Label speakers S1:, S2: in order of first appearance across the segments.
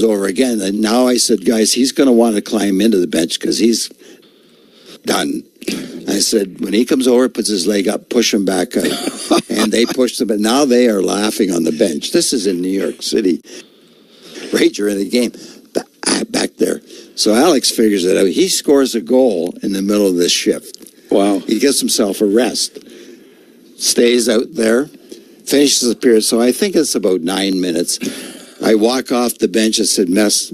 S1: over again. And now I said, guys, he's going to want to climb into the bench because he's done. I said, when he comes over, puts his leg up, push him back up. And they pushed him. But now they are laughing on the bench. This is in New York City. Right during the game. Back there. So Alex figures it out. He scores a goal in the middle of this shift.
S2: Wow.
S1: He gets himself a rest. Stays out there. Finishes the period. So I think it's about 9 minutes. I walk off the bench and said, Mess,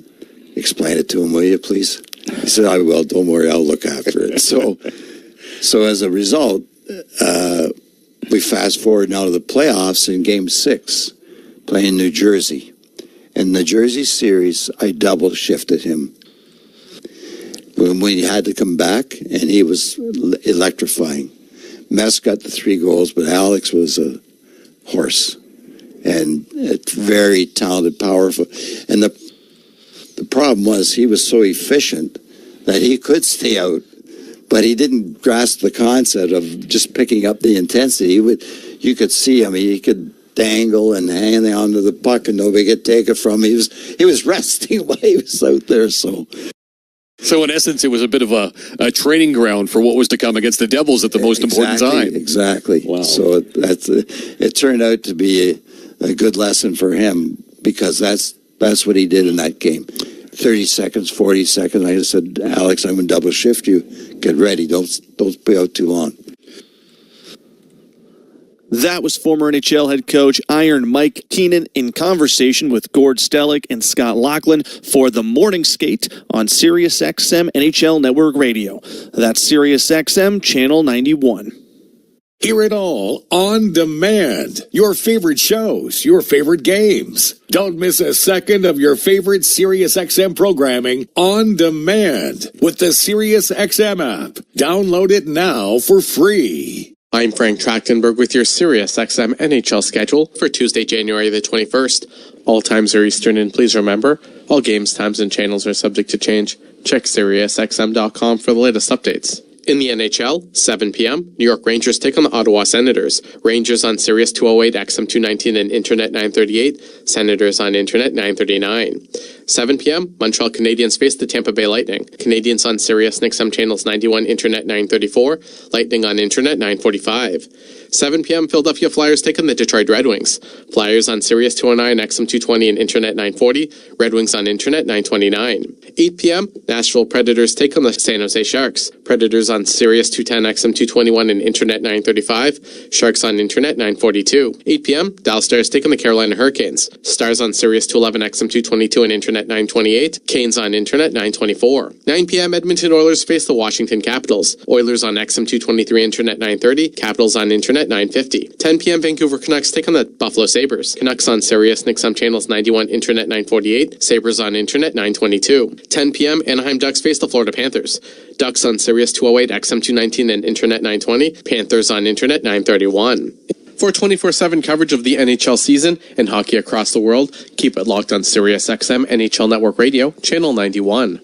S1: explain it to him, will you, please? He said, I will. Don't worry. I'll look after it. So as a result, we fast forward now to the playoffs in Game 6, playing New Jersey. In the Jersey series, I double shifted him. When we had to come back, and he was electrifying. Mess got the 3 goals, but Alex was a horse. And it's very talented, powerful. And the problem was he was so efficient that he could stay out, but he didn't grasp the concept of just picking up the intensity. You could see him. He could dangle and hang onto the puck, and nobody could take it from him. He was resting while he was out there.
S3: So in essence, it was a bit of a training ground for what was to come against the Devils at the most important time.
S1: Exactly.
S3: Wow.
S1: So it turned out to be a good lesson for him, because that's what he did in that game. 30 seconds, 40 seconds. I just said, Alex, I'm going to double shift you. Get ready. Don't be out too long.
S4: That was former NHL head coach Iron Mike Keenan in conversation with Gord Stellick and Scott Laughlin for the Morning Skate on SiriusXM NHL Network Radio. That's SiriusXM Channel 91.
S5: Hear it all on demand. Your favorite shows, your favorite games. Don't miss a second of your favorite SiriusXM programming on demand with the SiriusXM app. Download it now for free.
S6: I'm Frank Trachtenberg with your SiriusXM NHL schedule for Tuesday, January the 21st. All times are Eastern, and please remember, all games, times, and channels are subject to change. Check SiriusXM.com for the latest updates. In the NHL, 7 p.m., New York Rangers take on the Ottawa Senators. Rangers on Sirius 208, XM 219, and Internet 938. Senators on Internet 939. 7 p.m., Montreal Canadiens face the Tampa Bay Lightning. Canadiens on Sirius and XM channels 91, Internet 934. Lightning on Internet 945. 7 p.m., Philadelphia Flyers take on the Detroit Red Wings. Flyers on Sirius 209, XM 220, and Internet 940. Red Wings on Internet 929. 8 p.m., Nashville Predators take on the San Jose Sharks. Predators on Sirius 210, XM 221, and Internet 935. Sharks on Internet 942. 8 p.m., Dallas Stars take on the Carolina Hurricanes. Stars on Sirius 211, XM 222, and Internet 928. Canes on Internet 924. 9 p.m., Edmonton Oilers face the Washington Capitals. Oilers on XM 223, Internet 930. Capitals on Internet 950. 10 p.m., Vancouver Canucks take on the Buffalo Sabres. Canucks on Sirius and XM channels 91, Internet 948. Sabres on Internet 922. 10 p.m., Anaheim Ducks face the Florida Panthers. Ducks on Sirius 208, XM 219, and Internet 920. Panthers on Internet 931. For 24/7 coverage of the NHL season and hockey across the world, keep it locked on SiriusXM NHL Network Radio, Channel 91.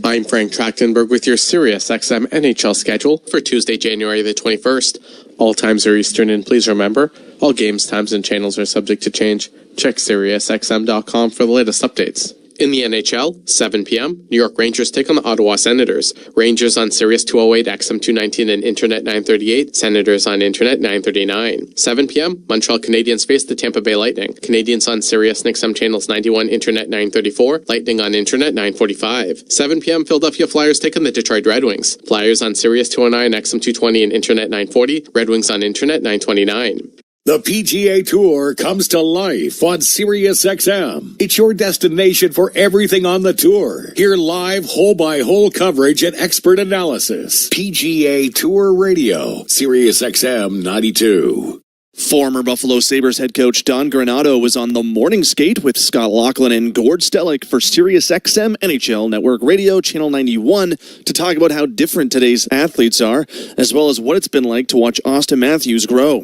S6: I'm Frank Trachtenberg with your SiriusXM NHL schedule for Tuesday, January the 21st. All times are Eastern, and please remember, all games, times, and channels are subject to change. Check SiriusXM.com for the latest updates. In the NHL, 7 p.m., New York Rangers take on the Ottawa Senators. Rangers on Sirius 208, XM 219, and Internet 938. Senators on Internet 939. 7 p.m., Montreal Canadiens face the Tampa Bay Lightning. Canadiens on Sirius and XM channels 91, Internet 934. Lightning on Internet 945. 7 p.m., Philadelphia Flyers take on the Detroit Red Wings. Flyers on Sirius 209, XM 220, and Internet 940. Red Wings on Internet 929.
S5: The PGA Tour comes to life on SiriusXM. It's your destination for everything on the tour. Hear live hole-by-hole coverage and expert analysis. PGA Tour Radio, SiriusXM 92.
S4: Former Buffalo Sabres head coach Don Granato was on the Morning Skate with Scott Laughlin and Gord Stellick for SiriusXM NHL Network Radio, Channel 91, to talk about how different today's athletes are, as well as what it's been like to watch Austin Matthews grow.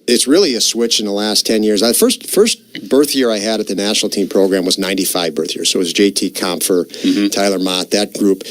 S2: it's really a switch in the last 10 years. The first birth year I had at the national team program was 95 birth year. So it was JT Compher, Tyler Mott, that group.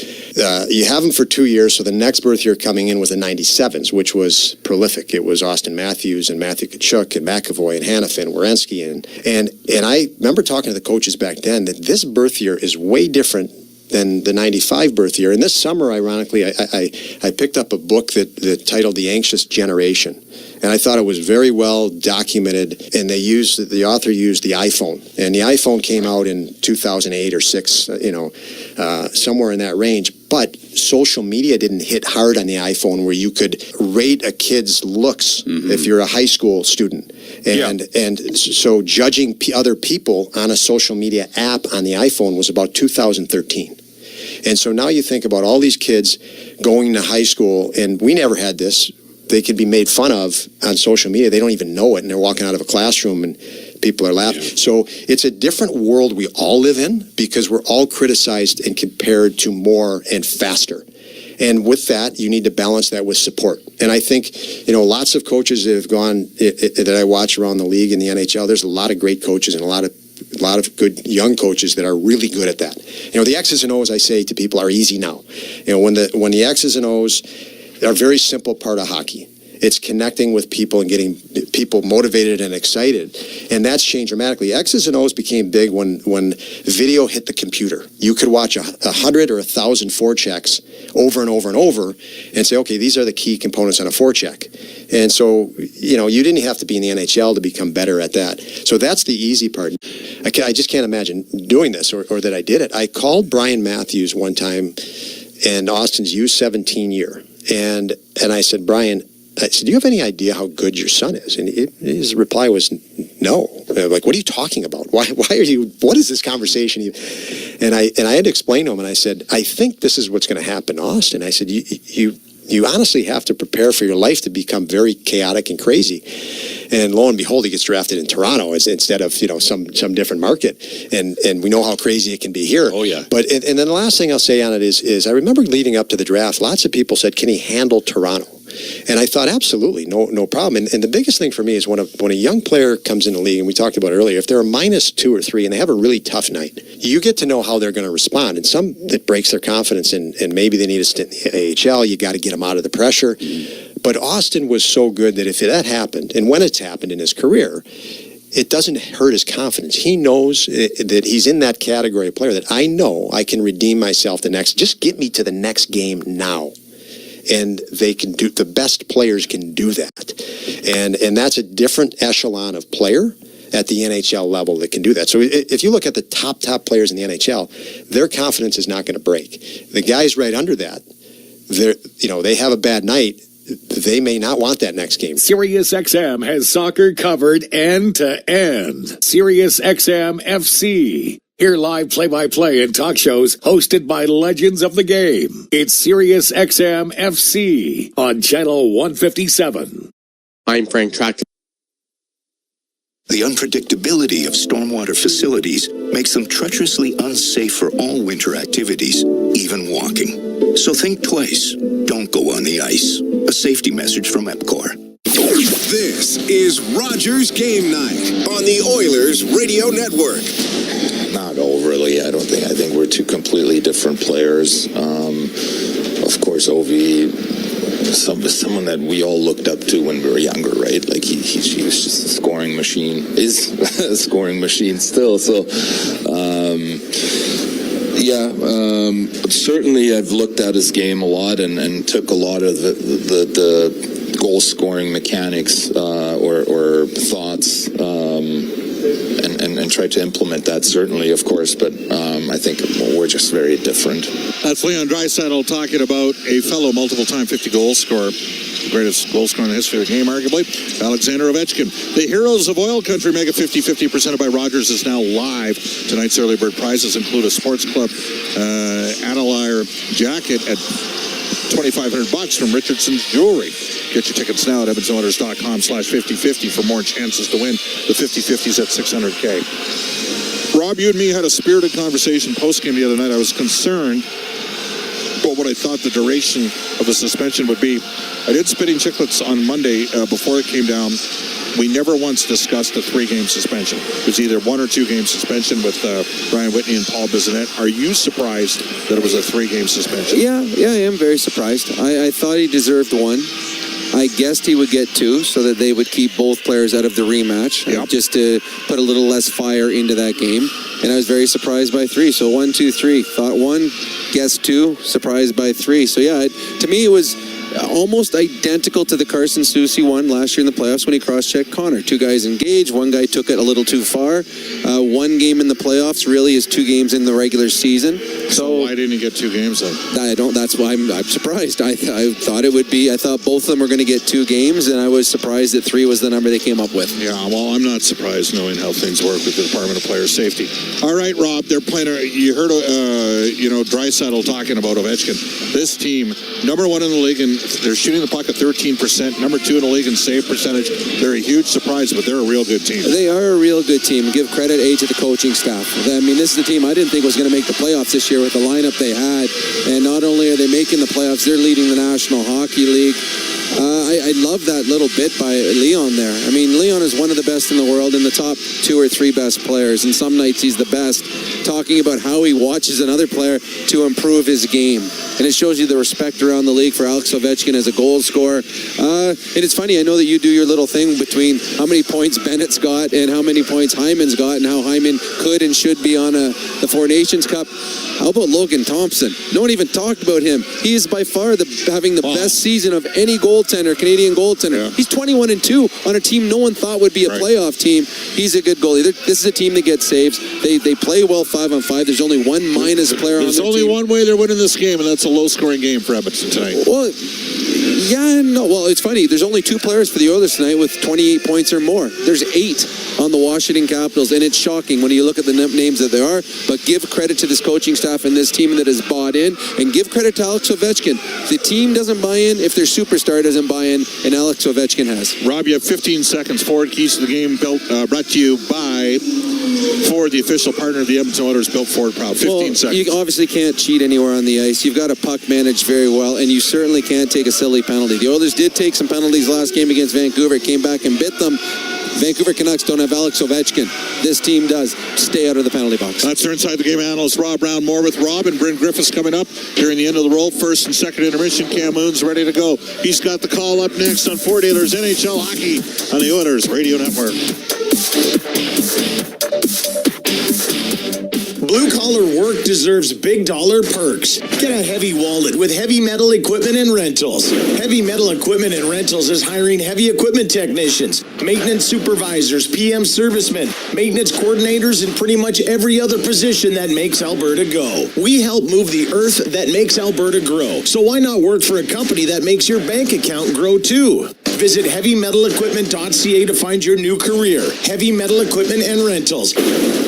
S2: You have them for 2 years. So the next birth year coming in was the 97s, which was prolific. It was Austin Matthews and Matthew Tkachuk and McAvoy and Hanifin and Werenski. And I remember talking to the coaches back then that this birth year is way different than the 95 birth year. And this summer, ironically, I picked up a book that titled The Anxious Generation. And I thought it was very well documented. And the author used the iPhone. And the iPhone came out in 2008 or 6, somewhere in that range. But social media didn't hit hard on the iPhone where you could rate a kid's looks if you're a high school student. And so judging other people on a social media app on the iPhone was about 2013. And so now you think about all these kids going to high school, and we never had this. They could be made fun of on social media. They don't even know it, and they're walking out of a classroom and people are laughing. Yeah. So it's a different world we all live in because we're all criticized and compared to more and faster. And with that, you need to balance that with support. And I think, lots of coaches that have gone, that I watch around the league in the NHL, there's a lot of great coaches and a lot of good young coaches that are really good at that. The X's and O's, I say to people, are easy now. When the X's and O's are a very simple part of hockey. It's connecting with people and getting people motivated and excited. And that's changed dramatically. X's and O's became big when video hit the computer. You could watch 100 or 1,000 forechecks over and over and over and say, okay, these are the key components on a forecheck. And so, you didn't have to be in the NHL to become better at that. So that's the easy part. I just can't imagine doing this or that I did it. I called Brian Matthews one time in Austin's U17 year. And I said, Brian, I said, do you have any idea how good your son is? And his reply was, no. Like, what are you talking about? Why are you, what is this conversation? And I had to explain to him, and I said, I think this is what's going to happen in Austin. I said, you honestly have to prepare for your life to become very chaotic and crazy. And lo and behold, he gets drafted in Toronto instead of, some different market. And we know how crazy it can be here.
S3: Oh, yeah.
S2: But, and then the last thing I'll say on it is I remember leading up to the draft, lots of people said, can he handle Toronto? And I thought, absolutely, no problem. And the biggest thing for me is when a young player comes in the league, and we talked about it earlier, if they're a -2 or 3 and they have a really tough night, you get to know how they're going to respond. And some that breaks their confidence, and maybe they need a stint in the AHL. You got to get them out of the pressure. But Austin was so good that if that happened, and when it's happened in his career, it doesn't hurt his confidence. He knows that he's in that category of player that I know I can redeem myself just get me to the next game now. And they can do, the best players can do that. And that's a different echelon of player at the NHL level that can do that. So if you look at the top players in the NHL, their confidence is not going to break. The guys right under that, they have a bad night. They may not want that next game.
S5: SiriusXM has soccer covered end to end. SiriusXM FC. Hear live play-by-play and talk shows hosted by legends of the game. It's SiriusXM FC on Channel 157.
S6: I'm Frank Tract.
S7: The unpredictability of stormwater facilities makes them treacherously unsafe for all winter activities, even walking. So think twice. Don't go on the ice. A safety message from EPCOR.
S8: This is Rogers Game Night on the Oilers Radio Network.
S9: Not overly, I don't think. I think we're two completely different players. Of course, Ovi, someone that we all looked up to when we were younger, right? Like he was just a scoring machine. Is a scoring machine still. So, certainly I've looked at his game a lot and took a lot of the goal scoring mechanics or thoughts. And try to implement that, certainly, of course, but I think we're just very different.
S10: That's Leon Draisaitl talking about a fellow multiple-time 50-goal scorer, the greatest goal scorer in the history of the game, arguably, Alexander Ovechkin. The Heroes of Oil Country Mega 50/50 presented by Rogers is now live. Tonight's early bird prizes include a Sports Club Analyre jacket at $2,500 from Richardson's Jewelry. Get your tickets now at EvansOilers.com/50/50 for more chances to win. The 50/50s at $600K. Rob, you and me had a spirited conversation post-game the other night. I was concerned. about what I thought the duration of the suspension would be. I did Spitting Chicklets on Monday before it came down. We never once discussed a 3-game suspension. It was either 1 or 2 game suspension with Brian Whitney and Paul Bissonnette. Are you surprised that it was a 3-game suspension?
S11: Yeah, I am very surprised. I thought he deserved 1. I guessed he would get 2 so that they would keep both players out of the rematch, just to put a little less fire into that game. And I was very surprised by 3. So 1, 2, 3. Thought 1, guessed 2, surprised by 3. So yeah, to me it was almost identical to the Carson Soucy one last year in the playoffs when he cross-checked Connor. 2 guys engaged, 1 guy took it a little too far. 1 game in the playoffs really is 2 games in the regular season.
S10: So why didn't he get 2 games then?
S11: That's why I'm surprised. I thought it would be. I thought both of them were going to get 2 games, and I was surprised that 3 was the number they came up with.
S10: Yeah, well, I'm not surprised knowing how things work with the Department of Player Safety. All right, Rob, they're playing. You heard, Draisaitl talking about Ovechkin. This team, number 1 in the league, and they're shooting the puck at 13%. Number 2 in the league in save percentage. They're a huge surprise, but they're a real good team.
S11: They are a real good team. Give credit, to the coaching staff. I mean, this is a team I didn't think was going to make the playoffs this year with the lineup they had. And not only are they making the playoffs, they're leading the National Hockey League. I love that little bit by Leon there. I mean, Leon is one of the best in the world, in the top 2 or 3 best players. And some nights he's the best, talking about how he watches another player to improve his game. And it shows you the respect around the league for Alex Ovechkin as a goal scorer. And it's funny, I know that you do your little thing between how many points Bennett's got and how many points Hyman's got and how Hyman could and should be on the Four Nations Cup. How about Logan Thompson? No one even talked about him. He is by far having the best season of any goaltender, Canadian goaltender. Yeah. He's 21-2 on a team no one thought would be a playoff team. He's a good goalie. This is a team that gets saves. They play well 5-on-5. There's only 1 minus player on their team.
S10: There's only one way they're winning this game, and that's a low-scoring game for Edmonton tonight.
S11: Well, yeah and no. Well, it's funny. There's only 2 players for the Oilers tonight with 28 points or more. There's 8 on the Washington Capitals, and it's shocking when you look at the names that there are. But give credit to this coaching staff and this team that has bought in, and give credit to Alex Ovechkin. The team doesn't buy in if their superstar doesn't buy in, and Alex Ovechkin has.
S10: Rob, you have 15 seconds. Forward Keys to the Game, brought to you by Ford, the official partner of the Edmonton Oilers, built Ford proud. 15 seconds.
S11: You obviously can't cheat anywhere on the ice. You've got a puck managed very well, and you certainly can't take a silly penalty. The Oilers did take some penalties last game against Vancouver. It came back and bit them. Vancouver Canucks don't have Alex Ovechkin. This team does. Stay out of the penalty box.
S10: That's our Inside the Game analyst, Rob Brown. More with Rob and Bryn Griffiths coming up during the end of the roll. First and second intermission. Cam Moon's ready to go. He's got the call up next on Ford Oilers NHL Hockey on the Oilers Radio Network.
S12: Blue-collar work deserves big-dollar perks. Get a heavy wallet with Heavy Metal Equipment and Rentals. Heavy Metal Equipment and Rentals is hiring heavy equipment technicians, maintenance supervisors, PM servicemen, maintenance coordinators, and pretty much every other position that makes Alberta go. We help move the earth that makes Alberta grow. So why not work for a company that makes your bank account grow too? Visit heavymetalequipment.ca to find your new career. Heavy Metal Equipment and Rentals,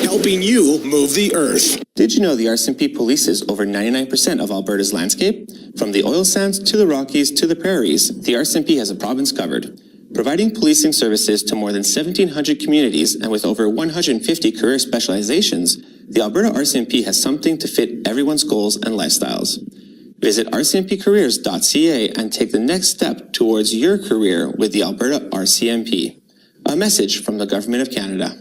S12: helping you move the earth.
S13: Did you know the RCMP polices over 99% of Alberta's landscape? From the oil sands to the Rockies to the prairies, the RCMP has a province covered. Providing policing services to more than 1,700 communities and with over 150 career specializations, the Alberta RCMP has something to fit everyone's goals and lifestyles. Visit rcmpcareers.ca and take the next step towards your career with the Alberta RCMP. A message from the Government of Canada.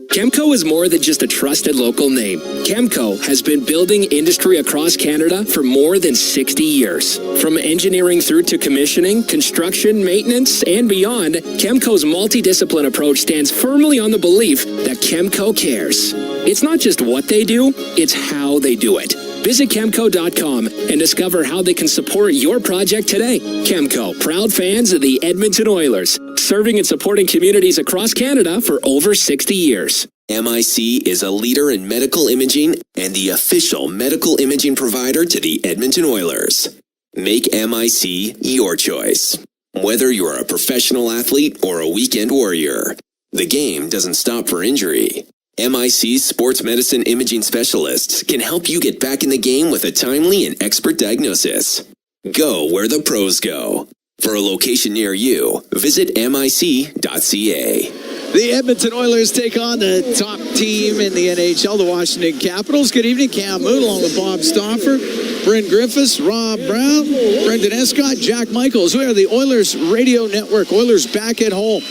S14: Chemco is more than just a trusted local name. Chemco has been building industry across Canada for more than 60 years. From engineering through to commissioning, construction, maintenance, and beyond, Chemco's multidiscipline approach stands firmly on the belief that Chemco cares. It's not just what they do, it's how they do it. Visit Chemco.com and discover how they can support your project today. Chemco, proud fans of the Edmonton Oilers, serving and supporting communities across Canada for over 60 years.
S15: MIC is a leader in medical imaging and the official medical imaging provider to the Edmonton Oilers. Make MIC your choice. Whether you're a professional athlete or a weekend warrior, the game doesn't stop for injury. MIC's sports medicine imaging specialists can help you get back in the game with a timely and expert diagnosis. Go where the pros go. For a location near you, visit mic.ca.
S16: The Edmonton Oilers take on the top team in the NHL, the Washington Capitals. Good evening, Cam Moon, along with Bob Stauffer, Brent Griffiths, Rob Brown, Brendan Escott, Jack Michaels. We are the Oilers Radio Network. Oilers back at home,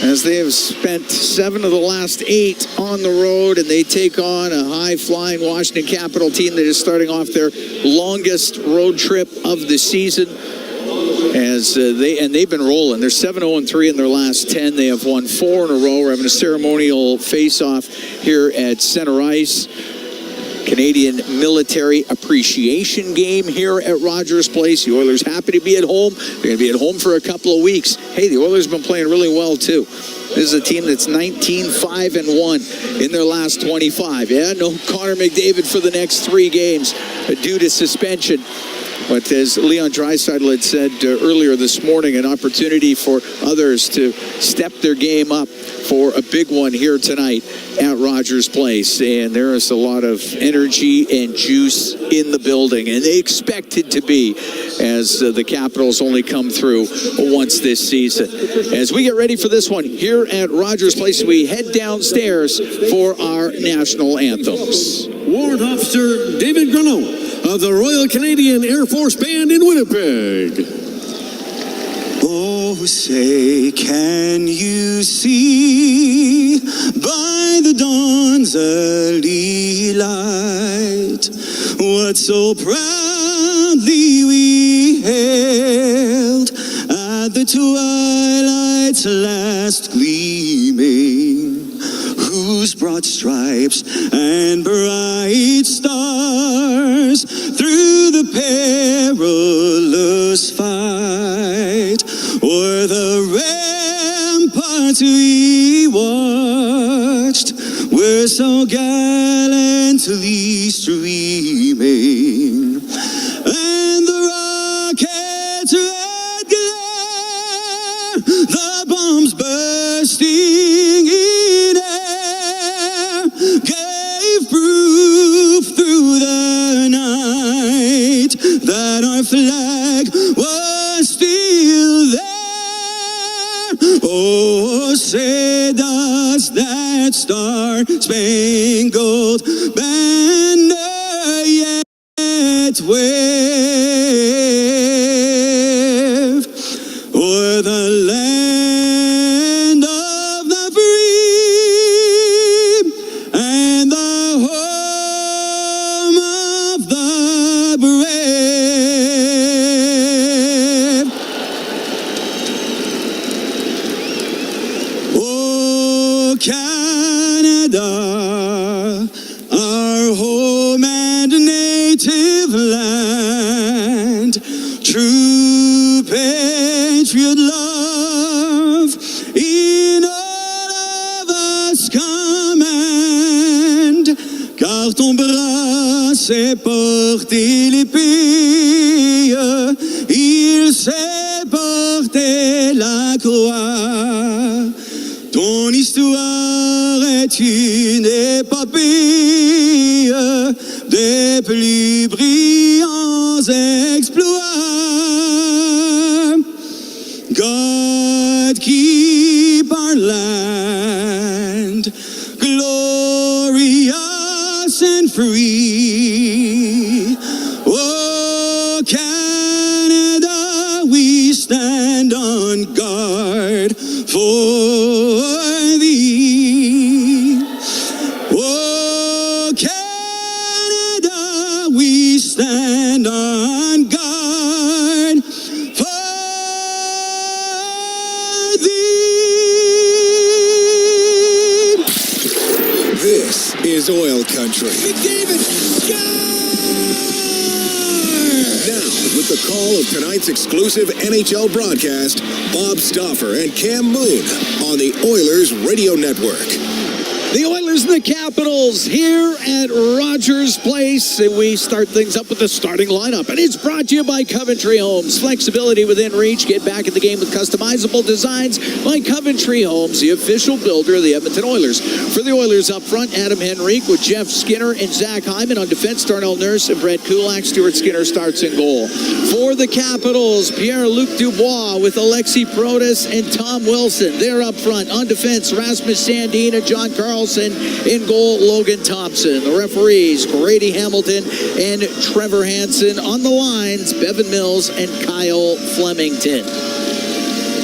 S16: as they have spent 7 of the last 8 on the road, and they take on a high-flying Washington Capital team that is starting off their longest road trip of the season. As they've been rolling. They're 7-0-3 in their last 10. They have won 4 in a row. We're having a ceremonial face-off here at Center Ice. Canadian Military Appreciation Game here at Rogers Place. The Oilers happy to be at home. They're going to be at home for a couple of weeks. Hey, the Oilers have been playing really well, too. This is a team that's 19-5-1 in their last 25. Yeah, no Connor McDavid for the next 3 games due to suspension. But as Leon Draisaitl had said earlier this morning, an opportunity for others to step their game up for a big one here tonight at Rogers Place. And there is a lot of energy and juice in the building, and they expect it to be, as the Capitals only come through once this season. As we get ready for this one here at Rogers Place, we head downstairs for our national anthems.
S17: Warrant Officer David Grunow of the Royal Canadian Air Force Band in Winnipeg.
S18: Oh, say, can you see by the dawn's early light what so proudly we hailed at the twilight's last gleaming, whose broad stripes and bright stars through the perilous fight o'er the ramparts we watched were so gallantly streaming, and the rockets' red glare, the bombs bursting in air, gave proof through the night that our flag was still there. Oh, say does that star-spangled banner yet wave o'er the land of the free and the home of the brave? Oh, Canada, our home and native land, true patriot love in all of us command, car ton bras sait porter l'épée, il sait porter la croix. Ton histoire est une épopée des plus brillants exploits. God keep our land glorious and free. Oh, Canada, we stand on guard for thee. Oh, Canada, we stand on guard for thee.
S8: This is Oil Country.
S17: McDavid,
S8: Now, with the call of tonight's exclusive NHL broadcast, Bob Stauffer and Cam Moon on the Oilers Radio Network.
S16: The Oilers and the Capitals here at Rogers Place, and we start things up with the starting lineup. And it's brought to you by Coventry Homes. Flexibility within reach. Get back in the game with customizable designs by Coventry Homes, the official builder of the Edmonton Oilers. For the Oilers up front, Adam Henrique with Jeff Skinner and Zach Hyman. On defense, Darnell Nurse and Brett Kulak. Stuart Skinner starts in goal. For the Capitals, Pierre-Luc Dubois with Alexi Protas and Tom Wilson. They're up front. On defense, Rasmus Sandin and John Carlson. In goal, Logan Thompson. The referees, Grady Hamilton and Trevor Hansen. On the lines, Bevan Mills and Kyle Flemington.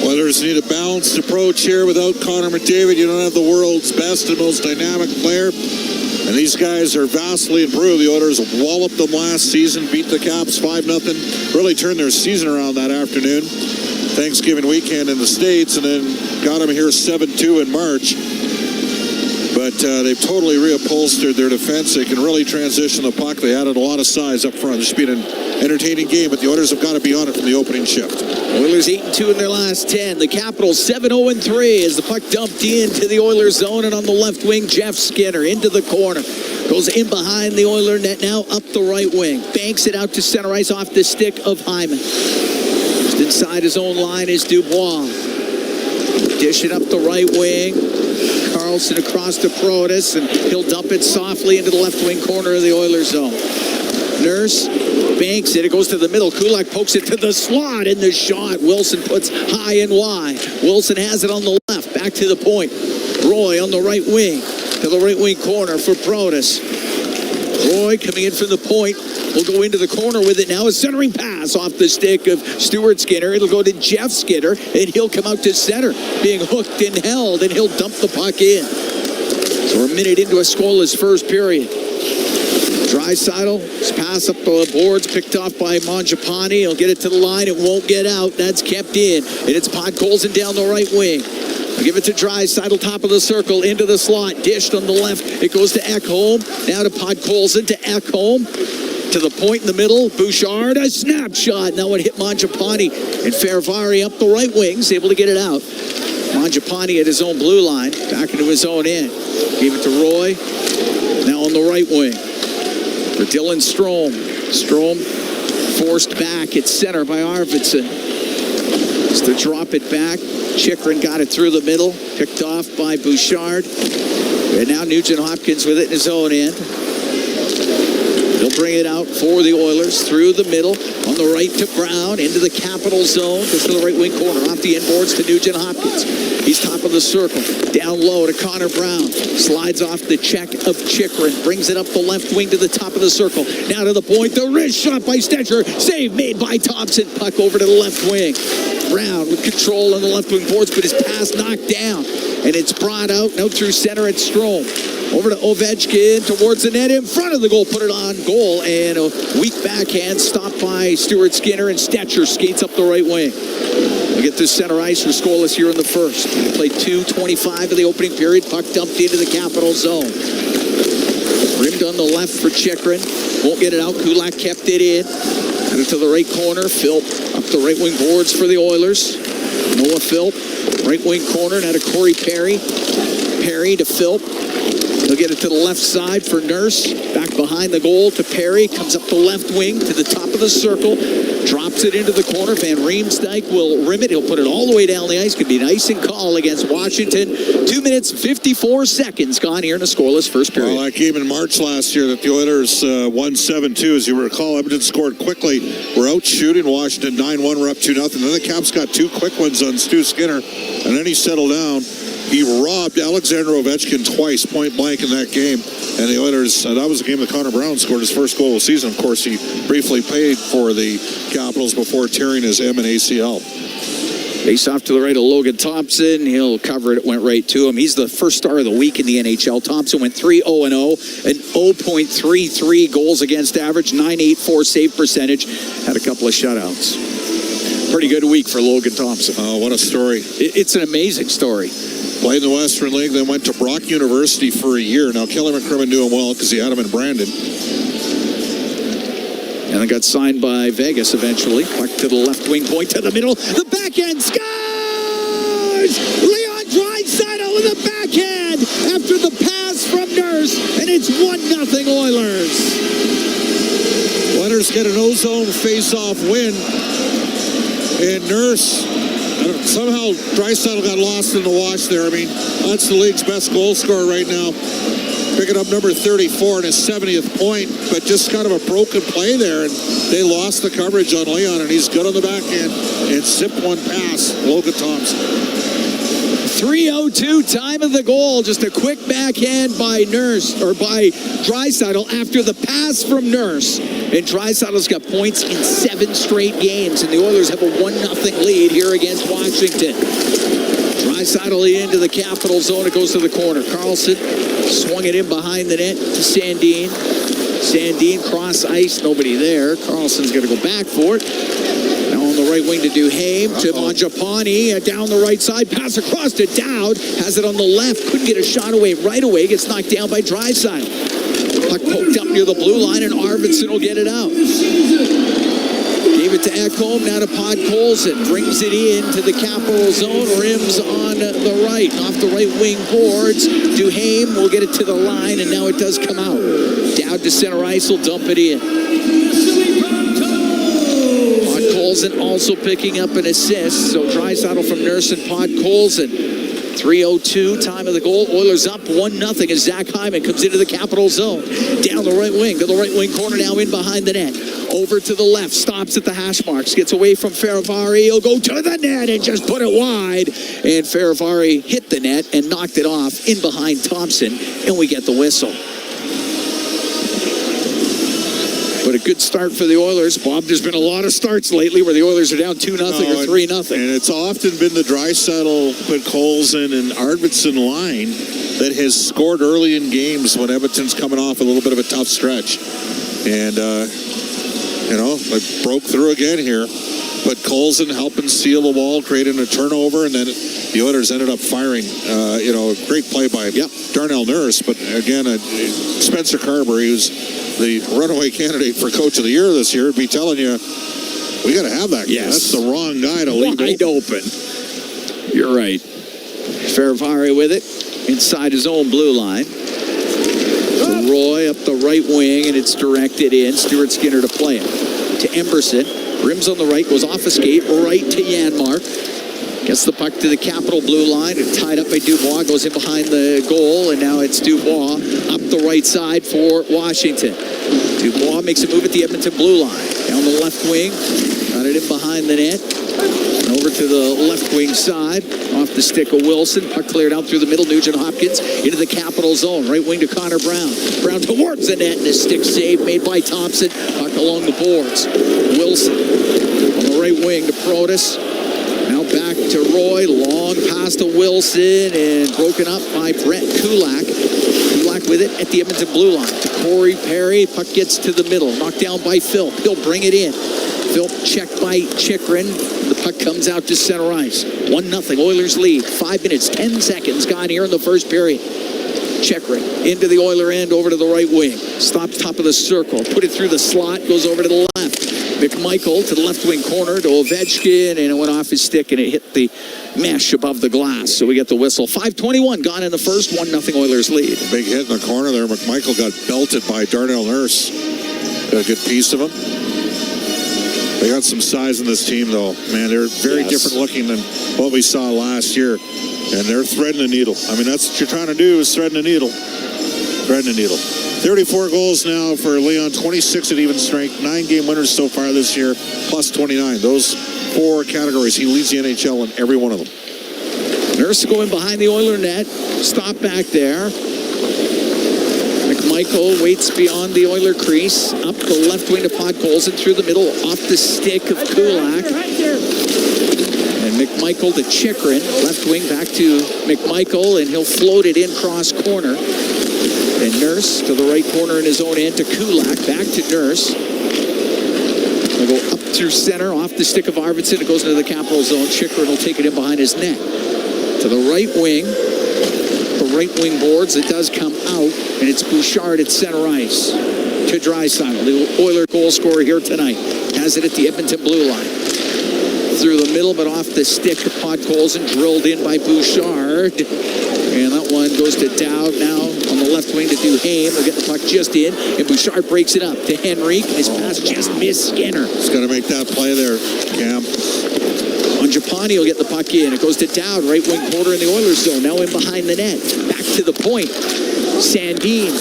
S10: Oilers need a balanced approach here. Without Connor McDavid, you don't have the world's best and most dynamic player. And these guys are vastly improved. The Oilers walloped them last season, beat the Caps 5-0. Really turned their season around that afternoon. Thanksgiving weekend in the States, and then got them here 7-2 in March. But they've totally reupholstered their defense. They can really transition the puck. They added a lot of size up front. This should be an entertaining game, but the Oilers have got to be on it from the opening shift.
S16: Oilers 8-2 in their last 10. The Capitals 7-0-3 as the puck dumped into the Oilers zone, and on the left wing, Jeff Skinner into the corner. Goes in behind the Oiler net, now up the right wing. Banks it out to center ice off the stick of Hyman. Just inside his own line is Dubois. Dish it up the right wing. Carlson across to Protas, and he'll dump it softly into the left wing corner of the Oilers zone. Nurse banks it. It goes to the middle. Kulak pokes it to the slot, and the shot. Wilson puts high and wide. Wilson has it on the left. Back to the point. Roy on the right wing. To the right wing corner for Protas. Roy coming in from the point. Will go into the corner with it now. A centering pass off the stick of Stuart Skinner. It'll go to Jeff Skinner, and he'll come out to center, being hooked and held, and he'll dump the puck in. So we're a minute into a scoreless first period. Draisaitl, pass up the boards, picked off by Mangiapane. He'll get it to the line. It won't get out. That's kept in. And it's Podkolzin down the right wing. We'll give it to Draisaitl, top of the circle, into the slot. Dished on the left. It goes to Ekholm. Now to Podkolzin, to Ekholm. To the point in the middle. Bouchard, a snapshot. Now it hit Mangiapane. And Ferravari up the right wing. Is able to get it out. Mangiapane at his own blue line. Back into his own end. Gave it to Roy. Now on the right wing. For Dylan Strome. Strome forced back at center by Arvidsson. Just to drop it back. Chychrun got it through the middle. Picked off by Bouchard. And now Nugent Hopkins with it in his own end. He'll bring it out for the Oilers through the middle. On the right to Brown. Into the Capital zone. Goes to the right wing corner. Off the inboards to Nugent Hopkins. He's top of the circle. Down low to Connor Brown. Slides off the check of Chychrun. Brings it up the left wing to the top of the circle. Now to the point. The wrist shot by Stetcher. Save made by Thompson. Puck over to the left wing. Brown with control on the left wing boards, but his pass knocked down. And it's brought out through center at Strome. Over to Ovechkin towards the net in front of the goal. Put it on goal. And a weak backhand stopped by Stuart Skinner, and Stetcher skates up the right wing. We get this center ice for scoreless here in the first. We played 2:25 of the opening period. Puck dumped into the Capital zone. Rimmed on the left for Chychrun. Won't get it out. Kulak kept it in. Got it to the right corner. Philp up the right wing boards for the Oilers. Noah Philp. Right wing corner. Now to Corey Perry. Perry to Philp. He'll get it to the left side for Nurse. Back behind the goal to Perry. Comes up the left wing to the top of the circle. Drops it into the corner. Van Riemsdyk will rim it. He'll put it all the way down the ice. Could be an icing call against Washington. 2 minutes, 54 seconds gone here in a scoreless first period.
S10: Well, that game in March last year that the Oilers won 7-2. As you recall, Edmonton scored quickly. We're out shooting Washington 9-1. We're up 2-0. Then the Caps got two quick ones on Stu Skinner. And then he settled down. He robbed Alexander Ovechkin twice, point blank in that game. And the Oilers, that was the game that Connor Brown scored his first goal of the season. Of course, he briefly played for the Capitals before tearing his M and ACL.
S16: Face off to the right of Logan Thompson. He'll cover it. It went right to him. He's the first star of the week in the NHL. Thompson went 3-0-0, an 0.33 goals against average, .984 save percentage. Had a couple of shutouts. Pretty good week for Logan Thompson.
S10: Oh, what a story.
S16: It's an amazing story.
S10: Played in the Western League, then went to Brock University for a year. Now, Kelly McCrimmon knew him well because he had him in Brandon.
S16: And then got signed by Vegas eventually. Back to the left wing point to the middle. The backhand scores! Leon Draisaitl with a backhand after the pass from Nurse, and it's 1-0 Oilers.
S10: Oilers get an ozone face-off win. And Nurse, somehow Draisaitl got lost in the wash there. I mean, that's the league's best goal scorer right now. Picking up number 34 and his 70th point, but just kind of a broken play there. And they lost the coverage on Leon, and he's good on the backhand and zipped one past Logan Thompson.
S16: 3:02 time of the goal. Just a quick backhand by Draisaitl after the pass from Nurse. And Draisaitl's got points in 7 straight games, and the Oilers have a 1-0 lead here against Washington. Draisaitl into the Capital zone. It goes to the corner. Carlson swung it in behind the net to Sandin. Sandin cross ice. Nobody there. Carlson's going to go back for it. Now on the right wing to Duhaime, to Mangiapane, down the right side, pass across to Dowd, has it on the left, couldn't get a shot away right away, gets knocked down by Draisaitl. Puck poked up near the blue line, and Arvidsson will get it out. Gave it to Ekholm, now to Podkolzin, brings it into the Capital zone, rims on the right, off the right wing boards. Duhaime will get it to the line, and now it does come out. Dowd to center ice, will dump it in. Podkolzin also picking up an assist, so Draisaitl from Nurse and Podkolzin. 3:02 time of the goal. Oilers up 1-0 as Zach Hyman comes into the Capital zone. Down the right wing to the right wing corner, now in behind the net. Over to the left, stops at the hash marks, gets away from Feravari. He'll go to the net and just put it wide. And Feravari hit the net and knocked it off in behind Thompson, and we get the whistle. But a good start for the Oilers. Bob, there's been a lot of starts lately where the Oilers are down 2-0 or 3-0.
S10: And it's often been the Draisaitl, Podkolzin, and Arvidsson line that has scored early in games when Edmonton's coming off a little bit of a tough stretch. And, they broke through again here. Podkolzin helping seal the wall, creating a turnover, and then the Oilers ended up firing. A great play by Darnell Nurse. But again, Spencer Carberry, who's the runaway candidate for Coach of the Year this year, would be telling you, we got to have that guy.
S16: Yes.
S10: That's the wrong guy to leave
S16: wide open. You're right. Feravari with it inside his own blue line. To Roy up the right wing, and it's directed in. Stuart Skinner to play it. To Emberson. Rims on the right, goes off a skate, right to Janmark. Gets the puck to the Capital blue line, and tied up by Dubois, goes in behind the goal, and now it's Dubois up the right side for Washington. Dubois makes a move at the Edmonton blue line. Down the left wing, got it in behind the net. And over to the left wing side, off the stick of Wilson. Puck cleared out through the middle, Nugent Hopkins into the Capital zone. Right wing to Connor Brown. Brown towards the net, and a stick save made by Thompson. Puck along the boards. Wilson on the right wing to Protas. Now back to Roy, long pass to Wilson, and broken up by Brett Kulak. Kulak with it at the Edmonton blue line. To Corey Perry, puck gets to the middle, knocked down by Phil. He'll bring it in. Phil checked by Chychrun. The puck comes out to center ice. 1-0, Oilers lead. 5 minutes, 10 seconds gone here in the first period. Chychrun into the Oiler end, over to the right wing. Stops top of the circle, put it through the slot, goes over to the left. McMichael to the left wing corner to Ovechkin, and it went off his stick and it hit the mesh above the glass. So we get the whistle. 5:21 gone in the first. 1-0 Oilers lead.
S10: Big hit in the corner there. McMichael got belted by Darnell Nurse. Got a good piece of him. They got some size in this team, though. Man, they're very different looking than what we saw last year. And they're threading the needle. I mean, that's what you're trying to do, is threading the needle. Threading the needle. 34 goals now for Leon, 26 at even strength, 9-game winners so far this year, plus 29. Those 4 categories, he leads the NHL in every one of them.
S16: Nurse going behind the Oiler net. Stop back there. McMichael waits beyond the Oiler crease. Up the left wing to Podkolzin, through the middle, off the stick of Kulak. And McMichael to Chychrun. Left wing back to McMichael, and he'll float it in cross corner. And Nurse to the right corner in his own end to Kulak. Back to Nurse. They'll go up through center, off the stick of Arvidsson. It goes into the Capital zone. Chychrun will take it in behind his net. To the right wing. The right wing boards. It does come out, and it's Bouchard at center ice. To Draisaitl, the Oiler goal scorer here tonight. Has it at the Edmonton blue line. through the middle, but off the stick to Podkolzin, drilled in by Bouchard. And that one goes to Dowd now on the left wing to Duhaime. They'll get the puck just in, and Bouchard breaks it up to Henrique. His pass just missed Skinner.
S10: He's got to make that play there, Cam.
S16: Mangiapane will get the puck in. It goes to Dowd, right wing quarter in the Oilers zone. Now in behind the net. Back to the point. Sandin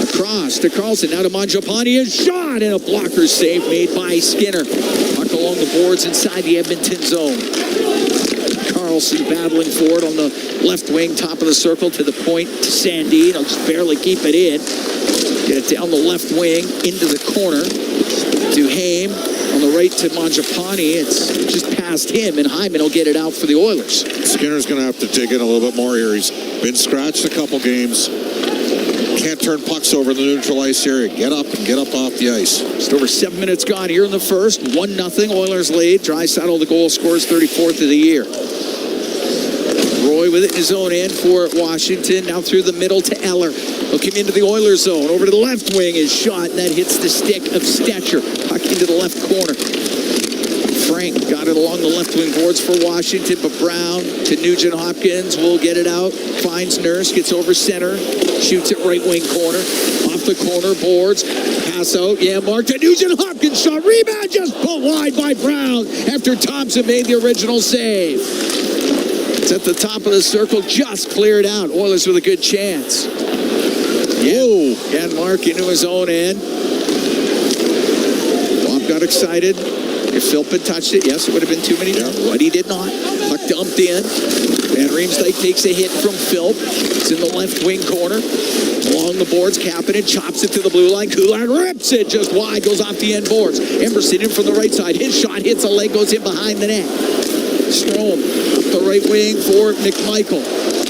S16: across to Carlson. Now to Mangiapane. A shot and a blocker save made by Skinner. Puck along the boards inside the Edmonton zone. Carlson battling forward on the left wing, top of the circle to the point to Sandin. He'll just barely keep it in. Get it down the left wing into the corner. Duhaime on the right to Mangiapane. It's just past him, and Hyman will get it out for the Oilers.
S10: Skinner's going to have to dig in a little bit more here. He's been scratched a couple games. Can't turn pucks over in the neutral ice area. Get up and get up off the ice.
S16: Just over 7 minutes gone here in the first. 1-0 Oilers lead. Draisaitl, the goal scorers, 34th of the year. Roy with it in his own end for Washington. Now through the middle to Eller. He'll come into the Oilers zone. Over to the left wing is shot, and that hits the stick of Stetcher. Puck into the left corner. Frank got it along the left wing boards for Washington, but Brown to Nugent Hopkins will get it out. Finds Nurse, gets over center, shoots it right wing corner. Off the corner boards, pass out. Yeah, Mark to Nugent Hopkins shot. Rebound just put wide by Brown after Thompson made the original save. It's at the top of the circle, just cleared out. Oilers with a good chance. Whoa! And Mark into his own end. Bob got excited. If Philp had touched it, yes, it would have been too many. But he did not. Puck dumped in. Van Riemsdyk takes a hit from Philp. It's in the left wing corner. Along the boards, Kapanen chops it to the blue line. Kulak rips it just wide, goes off the end boards. Emerson in from the right side. His shot hits a leg, goes in behind the net. Strome up the right wing for McMichael.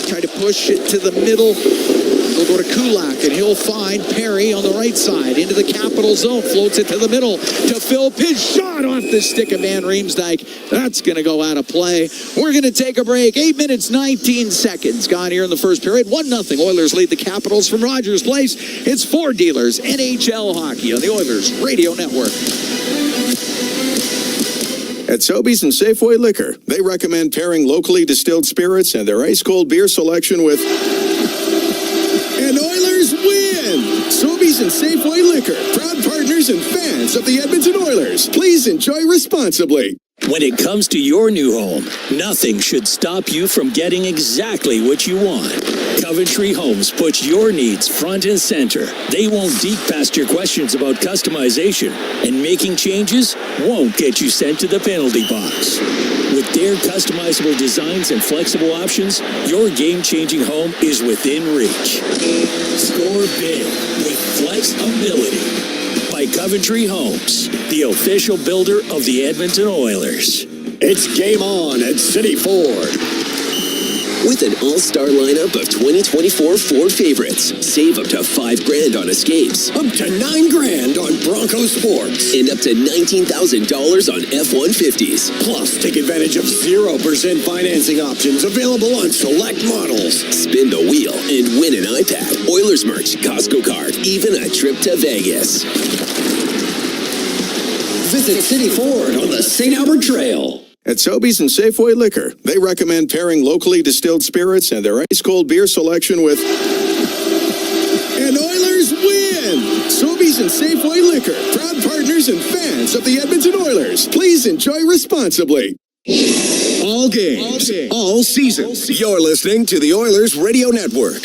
S16: Try to push it to the middle. He'll go to Kulak, and he'll find Perry on the right side into the Capital zone. Floats it to the middle to Philp. His shot off the stick of Van Riemsdyk. That's going to go out of play. We're going to take a break. 8 minutes, 19 seconds gone here in the first period. 1-0. Oilers lead the Capitals from Rogers Place. It's Ford Dealers NHL Hockey on the Oilers Radio Network.
S19: At Sobeys and Safeway Liquor, they recommend pairing locally distilled spirits and their ice-cold beer selection with... And Oilers win! Sobeys and Safeway Liquor, proud partners and fans of the Edmonton Oilers. Please enjoy responsibly.
S20: When it comes to your new home, nothing should stop you from getting exactly what you want. Coventry Homes puts your needs front and center. They won't deke past your questions about customization, and making changes won't get you sent to the penalty box. With their customizable designs and flexible options, your game-changing home is within reach. Score big with flexibility. By Coventry Homes, the official builder of the Edmonton Oilers.
S12: It's game on at City Ford.
S15: With an all-star lineup of 2024 Ford favorites, save up to $5,000 on Escapes,
S12: Up to $9,000 on Bronco Sports.
S15: and up to $19,000 on F-150s.
S12: Plus, take advantage of 0% financing options available on select models.
S15: Spin the wheel and win an iPad, Oilers merch, Costco card, even a trip to Vegas.
S12: Visit City Ford on the St. Albert Trail.
S19: At Sobeys and Safeway Liquor, they recommend pairing locally distilled spirits and their ice-cold beer selection with... And Oilers win! Sobeys and Safeway Liquor, proud partners and fans of the Edmonton Oilers. Please enjoy responsibly.
S12: All games, all seasons. You're listening to the Oilers Radio Network.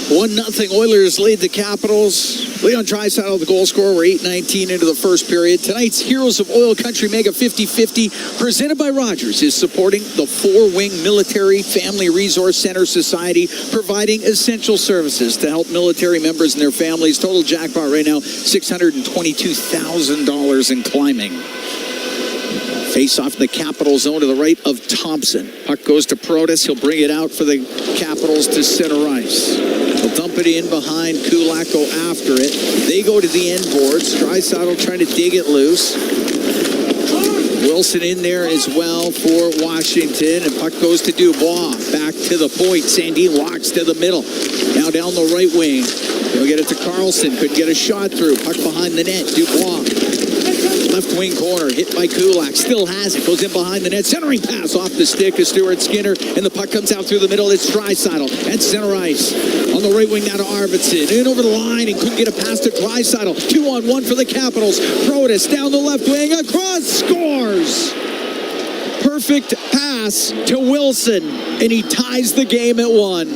S16: 1-0 Oilers lead the Capitals. Leon Draisaitl, the goal scorer. We're 8:19 into the first period. Tonight's Heroes of Oil Country Mega 50-50, presented by Rogers, is supporting the Four-Wing Military Family Resource Center Society, providing essential services to help military members and their families. Total jackpot right now, $622,000 in climbing. Face off in the Capital zone to the right of Thompson. Puck goes to Protas. He'll bring it out for the Capitals to center ice. He'll dump it in behind Kulak, go after it. They go to the end boards. Draisaitl trying to dig it loose. Wilson in there as well for Washington. And puck goes to Dubois. Back to the point. Sandin walks to the middle. Now down the right wing. He'll get it to Carlson. Couldn't get a shot through. Puck behind the net. Dubois. left wing corner, hit by Kulak, still has it, goes in behind the net, centering pass off the stick of Stuart Skinner, and the puck comes out through the middle. It's Draisaitl at center ice. On the right wing now to Arvidsson, in over the line, and couldn't get a pass to Draisaitl. 2-on-1 for the Capitals. Protas down the left wing, across, scores! Perfect pass to Wilson, and he ties the game at 1.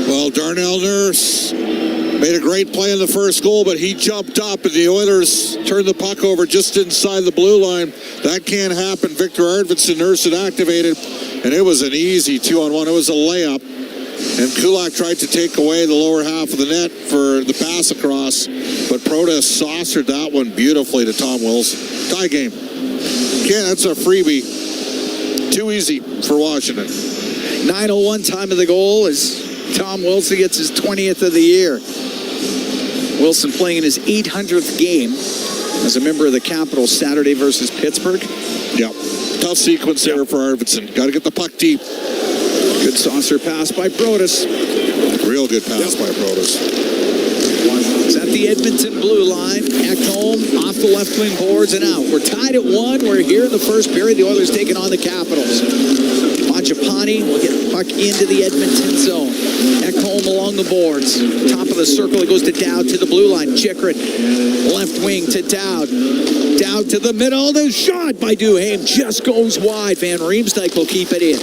S10: Well, Darnell Nurse made a great play in the first goal, but he jumped up and the Oilers turned the puck over just inside the blue line. That can't happen. Victor Arvidsson, Nurse had activated, and it was an easy 2-on-1. It was a layup, and Kulak tried to take away the lower half of the net for the pass across, but Protas saucered that one beautifully to Tom Wilson. Tie game. That's a freebie. Too easy for Washington.
S16: 9:01 time of the goal as Tom Wilson gets his 20th of the year. Wilson playing in his 800th game as a member of the Capitals Saturday versus Pittsburgh.
S10: Yeah, tough sequence there for Arvidsson. Got to get the puck deep.
S16: Good saucer pass by Protas.
S10: Real good pass by Protas.
S16: It's at the Edmonton blue line. Ekholm off the left wing boards and out. We're tied at 1. We're here in the first period. The Oilers taking on the Capitals. Mangiapane will get the puck into the Edmonton zone. Ekholm along the boards. Top of the circle. It goes to Dowd to the blue line. Chikrin left wing to Dowd. Dowd to the middle. The shot by Duhaime just goes wide. Van Riemsdyk will keep it in.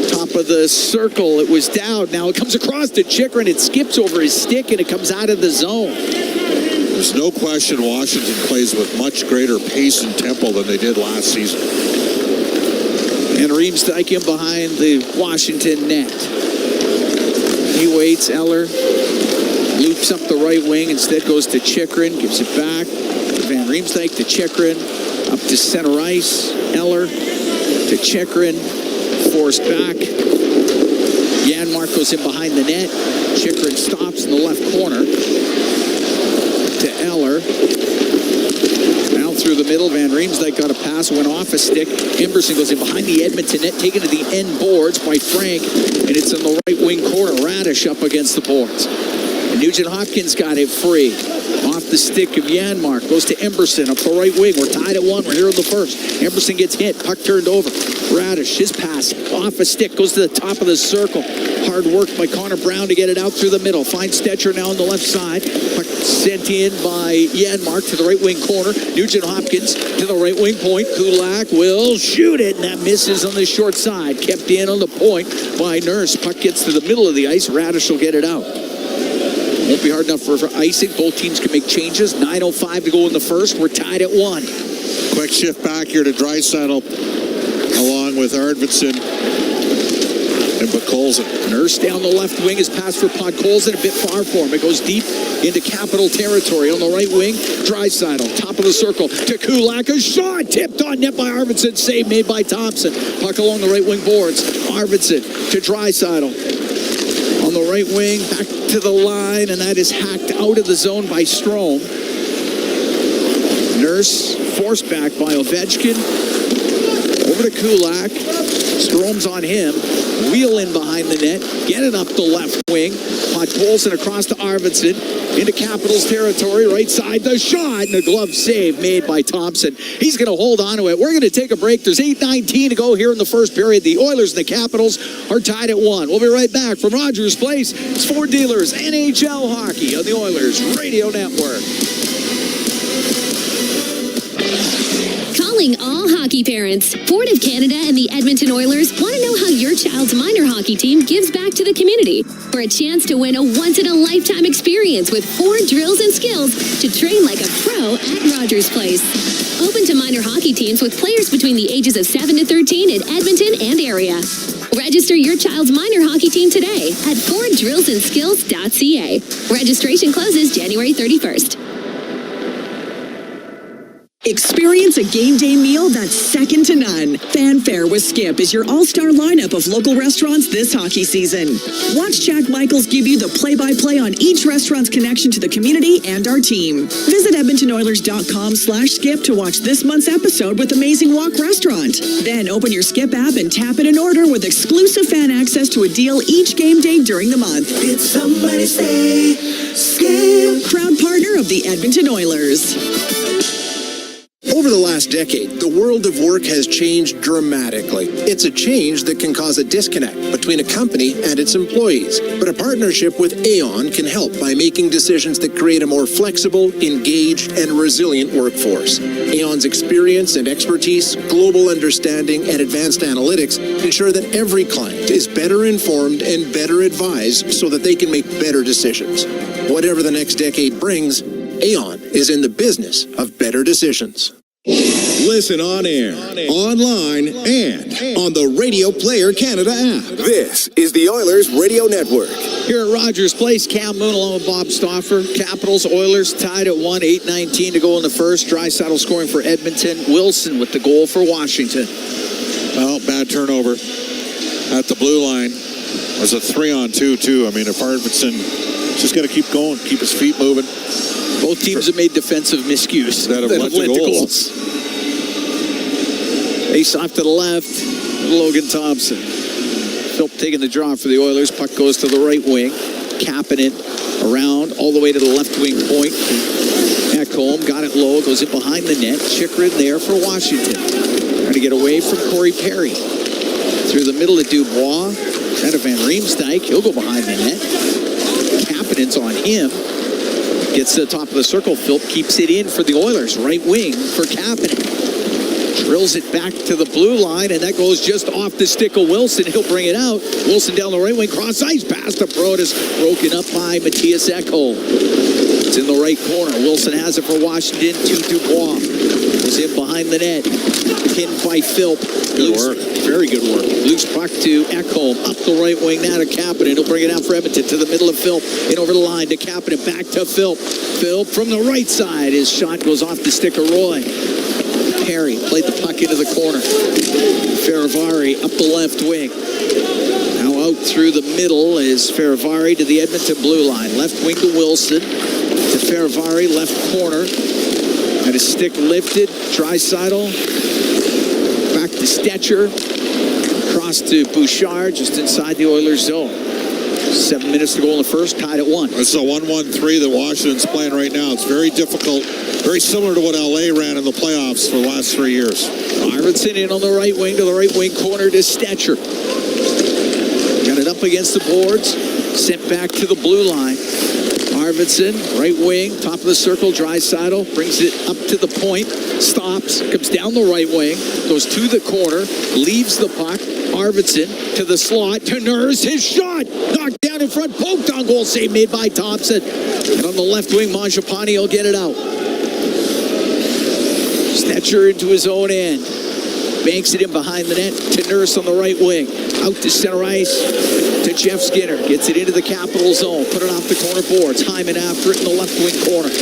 S16: Top of the circle. It was Dowd. Now it comes across to Chikrin. It skips over his stick and it comes out of the zone.
S10: There's no question Washington plays with much greater pace and tempo than they did last season.
S16: And Riemsdyk in behind the Washington net. He waits. Eller loops up the right wing. Instead goes to Chikrin. Gives it back. Van Riemsdyk to Chikrin. Up to center ice. Eller to Chikrin. Forced back. Janmark goes in behind the net. Chikrin stops in the left corner. To Eller. Now through the middle. Van Riemsdyk got a pass, went off a stick. Emberson goes in behind the Edmonton net, taken to the end boards by Frank, and it's in the right wing corner. Radish up against the boards. And Nugent Hopkins got it free. Off the stick of Janmark. Goes to Emberson up the right wing. We're tied at 1. We're here in the first. Emberson gets hit. Puck turned over. Radish, his pass off a stick. Goes to the top of the circle. Hard work by Connor Brown to get it out through the middle. Finds Stetcher now on the left side. Puck sent in by Janmark to the right wing corner. Nugent Hopkins to the right wing point. Kulak will shoot it, and that misses on the short side. Kept in on the point by Nurse. Puck gets to the middle of the ice. Radish will get it out. Won't be hard enough for icing. Both teams can make changes. 9:05 to go in the first. We're tied at 1.
S10: Quick shift back here to Draisaitl along with Arvidsson and Podkolzin.
S16: Nurse down the left wing is passed for Podkolzin, a bit far for him. It goes deep into Capital territory. On the right wing, Draisaitl, top of the circle to Kulak. A shot tipped on net by Arvidsson. Save made by Thompson. Puck along the right wing boards. Arvidsson to Draisaitl. On the right wing, back to the line, and that is hacked out of the zone by Strome. Nurse forced back by Ovechkin. Over to Kulak. Strome's on him. Wheel in behind the net. Get it up the left wing. Podkolzin across to Arvidsson. Into Capitals territory. Right side. The shot. And a glove save made by Thompson. He's going to hold on to it. We're going to take a break. There's 8:19 to go here in the first period. The Oilers and the Capitals are tied at 1. We'll be right back from Rogers Place. It's Ford Dealers NHL Hockey on the Oilers Radio Network.
S21: Calling all hockey parents. Ford of Canada and the Edmonton Oilers want to know how your child's minor hockey team gives back to the community. For a chance to win a once-in-a-lifetime experience with Ford drills and skills to train like a pro at Rogers Place. Open to minor hockey teams with players between the ages of 7 to 13 in Edmonton and area. Register your child's minor hockey team today at FordDrillsAndSkills.ca. Registration closes January 31st.
S22: Experience a game day meal that's second to none. Fanfare with Skip is your all-star lineup of local restaurants this hockey season. Watch Jack Michaels give you the play-by-play on each restaurant's connection to the community and our team. Visit EdmontonOilers.com/skip to watch this month's episode with Amazing Walk Restaurant. Then open your Skip app and tap in an order with exclusive fan access to a deal each game day during the month. Did somebody say Skip? Proud partner of the Edmonton Oilers.
S2: Over the last
S1: decade, the world of work has changed dramatically. It's a change that can cause a disconnect between a company and its employees. But a partnership with Aon can help by making decisions that create a more flexible, engaged, and resilient workforce. Aon's experience and expertise, global understanding, and advanced analytics ensure that every client is better informed and better advised so that they can make better decisions. Whatever the next decade brings, Aon is in the business of better decisions.
S5: Listen on air, online, and on the Radio Player Canada app.
S8: This is the Oilers Radio Network.
S16: Here at Rogers Place, Cam Moon along with Bob Stauffer. Capitals, Oilers tied at 1, 8:19 to go in the first. Draisaitl scoring for Edmonton. Wilson with the goal for Washington.
S10: Well, bad turnover at the blue line. It was a 3-on-2, too. I mean, if Arvidsson just got to keep going, keep his feet moving.
S16: Both teams have made defensive miscues
S10: that have led to goals.
S16: Ace off to the left, Logan Thompson. Philp taking the draw for the Oilers. Puck goes to the right wing. Kapanen around all the way to the left wing point. Ekholm got it low, goes in behind the net. Chychrun there for Washington. Trying to get away from Corey Perry. Through the middle of Dubois. Out of Van Riemsdyk. He'll go behind the net. Kapanen's on him. Gets to the top of the circle. Philp keeps it in for the Oilers. Right wing for Kapanen. Drills it back to the blue line, and that goes just off the stick of Wilson. He'll bring it out. Wilson down the right wing. Cross ice pass to Brodus. Broken up by Matthias Ekholm. It's in the right corner. Wilson has it for Washington to Dubois. Goes in behind the net. Pinned by Philp.
S10: Good work.
S16: Very good work. Loose puck to Ekholm. Up the right wing now to Kapanen. He'll bring it out for Edmonton to the middle of Philp. In over the line to Kapanen. Back to Philp. Philp from the right side. His shot goes off the stick of Roy. Perry played the puck into the corner. Feravari up the left wing. Now out through the middle is Feravari to the Edmonton blue line. Left wing to Wilson. To Feravari, left corner. Had his stick lifted. Draisaitl. Back to Stetcher. Across to Bouchard, just inside the Oilers zone. 7 minutes to go in the first, tied at 1.
S10: It's a 1-1-3 that Washington's playing right now. It's very difficult, very similar to what LA ran in the playoffs for the last 3 years.
S16: Arvidsson in on the right wing to the right wing corner to Stetcher. Got it up against the boards, sent back to the blue line. Arvidsson, right wing, top of the circle, Draisaitl, brings it up to the point, stops, comes down the right wing, goes to the corner, leaves the puck. Arvidsson to the slot, to Nurse, his shot, knocked down in front, poked on goal, save made by Thompson. And on the left wing, Mangiapane will get it out. Stetcher into his own end. Banks it in behind the net to Nurse on the right wing. Out to center ice to Jeff Skinner. Gets it into the Capital zone. Put it off the corner boards. Hyman after it in the left wing corner.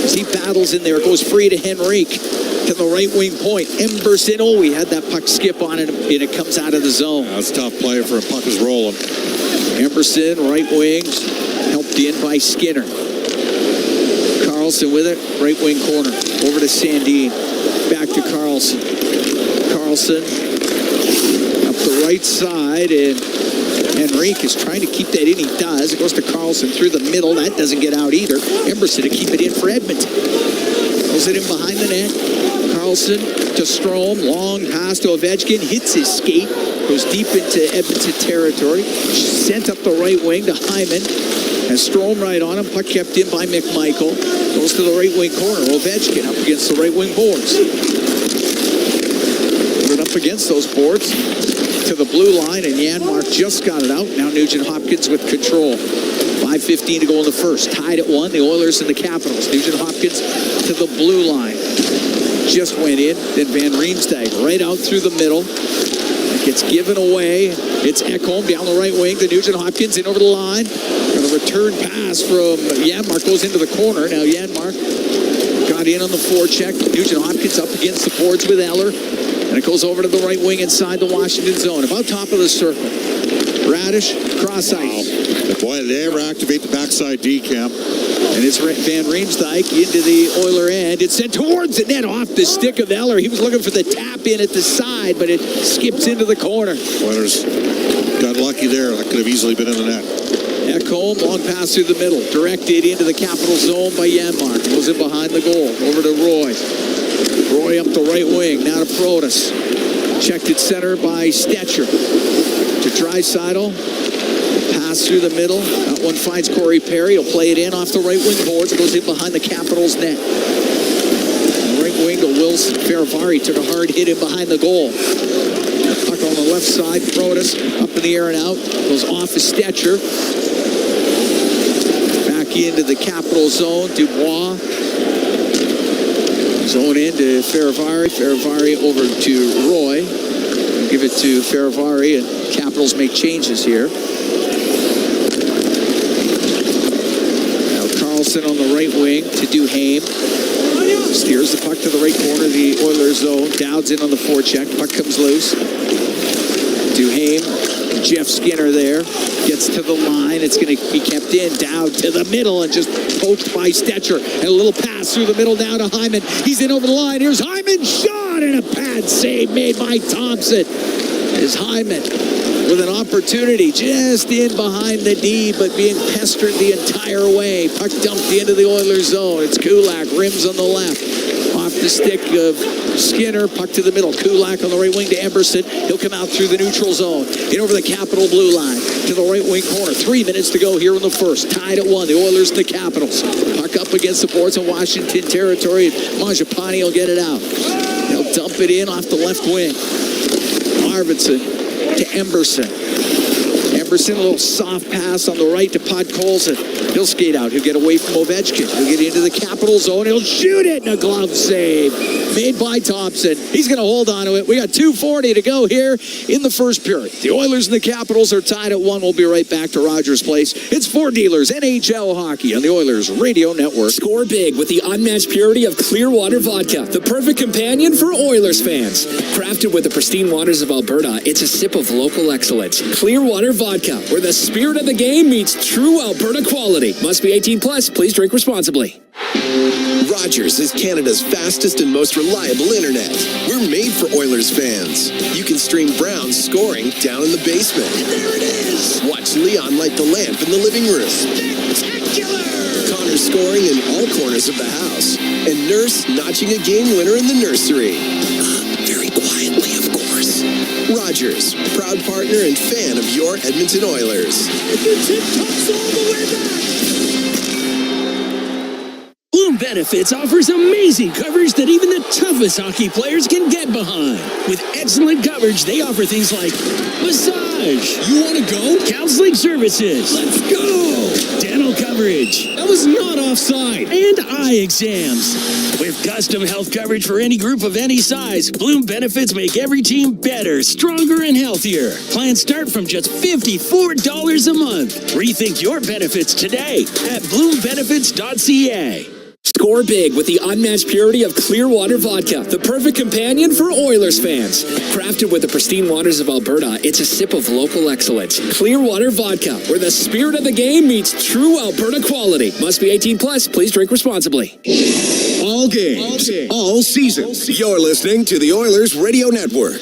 S16: As he battles in there, it goes free to Henrique. To the right wing point. Emberson, he had that puck skip on it, and it comes out of the zone.
S10: That's a tough play for a puck is rolling.
S16: Emberson, right wing, helped in by Skinner. Carlson with it, right wing corner. Over to Sandin. Back to Carlson. Carlson up the right side, and Henrique is trying to keep that in. He does. It goes to Carlson through the middle. That doesn't get out either. Emberson to keep it in for Edmonton. Throws it in behind the net. Carlson to Strome. Long pass to Ovechkin. Hits his skate. Goes deep into Edmonton territory. Sent up the right wing to Hyman. Has Strome right on him. Puck kept in by McMichael. Goes to the right wing corner. Ovechkin up against the right wing boards. Put it up against those boards to the blue line, and Janmark just got it out. Now Nugent Hopkins with control. 5:15 to go in the first. Tied at 1. The Oilers and the Capitals. Nugent Hopkins to the blue line. Just went in. Then Van Riemsdyk right out through the middle. It gets given away. It's Ekholm down the right wing to Nugent Hopkins in over the line. And a return pass from Janmark goes into the corner. Now Janmark got in on the forecheck. Nugent Hopkins up against the boards with Eller. And it goes over to the right wing inside the Washington zone. About top of the circle. Radish, cross ice.
S10: Boy, did they ever activate the backside D, Cam.
S16: And it's Van Riemsdyk into the Oiler end. It's sent towards the net off the stick of Eller. He was looking for the tap in at the side, but it skips into the corner.
S10: Oilers got lucky there. That could have easily been in the net.
S16: Ekholm, long pass through the middle. Directed into the Capital zone by Janmark. Goes in behind the goal. Over to Roy. Roy up the right wing. Now to Protas. Checked at center by Stetcher. To Draisaitl. Pass through the middle. That one finds Corey Perry. He'll play it in off the right wing boards. Goes in behind the Capitals net. Right wing to Wilson. Ferravari took a hard hit in behind the goal. Puck on the left side. Protas up in the air and out. Goes off his Stetcher. Back into the Capital zone. Dubois. Zone into Ferravari. Ferravari over to Roy. We'll give it to Ferravari, and Capitals make changes here. Now Carlson on the right wing to Duhaime. Steers the puck to the right corner of the Oilers zone. Dowd's in on the forecheck. Puck comes loose. Duhaime, Jeff Skinner there. Gets to the line. It's going to be kept in. Dowd to the middle and just poked by Stetcher. And a little pass through the middle down to Hyman. He's in over the line. Here's Hyman. Shot and a pad save made by Thompson. Is Hyman with an opportunity just in behind the D, but being pestered the entire way. Puck dumped into the Oilers zone. It's Kulak. Rims on the left. Off the stick of Skinner. Puck to the middle. Kulak on the right wing to Emerson. He'll come out through the neutral zone. In over the Capital blue line. To the right wing corner. 3 minutes to go here in the first. Tied at 1. The Oilers and the Capitals. Puck up against the boards in Washington territory. Mangiapane will get it out. He'll dump it in off the left wing. Arvidsson to Emberson. Emberson, a little soft pass on the right to Podkolzin. He'll skate out. He'll get away from Ovechkin. He'll get into the Capital zone. He'll shoot it, and a glove save made by Thompson. He's going to hold on to it. We got 2:40 to go here in the first period. The Oilers and the Capitals are tied at 1. We'll be right back to Rogers Place. It's Four Dealers NHL Hockey on the Oilers Radio Network.
S14: Score big with the unmatched purity of Clearwater Vodka, the perfect companion for Oilers fans. Crafted with the pristine waters of Alberta, it's a sip of local excellence. Clearwater Vodka, where the spirit of the game meets true Alberta quality. Must be 18 plus. Please drink responsibly.
S15: Rogers is Canada's fastest and most reliable internet. We're made for Oilers fans. You can stream Brown's scoring down in the basement. And there it is! Watch Leon light the lamp in the living room. Spectacular! Connor scoring in all corners of the house. And Nurse notching a game winner in the nursery. Very quietly, of course. Rogers, proud partner and fan of your Edmonton Oilers. And your tip-tops all the way back!
S20: Bloom Benefits offers amazing coverage that even the toughest hockey players can get behind. With excellent coverage, they offer things like massage. You want to go? Counseling services. Let's go. Dental coverage. That was not offside. And eye exams. With custom health coverage for any group of any size, Bloom Benefits make every team better, stronger, and healthier. Plans start from just $54 a month. Rethink your benefits today at bloombenefits.ca.
S14: Score big with the unmatched purity of Clearwater Vodka, the perfect companion for Oilers fans. Crafted with the pristine waters of Alberta, it's a sip of local excellence. Clearwater Vodka, where the spirit of the game meets true Alberta quality. Must be 18 plus. Please drink responsibly.
S8: All games, all seasons. You're listening to the Oilers Radio Network.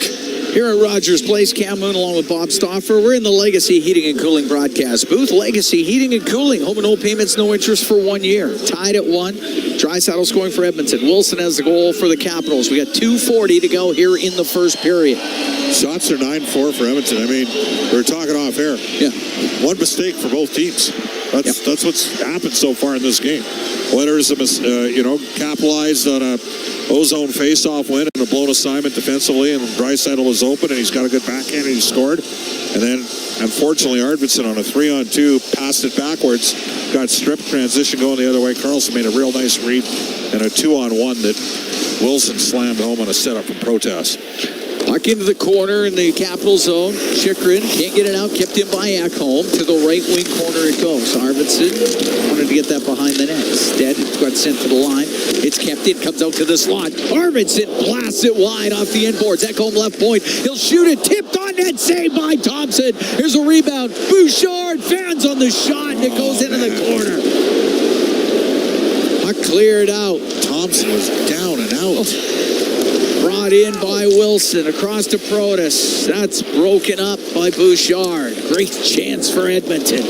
S16: Here at Rogers Place, Cam Moon along with Bob Stauffer. We're in the Legacy Heating and Cooling broadcast booth. Legacy Heating and Cooling. Home and no payments, no interest for 1 year. Tied at 1. Draisaitl scoring for Edmonton. Wilson has the goal for the Capitals. We got 2:40 to go here in the first period.
S10: Shots are 9-4 for Edmonton. I mean, we were talking off air.
S16: Yeah.
S10: One mistake for both teams. That's what's happened so far in this game. Oilers, capitalized on a ozone face-off win and a blown assignment defensively, and Draisaitl was open, and he's got a good backhand, and he scored. And then, unfortunately, Arvidsson on a 3-on-2 passed it backwards, got stripped, transition going the other way. Carlson made a real nice read, and a 2-on-1 that Wilson slammed home on a setup from Protas.
S16: Puck into the corner in the Capital zone. Chychrun can't get it out. Kept in by Ekholm. To the right wing corner it goes. Arvidsson wanted to get that behind the net. Instead, it got sent to the line. It's kept in. Comes out to the slot. Arvidsson blasts it wide off the end boards. Ekholm left point. He'll shoot it. Tipped on net. Saved by Thompson. Here's a rebound. Bouchard fans on the shot. And it goes into the corner. Puck cleared out.
S10: Thompson was down and out.
S16: Brought in by Wilson, across to Protas. That's broken up by Bouchard. Great chance for Edmonton.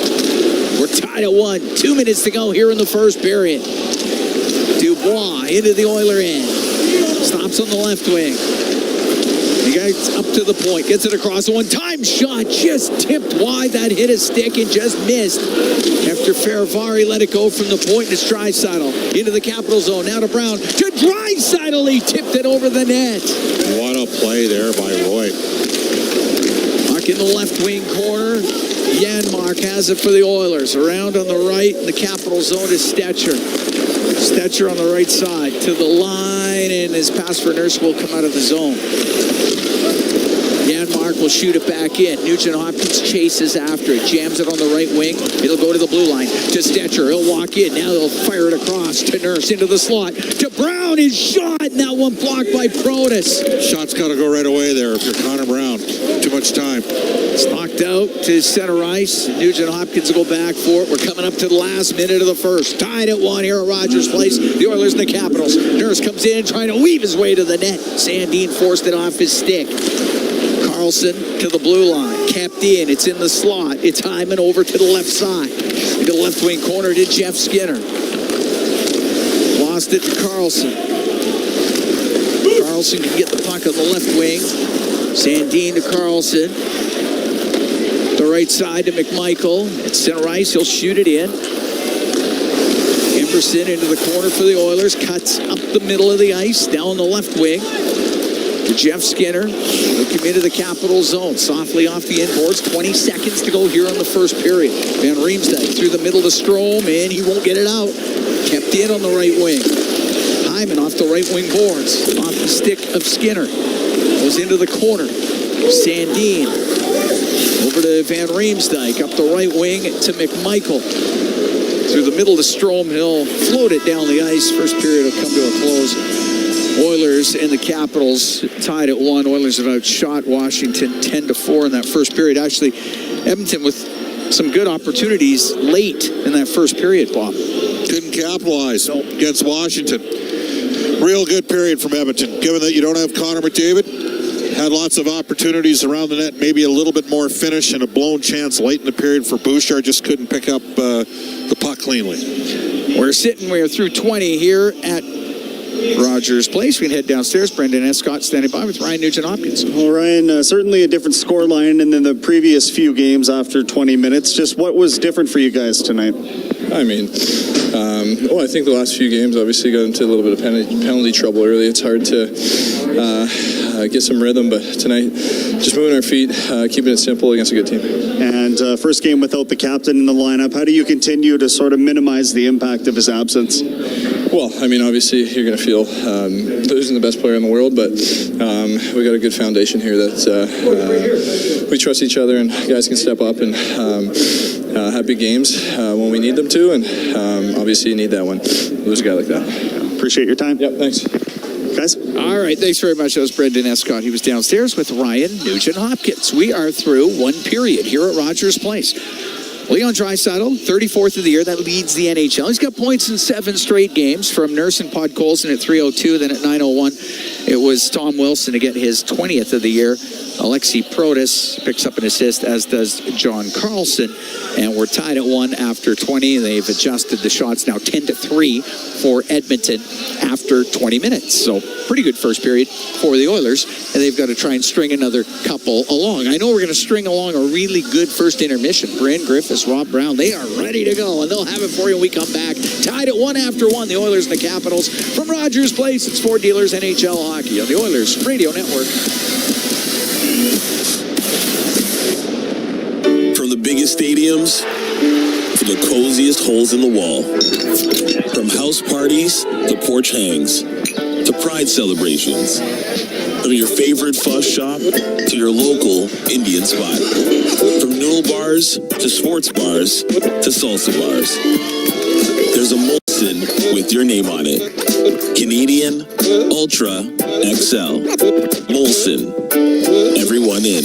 S16: We're tied at 1. 2 minutes to go here in the first period. Dubois into the Oiler end. Stops on the left wing. The guy's up to the point, gets it across. A one-time shot just tipped wide. That hit his stick and just missed. After Faravari let it go from the point, it's Draisaitl into the Capital zone. Now to Brown. To Draisaitl. He tipped it over the net.
S10: What a play there by Roy.
S16: Puck in the left wing corner. Janmark has it for the Oilers. Around on the right in the Capital zone is Stetcher. Stetcher on the right side to the line, and his pass for Nurse will come out of the zone. Janmark will shoot it back in. Nugent Hopkins chases after it. Jams it on the right wing. It'll go to the blue line. To Stetcher. He'll walk in. Now he'll fire it across to Nurse into the slot. To Brown. His shot. And that one blocked by Protas.
S10: Shot's got to go right away there if you're Connor Brown. Too much time.
S16: It's knocked out to center ice. Nugent Hopkins will go back for it. We're coming up to the last minute of the first. Tied at 1 here at Rogers Place. The Oilers and the Capitals. Nurse comes in trying to weave his way to the net. Sandin forced it off his stick. Carlson to the blue line. Kept in. It's in the slot. It's Hyman over to the left side. Into the left wing corner to Jeff Skinner. Lost it to Carlson. Carlson can get the puck on the left wing. Sandin to Carlson. The right side to McMichael. At center ice, he'll shoot it in. Emberson into the corner for the Oilers. Cuts up the middle of the ice. Down the left wing. To Jeff Skinner. Looking into the Capital zone. Softly off the inboards. 20 seconds to go here on the first period. Van Riemsdyk through the middle to Strome, and he won't get it out. Kept in on the right wing. Hyman off the right wing boards. Off the stick of Skinner. Goes into the corner. Sandin. Over to Van Riemsdyk. Up the right wing to McMichael. Through the middle to Strome. He'll float it down the ice. First period will come to a close. Oilers and the Capitals tied at 1. Oilers have outshot Washington 10-4 in that first period. Actually, Edmonton with some good opportunities late in that first period, Bob.
S10: Couldn't capitalize against Washington. Real good period from Edmonton. Given that you don't have Connor McDavid, had lots of opportunities around the net, maybe a little bit more finish and a blown chance late in the period for Bouchard. Just couldn't pick up the puck cleanly.
S16: We're through 20 here at Rogers Place. We can head downstairs. Brendan Escott standing by with Ryan Nugent-Hopkins.
S3: Well, Ryan, certainly a different scoreline than the previous few games after 20 minutes. Just what was different for you guys tonight?
S4: I mean, I think the last few games obviously got into a little bit of penalty trouble early. It's hard to get some rhythm, but tonight just moving our feet, keeping it simple against a good team.
S3: And first game without the captain in the lineup, how do you continue to sort of minimize the impact of his absence?
S4: Well, I mean, obviously you're going to feel losing the best player in the world, but we got a good foundation here that we trust each other and guys can step up and have big games when we need them to, and obviously you need that when you lose a guy like that.
S3: Appreciate your time.
S4: Yep, thanks.
S3: Guys?
S16: All right, thanks very much. That was Brendan Escott. He was downstairs with Ryan Nugent-Hopkins. We are through one period here at Rogers Place. Leon Draisaitl, 34th of the year. That leads the NHL. He's got points in 7 straight games from Nurse and Podkolzin at 3:02. Then at 9:01, it was Tom Wilson to get his 20th of the year. Alexi Protas picks up an assist, as does John Carlson. And we're tied at 1 after 20. They've adjusted the shots now 10-3 for Edmonton after 20 minutes. So pretty good first period for the Oilers. And they've got to try and string another couple along. I know we're going to string along a really good first intermission. Bryn Griffiths, Rob Brown, they are ready to go. And they'll have it for you when we come back. Tied at 1 after 1, the Oilers and the Capitals. From Rogers Place, it's Ford Dealers NHL Hockey on the Oilers Radio Network.
S23: From the biggest stadiums to the coziest holes in the wall. From house parties to porch hangs to pride celebrations. From your favorite fuss shop to your local Indian spot. From noodle bars to sports bars to salsa bars. There's a Molson with your name on it. Canadian Ultra XL. Molson. Everyone in.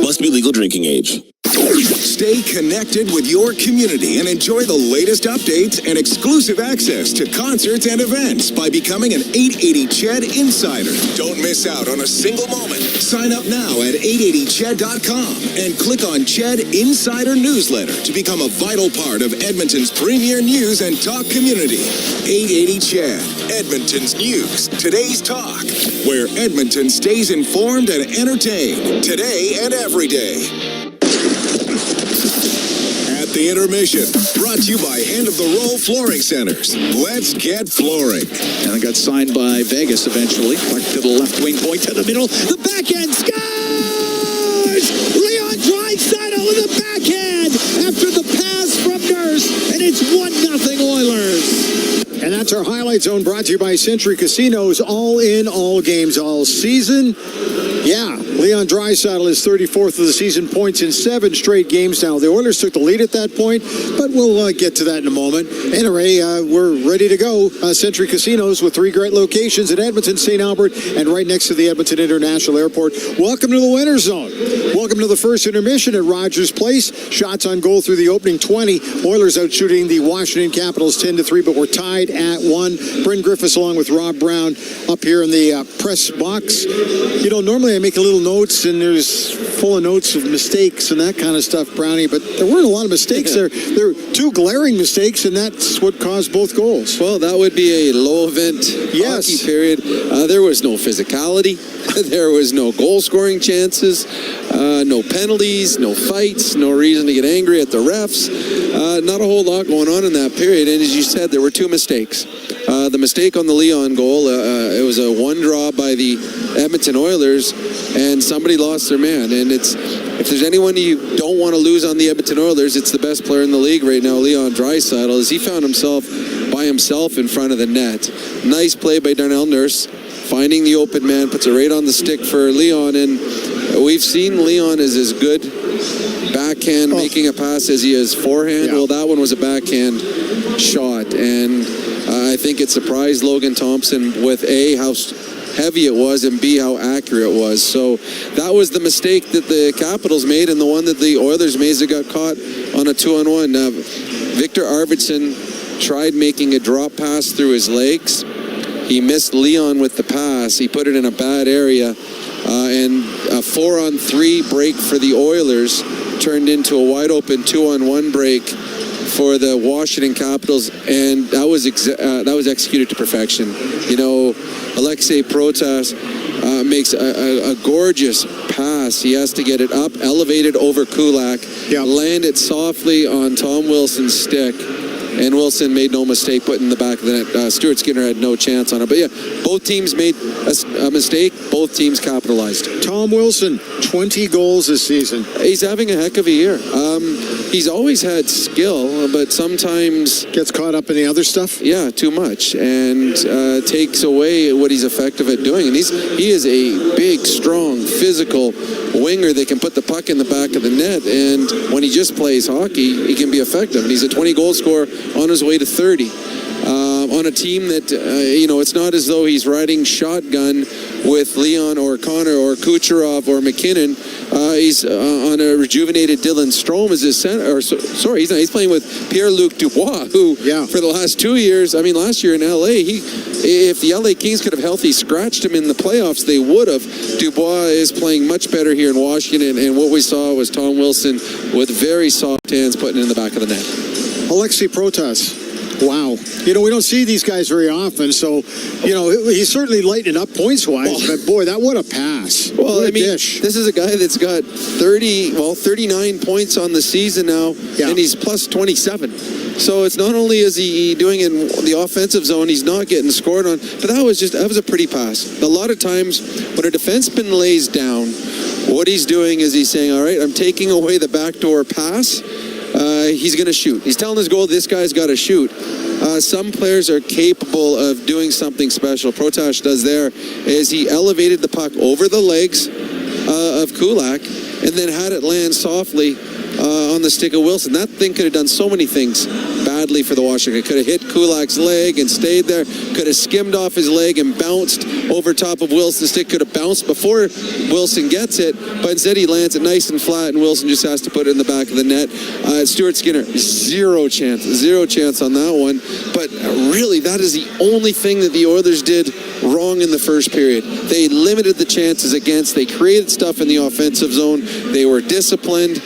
S23: Must be legal drinking age.
S8: Stay connected with your community and enjoy the latest updates and exclusive access to concerts and events by becoming an 880 Ched Insider. Don't miss out on a single moment. Sign up now at 880ched.com and click on Ched Insider Newsletter to become a vital part of Edmonton's premier news and talk community. 880 Ched, Edmonton's news, today's talk, where Edmonton stays informed and entertained today and every day. At the intermission, brought to you by Hand of the Roll Flooring Centers. Let's get flooring.
S16: And it got signed by Vegas eventually. Puck to the left wing point to the middle. The backhand scores! Leon Draisaitl with a backhand after the pass from Nurse, and it's 1-0 Oilers.
S6: And that's our Highlight Zone, brought to you by Century Casinos. All in, all games, all season. Yeah, Leon Draisaitl is 34th of the season, points in 7 straight games now. The Oilers took the lead at that point, but we'll get to that in a moment. Anyway, we're ready to go. Century Casinos with 3 great locations in Edmonton, St. Albert, and right next to the Edmonton International Airport. Welcome to the Winter Zone. Welcome to the first intermission at Rogers Place. Shots on goal through the opening 20. Oilers out shooting the Washington Capitals 10-3, but we're tied at 1. Bryn Griffiths along with Rob Brown up here in the press box. You know, normally I make a little notes, and there's full of notes of mistakes and that kind of stuff, Brownie, but there weren't a lot of mistakes there. There were 2 glaring mistakes, and that's what caused both goals.
S11: Well, that would be a low event hockey period. There was no physicality. There was no goal scoring chances, no penalties, no fights, no reason to get angry at the refs. Not a whole lot going on in that period. And as you said, there were 2 mistakes. The mistake on the Leon goal, it was a 1 draw by the Edmonton Oilers, and somebody lost their man. And if there's anyone you don't want to lose on the Edmonton Oilers, it's the best player in the league right now, Leon Draisaitl, as he found himself by himself in front of the net. Nice play by Darnell Nurse, finding the open man, puts it right on the stick for Leon, and we've seen Leon is as good backhand making a pass as he is forehand. Well, that one was a backhand shot, and I think it surprised Logan Thompson with A, how heavy it was, and B, how accurate it was. So that was the mistake that the Capitals made, and the one that the Oilers made that got caught on a 2-on-1. Victor Arvidsson tried making a drop pass through his legs. He missed Leon with the pass. He put it in a bad area, and a 4-on-3 break for the Oilers turned into a wide-open 2-on-1 break for the Washington Capitals, and that was executed to perfection. You know, Alexei Protas makes a gorgeous pass. He has to get it up, elevated over Kulak, land it softly on Tom Wilson's stick, and Wilson made no mistake putting in the back of the net. Stuart Skinner had no chance on it. But yeah, both teams made a mistake. Both teams capitalized.
S6: Tom Wilson, 20 goals this season.
S11: He's having a heck of a year. He's always had skill, but sometimes
S6: gets caught up in the other stuff.
S11: Yeah, too much, and takes away what he's effective at doing. And he is a big, strong, physical winger that can put the puck in the back of the net. And when he just plays hockey, he can be effective. And he's a 20-goal scorer on his way to 30. On a team that, it's not as though he's riding shotgun with Leon or Connor or Kucherov or McKinnon. He's on a rejuvenated Dylan Strome as his center. He's not. He's playing with Pierre-Luc Dubois, who for the last 2 years, last year in LA, if the LA Kings could have healthy scratched him in the playoffs, they would have. Dubois is playing much better here in Washington, and what we saw was Tom Wilson with very soft hands putting it in the back of the net.
S6: Alexei Protas. Wow. We don't see these guys very often, so, he's certainly lighting up points-wise, but boy, that what a pass.
S11: Well, this is a guy that's got 39 points on the season now, and he's plus 27. So it's not only is he doing it in the offensive zone, he's not getting scored on, but that was a pretty pass. A lot of times when a defenseman lays down, what he's doing is he's saying, all right, I'm taking away the backdoor pass. He's going to shoot. He's telling his goal, this guy's got to shoot. Some players are capable of doing something special. Protas does there is he elevated the puck over the legs of Kulak and then had it land softly on the stick of Wilson. That thing could have done so many things bad badly for the Washington. Could have hit Kulak's leg and stayed there. Could have skimmed off his leg and bounced over top of Wilson's stick. Could have bounced before Wilson gets it, but instead he lands it nice and flat, and Wilson just has to put it in the back of the net. Stuart Skinner, zero chance on that one. But really, that is the only thing that the Oilers did wrong in the first period. They limited the chances against. They created stuff in the offensive zone. They were disciplined.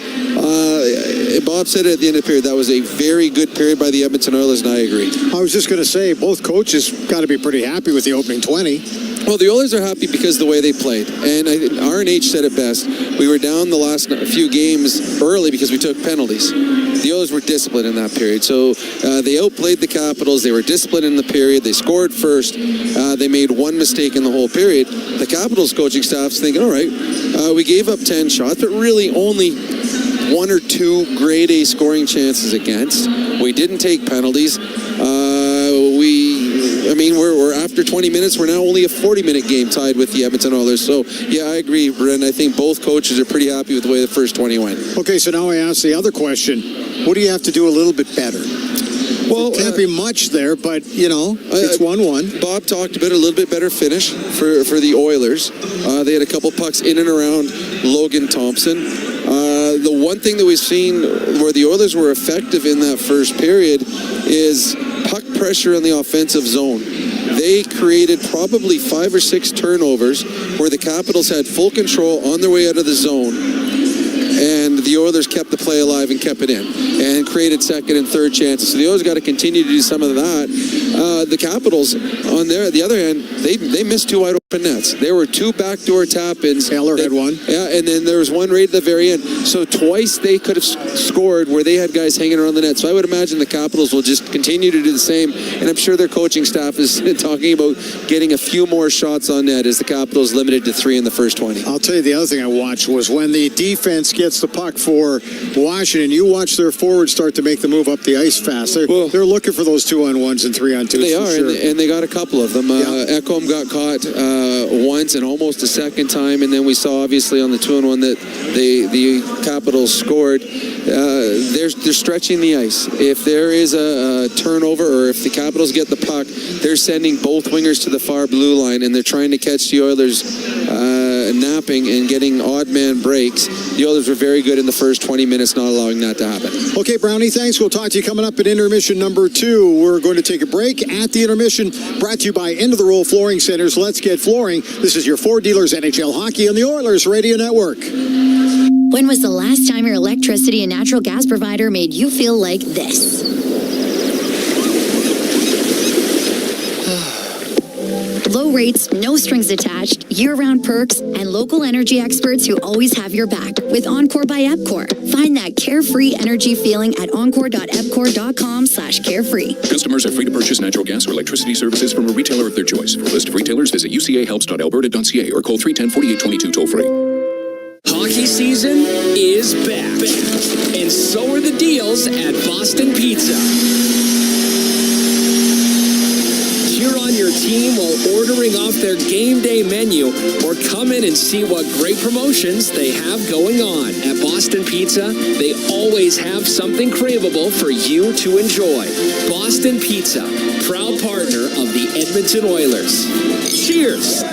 S11: Bob said it at the end of the period. That was a very good period by the Edmonton Oilers, and I agree.
S6: I was just going to say, both coaches got to be pretty happy with the opening 20.
S11: Well, the Oilers are happy because of the way they played. And RNH said it best. We were down the last few games early because we took penalties. The Oilers were disciplined in that period. So they outplayed the Capitals. They were disciplined in the period. They scored first. They made one mistake in the whole period. The Capitals coaching staff's thinking, all right, we gave up 10 shots, but really only 1 or 2 grade A scoring chances against. We didn't take penalties. We're after 20 minutes. We're now only a 40-minute game tied with the Edmonton Oilers. So, yeah, I agree, Brent. I think both coaches are pretty happy with the way the first 20 went.
S6: Okay, so now I ask the other question. What do you have to do a little bit better? Well, can't be much there, but, it's 1-1.
S11: Bob talked about a little bit better finish for the Oilers. They had a couple pucks in and around Logan Thompson. The one thing that we've seen where the Oilers were effective in that first period is puck pressure in the offensive zone. They created probably 5 or 6 turnovers where the Capitals had full control on their way out of the zone, and the Oilers kept the play alive and kept it in and created second and third chances. So the Oilers got to continue to do some of that. The Capitals, on the other hand, they missed 2 wide open nets. There were 2 backdoor tap-ins.
S6: Taylor had one.
S11: Yeah, and then there was one right at the very end. So twice they could have scored where they had guys hanging around the net. So I would imagine the Capitals will just continue to do the same. And I'm sure their coaching staff is talking about getting a few more shots on net as the Capitals limited to 3 in the first 20.
S6: I'll tell you the other thing I watched was when the defense gets the puck for Washington, you watch their forwards start to make the move up the ice fast. They're looking for those 2-on-1s and 3-on-2s.
S11: They are,
S6: sure.
S11: and they got a couple of them. Ekholm got caught once and almost a second time, and then we saw obviously on the 2-on-1 that the Capitals scored. They're stretching the ice. If there is a turnover or if the Capitals get the puck, they're sending both wingers to the far blue line, and they're trying to catch the Oilers napping and getting odd man breaks. The Oilers were very good in the first 20 minutes, not allowing that to happen.
S6: Okay, Brownie, thanks. We'll talk to you coming up at intermission number 2. We're going to take a break at the intermission, brought to you by End of the Roll Flooring Centers. Let's get flooring. This is your Ford Dealers NHL Hockey on the Oilers Radio Network.
S21: When was the last time your electricity and natural gas provider made you feel like this? Low rates, no strings attached, year-round perks, and local energy experts who always have your back with Encore by Epcor. Find that carefree energy feeling at encore.epcor.com/carefree.
S7: Customers are free to purchase natural gas or electricity services from a retailer of their choice. For a list of retailers, visit ucahelps.alberta.ca or call 310-4822 toll-free.
S14: Hockey season is back, and so are the deals at Boston Pizza. Cheer on your team while ordering off their game day menu, or come in and see what great promotions they have going on. At Boston Pizza, they always have something craveable for you to enjoy. Boston Pizza, proud partner of the Edmonton Oilers. Cheers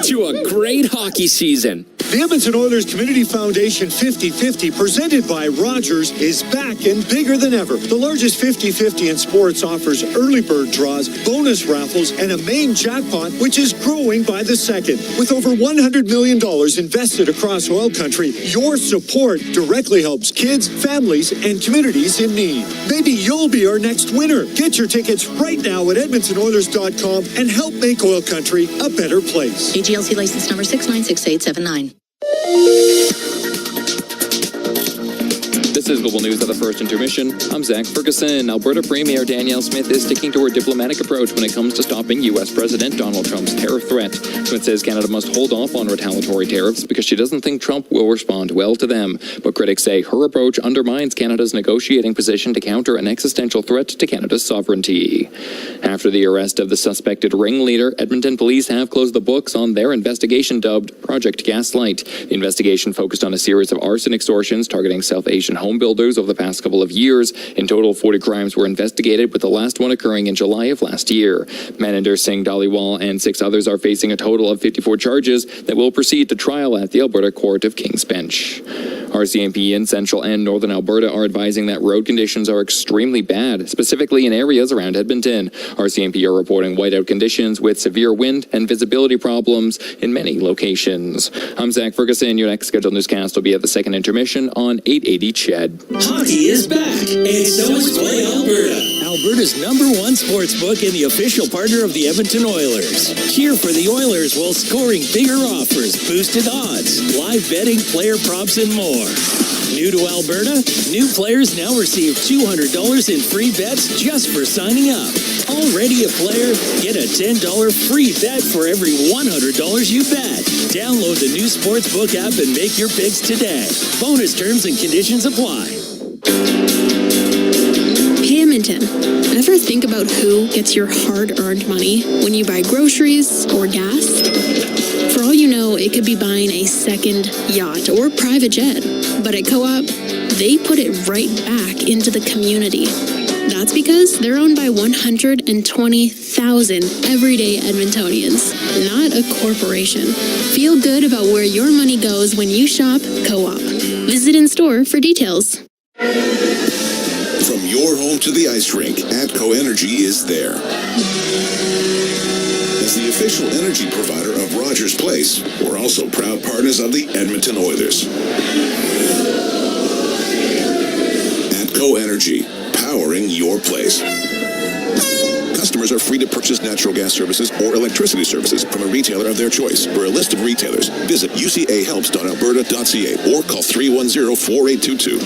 S14: to a great hockey season.
S9: The Edmonton Oilers Community Foundation 50-50, presented by Rogers, is back and bigger than ever. The largest 50-50 in sports offers early bird draws, bonus raffles, and a main jackpot, which is growing by the second. With over $100 million invested across oil country, your support directly helps kids, families, and communities in need. Maybe you'll be our next winner. Get your tickets right now at EdmontonOilers.com and help make oil country a better place.
S21: AGLC license number 696879.
S13: This is Global News at the first intermission. I'm Zach Ferguson. Alberta Premier Danielle Smith is sticking to her diplomatic approach when it comes to stopping U.S. President Donald Trump's tariff threat. Smith says Canada must hold off on retaliatory tariffs because she doesn't think Trump will respond well to them. But critics say her approach undermines Canada's negotiating position to counter an existential threat to Canada's sovereignty. After the arrest of the suspected ringleader, Edmonton police have closed the books on their investigation dubbed Project Gaslight. The investigation focused on a series of arson extortions targeting South Asian home home builders over the past couple of years. In total, 40 crimes were investigated, with the last one occurring in July of last year. Maninder Singh Dhaliwal and 6 others are facing a total of 54 charges that will proceed to trial at the Alberta Court of King's Bench. RCMP in central and northern Alberta are advising that road conditions are extremely bad, specifically in areas around Edmonton. RCMP are reporting whiteout conditions with severe wind and visibility problems in many locations. I'm Zach Ferguson. Your next scheduled newscast will be at the second intermission on 880 CHED.
S20: Hockey is back, and so is Play Alberta, Alberta's #1 sports book and the official partner of the Edmonton Oilers. Cheer for the Oilers while scoring bigger offers, boosted odds, live betting, player props, and more. New to Alberta? New players now receive $200 in free bets just for signing up. Already a player? Get a $10 free bet for every $100 you bet. Download the new Sportsbook app and make your picks today. Bonus terms and conditions apply.
S17: Hey, Edmonton, ever think about who gets your hard-earned money when you buy groceries or gas? For all you know, it could be buying a second yacht or private jet. But at Co-op, they put it right back into the community. That's because they're owned by 120,000 everyday Edmontonians, not a corporation. Feel good about where your money goes when you shop Co-op. Visit in-store for details.
S8: From your home to the ice rink, ATCO Energy is there. As the official energy provider of Rogers Place, we're also proud partners of the Edmonton Oilers. ATCO Energy, powering your place. Customers are free to purchase natural gas services or electricity services from a retailer of their choice. For a list of retailers, visit ucahelps.alberta.ca or call 310-4822.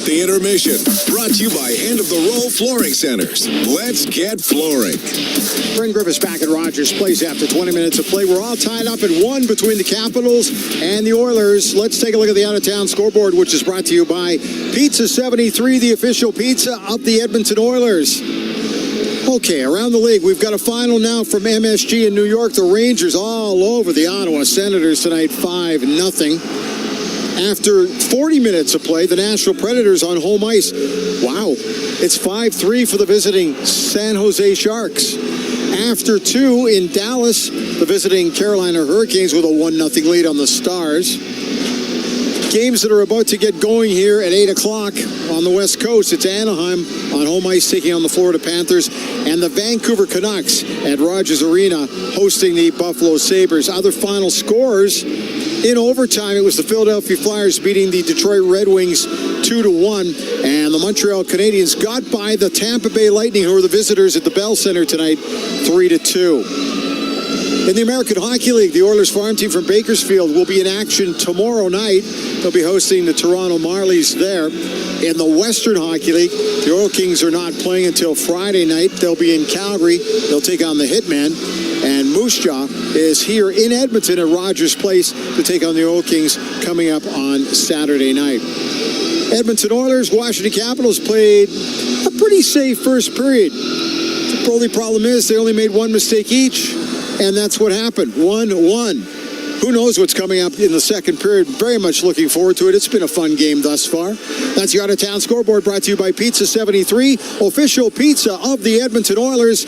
S8: The intermission, brought to you by End of the Roll Flooring Centers. Let's get flooring.
S6: Brent Griffiths back at Rogers Place after 20 minutes of play. We're all tied up at 1 between the Capitals and the Oilers. Let's take a look at the out-of-town scoreboard, which is brought to you by Pizza 73, the official pizza of the Edmonton Oilers. Okay, around the league, we've got a final now from MSG in New York. The Rangers all over the Ottawa Senators tonight, 5-0. After 40 minutes of play, the Nashville Predators on home ice. Wow, it's 5-3 for the visiting San Jose Sharks. After 2 in Dallas, the visiting Carolina Hurricanes with a 1-0 lead on the Stars. Games that are about to get going here at 8 o'clock on the West Coast. It's Anaheim on home ice taking on the Florida Panthers, and the Vancouver Canucks at Rogers Arena hosting the Buffalo Sabres. Other final scores. In overtime, it was the Philadelphia Flyers beating the Detroit Red Wings 2-1, and the Montreal Canadiens got by the Tampa Bay Lightning, who are the visitors at the Bell Center tonight, 3-2. In the American Hockey League, the Oilers farm team from Bakersfield will be in action tomorrow night. They'll be hosting the Toronto Marlies there. In the Western Hockey League, the Oil Kings are not playing until Friday night. They'll be in Calgary. They'll take on the Hitmen. And Moose Jaw is here in Edmonton at Rogers Place to take on the Oil Kings coming up on Saturday night. Edmonton Oilers, Washington Capitals played a pretty safe first period. The only problem is they only made one mistake each, and that's what happened. 1-1. Who knows what's coming up in the second period? Very much looking forward to it. It's been a fun game thus far. That's your out-of-town scoreboard brought to you by Pizza 73, official pizza of the Edmonton Oilers.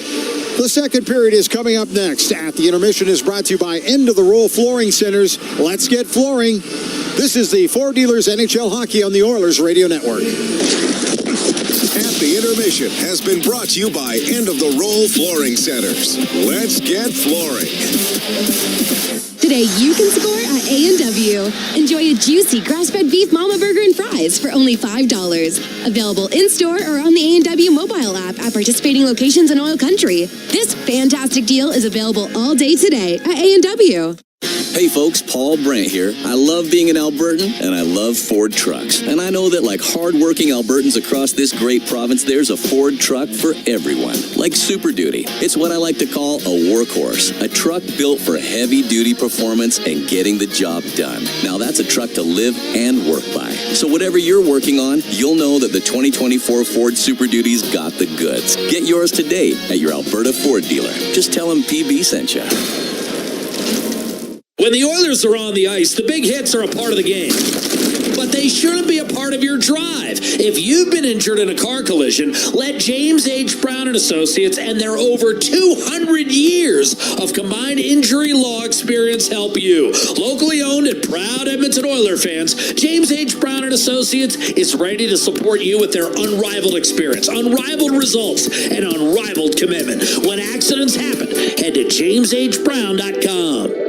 S6: The second period is coming up next. At the intermission is brought to you by End of the Roll Flooring Centers. Let's get flooring. This is the Four Dealers NHL Hockey on the Oilers Radio Network.
S8: At the intermission has been brought to you by End of the Roll Flooring Centers. Let's get flooring.
S21: Today you can score at A&W. Enjoy a juicy grass-fed beef mama burger and fries for only $5. Available in-store or on the A&W mobile app at participating locations in Oil Country. This fantastic deal is available all day today at A&W.
S18: Hey folks, Paul Brandt here. I love being an Albertan, and I love Ford trucks. And I know that like hard-working Albertans across this great province, there's a Ford truck for everyone. Like Super Duty. It's what I like to call a workhorse. A truck built for heavy-duty performance and getting the job done. Now that's a truck to live and work by. So whatever you're working on, you'll know that the 2024 Ford Super Duty's got the goods. Get yours today at your Alberta Ford dealer. Just tell them PB sent you.
S12: When the Oilers are on the ice, the big hits are a part of the game. But they shouldn't be a part of your drive. If you've been injured in a car collision, let James H. Brown and Associates and their over 200 years of combined injury law experience help you. Locally owned and proud Edmonton Oiler fans, James H. Brown and Associates is ready to support you with their unrivaled experience, unrivaled results, and unrivaled commitment. When accidents happen, head to jameshbrown.com.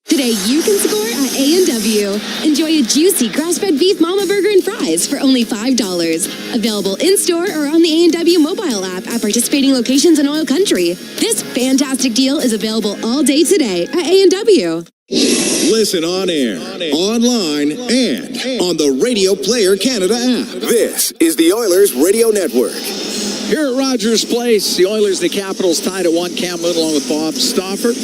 S21: Today you can score at A&W. Enjoy a juicy grass-fed beef mama burger and fries for only $5. Available in-store or on the A&W mobile app at participating locations in Oil Country. This fantastic deal is available all day today at A&W.
S8: Listen on air, online, and on the Radio Player Canada app. This is the Oilers Radio Network.
S16: Here at Rogers Place, the Oilers and the Capitals tied at 1. Cam Moon along with Bob Stauffer.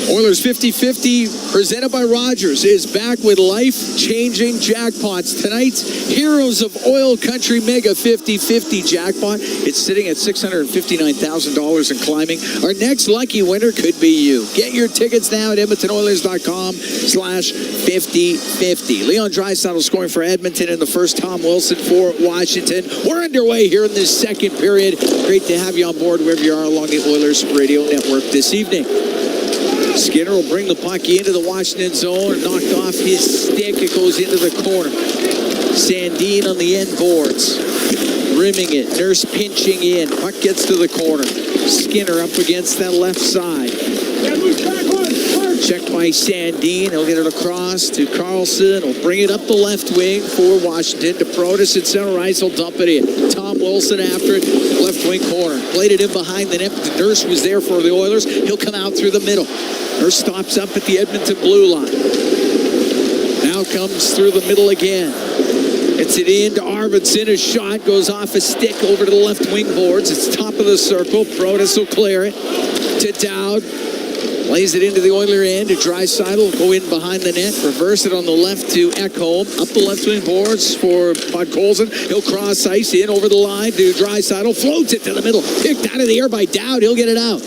S16: Oilers 50-50, presented by Rogers, is back with life-changing jackpots. Tonight's Heroes of Oil Country Mega 50-50 jackpot. It's sitting at $659,000 and climbing. Our next lucky winner could be you. Get your tickets now at EdmontonOilers.com/50-50. Leon Draisaitl scoring for Edmonton in the first. Tom Wilson for Washington. We're underway here in this second period. Great to have you on board wherever you are along the Oilers Radio Network this evening. Skinner will bring the puck into the Washington zone, knocked off his stick. It goes into the corner. Sandin on the end boards, rimming it. Nurse pinching in. Puck gets to the corner. Skinner up against that left side. Checked by Sandin. He'll get it across to Carlson. He'll bring it up the left wing for Washington. To Protas at center ice. He'll dump it in. Tom Wilson after it. Left wing corner. Played it in behind the net. The Nurse was there for the Oilers. He'll come out through the middle. Nurse stops up at the Edmonton blue line. Now comes through the middle again. It's it into Arvidsson. A shot goes off a stick over to the left wing boards. It's top of the circle. Protas will clear it to Dowd. Lays it into the Oiler end to Draisaitl. Go in behind the net. Reverse it on the left to Ekholm. Up the left wing boards for Podkolzin. He'll cross ice in over the line to Draisaitl. Floats it to the middle. Picked out of the air by Dowd. He'll get it out.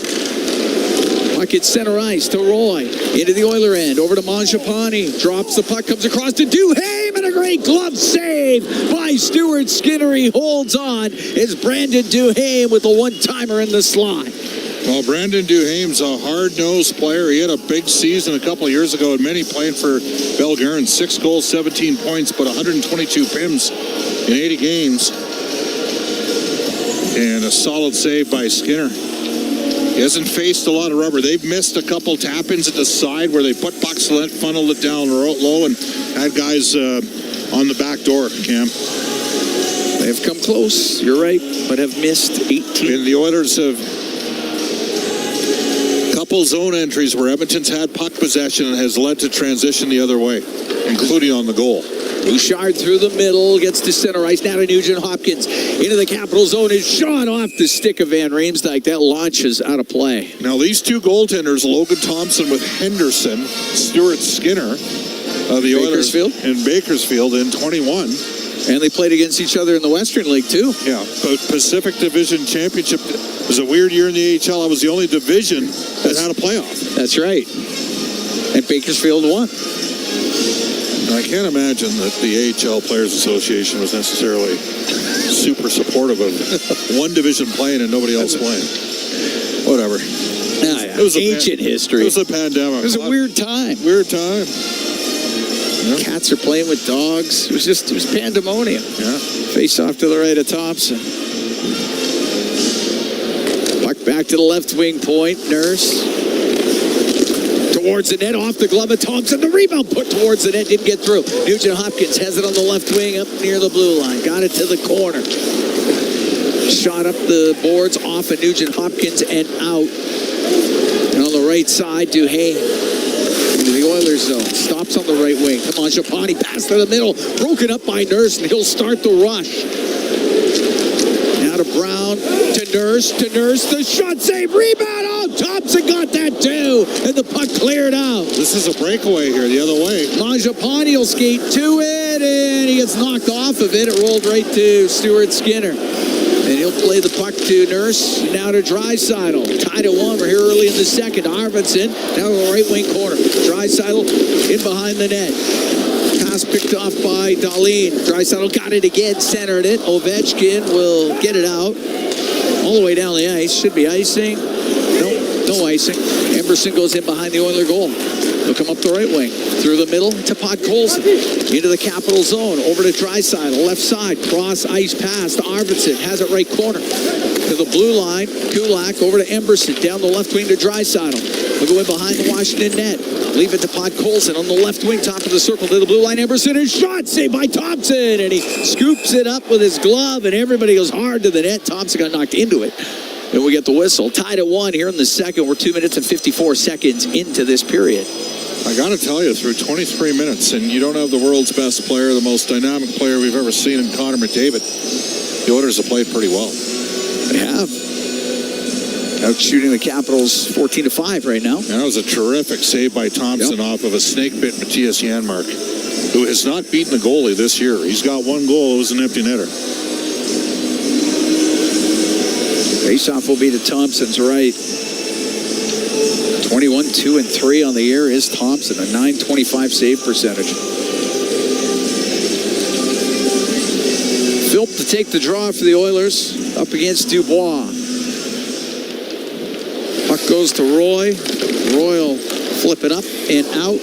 S16: Puck at center ice to Roy. Into the Oiler end. Over to Mangiapane. Drops the puck. Comes across to Duhaime. And a great glove save by Stuart Skinner. He holds on. It's Brandon Duhaime with a one-timer in the slot.
S10: Well, Brandon Duhaime's a hard-nosed player. He had a big season a couple of years ago, and many playing for Belgarin. 6 goals, 17 points, but 122 PIMs in 80 games. And a solid save by Skinner. He hasn't faced a lot of rubber. They've missed a couple tap-ins at the side where they put pucks, funneled it down low, and had guys on the back door, Cam.
S16: They've come close, you're right, but have missed 18.
S10: And the Oilers have couple zone entries where Edmonton's had puck possession and has led to transition the other way, including on the goal.
S16: Bouchard through the middle, gets to center ice, now to Nugent Hopkins. Into the Capital zone, is shot off the stick of Van Riemsdyk. That launches out of play.
S10: Now these two goaltenders, Logan Thompson with Henderson, Stuart Skinner of the Oilers in Bakersfield in 21.
S16: And they played against each other in the Western League, too.
S10: Yeah, but Pacific Division Championship was a weird year in the AHL. I was the only division that had a playoff.
S16: That's right. And Bakersfield won.
S10: I can't imagine that the AHL Players Association was necessarily super supportive of one division playing and nobody else playing. Whatever.
S16: Yeah. It was ancient history.
S10: It was a pandemic.
S16: It was a weird time.
S10: Weird time.
S16: Yeah. Cats are playing with dogs. It was pandemonium.
S10: Yeah.
S16: Face off to the right of Thompson. Puck back to the left wing point. Nurse. Towards the net, off the glove of Thompson. The rebound put towards the net, didn't get through. Nugent Hopkins has it on the left wing up near the blue line. Got it to the corner. Shot up the boards off of Nugent Hopkins and out. And on the right side, Duhaime into the Oilers zone. Stops on the right wing. Come on, Japani, pass to the middle. Broken up by Nurse, and he'll start the rush. Now to Brown, to Nurse, the shot save, rebound. Oh, Thompson got that too, and the puck cleared out.
S10: This is a breakaway here, the other way.
S16: Mangiapane will skate to it, and he gets knocked off of it. It rolled right to Stuart Skinner. And he'll play the puck to Nurse. Now to Draisaitl. Tied at 1. We're here early in the second. Arvidsson down to the right wing corner. Draisaitl in behind the net. Pass picked off by Dahlin. Draisaitl got it again, centered it. Ovechkin will get it out. All the way down the ice. Should be icing. No icing. Emberson goes in behind the Oiler goal. He'll come up the right wing. Through the middle to Podkolzin. Into the capital zone. Over to Draisaitl. Left side. Cross ice pass to Arvidsson. Has it right corner. To the blue line. Kulak over to Emberson. Down the left wing to Draisaitl. We'll go in behind the Washington net. Leave it to Podkolzin on the left wing. Top of the circle to the blue line. Emberson is shot. Saved by Thompson. And he scoops it up with his glove. And everybody goes hard to the net. Thompson got knocked into it. And we get the whistle. Tied at 1 here in the second. We're 2 minutes and 54 seconds into this period.
S10: I got to tell you, through 23 minutes, and you don't have the world's best player, the most dynamic player we've ever seen in Connor McDavid, the Oilers have played pretty well.
S16: They have. Out shooting the Capitals 14-5 right now.
S10: And that was a terrific save by Thompson off of a snake-bit Matthias Janmark, who has not beaten a goalie this year. He's got 1 goal. It was an empty netter.
S16: Faceoff will be to Thompson's right. 21, 2, and 3 on the year is Thompson, a .925 save percentage. Philp to take the draw for the Oilers up against Dubois. Puck goes to Roy. Roy will flip it up and out.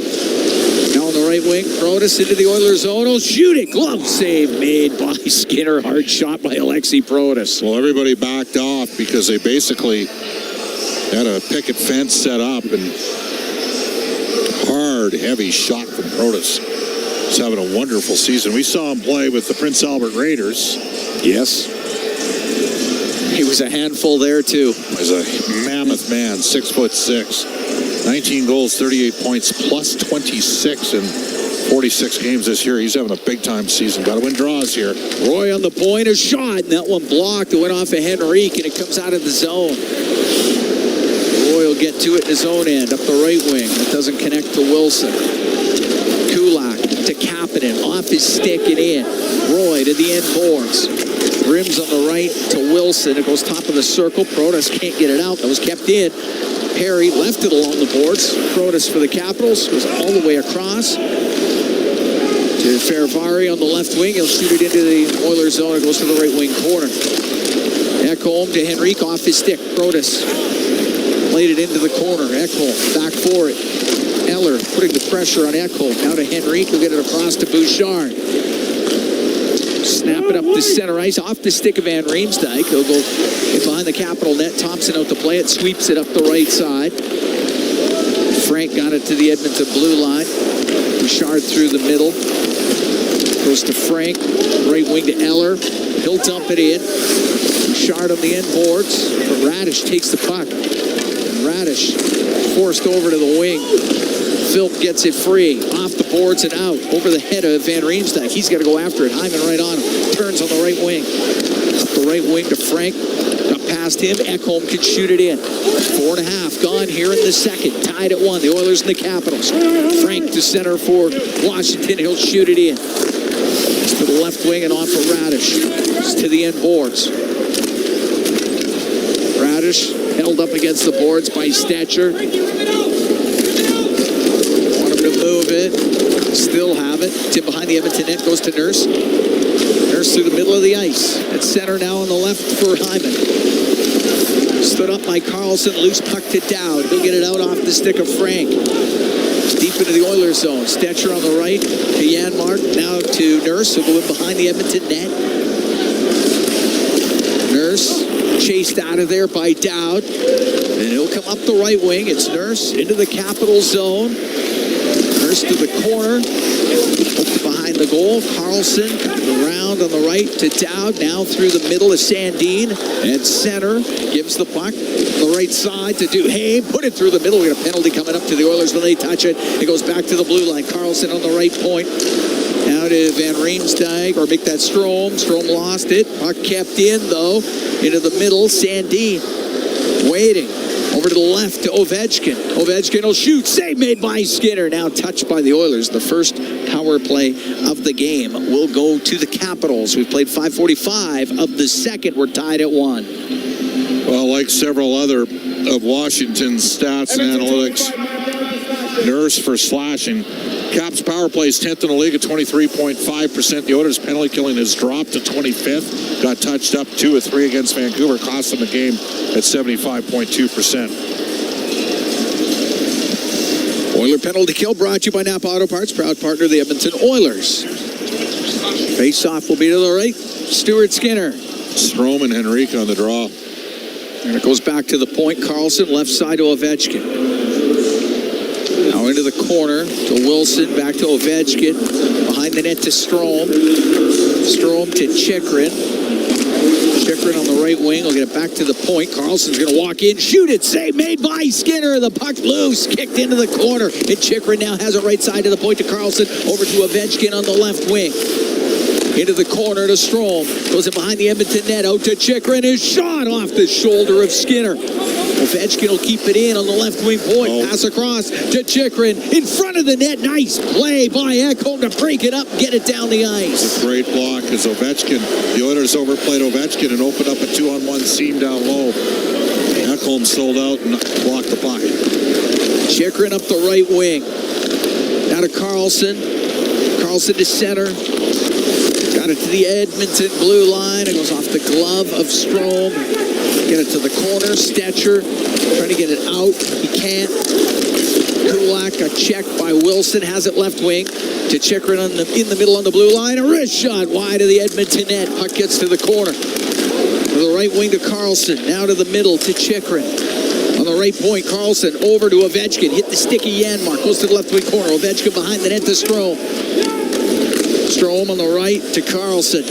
S16: Now on the right wing, Protas into the Oilers zone. Oh, shoot it. Glove save made by Skinner. Hard shot by Alexi Protas.
S10: Well, everybody backed off because they basically had a picket fence set up, and hard, heavy shot from Protas. He's having a wonderful season. We saw him play with the Prince Albert Raiders.
S16: Yes. He was a handful there, too.
S10: He's a mammoth man, 6'6". 19 goals, 38 points, plus 26 in 46 games this year. He's having a big-time season. Got to win draws here.
S16: Roy on the point, a shot, and that one blocked. It went off of Henrique, and it comes out of the zone. Roy will get to it in his own end, up the right wing. It doesn't connect to Wilson. Kulak to Kapanen, off his stick and in. Roy to the end boards. Rims on the right to Wilson. It goes top of the circle. Protas can't get it out. That was kept in. Perry left it along the boards. Protas for the Capitals goes all the way across to Ferravari on the left wing. He'll shoot it into the Oilers zone. It goes to the right wing corner. Ekholm to Henrique off his stick. Protas played it into the corner. Ekholm back for it. Eller putting the pressure on Ekholm. Now to Henrique. He'll get it across to Bouchard. Snap it up the center ice off the stick of Van Riemsdyk. He'll go in behind the Capital net. Thompson out to play it. Sweeps it up the right side. Frank got it to the Edmonton blue line. Bouchard through the middle. Goes to Frank. Right wing to Eller. He'll dump it in. Bouchard on the end boards. But Radish takes the puck. And Radish forced over to the wing. Philp gets it free. Off the boards and out. Over the head of Van Riemsdyk. He's got to go after it. Hyman right on him. Turns on the right wing. Up the right wing to Frank. Up past him. Ekholm can shoot it in. 4.5 gone here in the second. Tied at 1. The Oilers and the Capitals. Frank to center for Washington. He'll shoot it in. It's to the left wing and off of Radish. It's to the end boards. Radish held up against the boards by Stetcher. Move it. Still have it. It's in behind the Edmonton net. Goes to Nurse. Nurse through the middle of the ice. At center now on the left for Hyman. Stood up by Carlson. Loose puck to Dowd. He'll get it out off the stick of Frank. Deep into the Oilers zone. Stetcher on the right to Janmark. Now to Nurse. He'll go in behind the Edmonton net. Nurse chased out of there by Dowd. And he'll come up the right wing. It's Nurse into the Capital zone. Nurse to the corner, behind the goal. Carlson around on the right to Dowd. Now through the middle of Sandin. And center gives the puck on the right side to Duhaime. Put it through the middle. We got a penalty coming up to the Oilers when they touch it. It goes back to the blue line. Carlson on the right point. Now to Van Riemsdyk, or make that Strome. Strome lost it. Puck kept in, though, into the middle. Sandin waiting. Over to the left to Ovechkin. Ovechkin will shoot. Save made by Skinner. Now touched by the Oilers. The first power play of the game will go to the Capitals. We've played 5:45 of the second. We're tied at 1.
S10: Well, like several other of Washington's stats and analytics, Nurse for slashing. Caps power play is 10th in the league at 23.5%. The Oilers' penalty killing has dropped to 25th. Got touched up 2 of 3 against Vancouver. Cost them the game at 75.2%.
S16: Oiler penalty kill brought to you by Napa Auto Parts, proud partner of the Edmonton Oilers. Face-off will be to the right. Stuart Skinner.
S10: Strome and Henrique on the draw.
S16: And it goes back to the point. Carlson, left side to Ovechkin. Now into the corner to Wilson, back to Ovechkin. Behind the net to Strome. Strome to Chychrun. Chychrun on the right wing will get it back to the point. Carlson's going to walk in, shoot it, save made by Skinner. The puck loose, kicked into the corner. And Chychrun now has it right side to the point to Carlson. Over to Ovechkin on the left wing. Into the corner to Strome. Goes in behind the Edmonton net. Out to Chychrun. His shot off the shoulder of Skinner. Ovechkin will keep it in on the left wing point. Pass across to Chychrun. In front of the net. Nice play by Ekholm to break it up, get it down the ice.
S10: It's a great block as Ovechkin. The Oilers overplayed Ovechkin and opened up a 2-on-1 seam down low. Ekholm sold out and blocked the puck.
S16: Chychrun up the right wing. Now to Carlson. Carlson to center. Got it to the Edmonton blue line. It goes off the glove of Strome. Get it to the corner. Stetcher trying to get it out. He can't. Kulak, a check by Wilson. Has it left wing to Chychrun in the middle on the blue line. A wrist shot wide of the Edmonton net. Puck gets to the corner. To the right wing to Carlson. Now to the middle to Chychrun. On the right point, Carlson over to Ovechkin. Hit the sticky Janmark. Goes to the left wing corner. Ovechkin behind the net to Strome. Strome on the right to Carlson.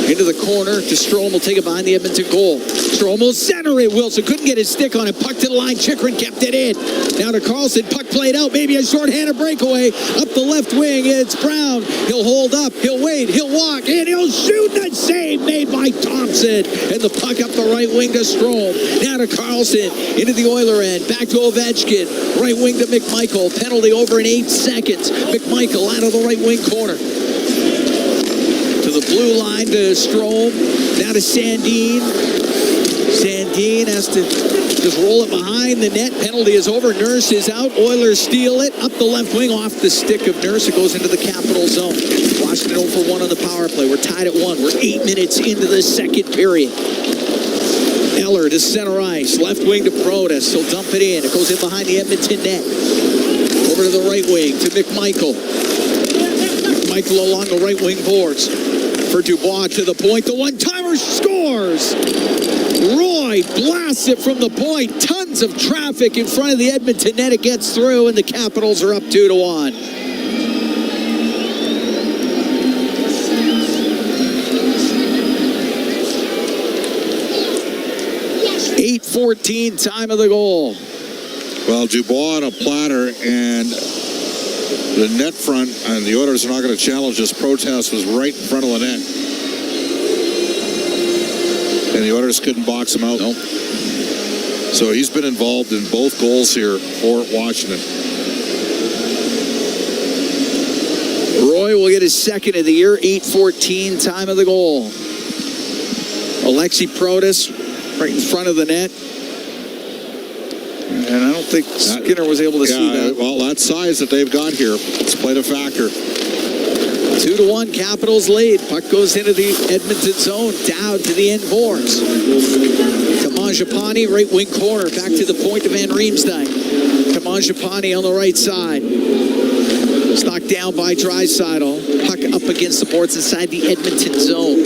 S16: Into the corner to Strome. Will take it behind the Edmonton goal. Strome will center it. Wilson couldn't get his stick on it. Puck to the line. Chychrun kept it in. Now to Carlson. Puck played out. Maybe a short-handed breakaway. Up the left wing. It's Brown. He'll hold up. He'll wait. He'll walk. And he'll shoot. That save made by Thompson. And the puck up the right wing to Strome. Now to Carlson. Into the Oiler end. Back to Ovechkin. Right wing to McMichael. Penalty over in 8 seconds. McMichael out of the right wing corner. The blue line to Strome. Now to Sandin. Sandin has to just roll it behind the net. Penalty is over. Nurse is out. Oilers steal it. Up the left wing off the stick of Nurse. It goes into the Capital zone. Washington 0 for 1 on the power play. We're tied at 1. We're 8 minutes into the second period. Eller to center ice. Left wing to Protas. He'll dump it in. It goes in behind the Edmonton net. Over to the right wing to McMichael. McMichael along the right wing boards. For Dubois to the point. The one-timer scores. Roy blasts it from the point. Tons of traffic in front of the Edmonton net. It gets through, and the Capitals are up 2-1. Yes. 8:14 time of the goal.
S10: Well, Dubois on a platter and the net front, and the Oilers are not going to challenge this. Protest was right in front of the net. And the Oilers couldn't box him out.
S16: Nope.
S10: So he's been involved in both goals here for Washington.
S16: Roy will get his second of the year. 8:14 time of the goal. Alexi Protas right in front of the net. And I don't think Skinner was able to see that.
S10: Well, that size that they've got here, it's played a factor.
S16: 2-1, Capitals lead. Puck goes into the Edmonton zone, down to the end boards. To Mangiapane, right wing corner, back to the point of Van Riemsdyk. To Mangiapane on the right side. It's knocked down by Draisaitl. Puck up against the boards inside the Edmonton zone.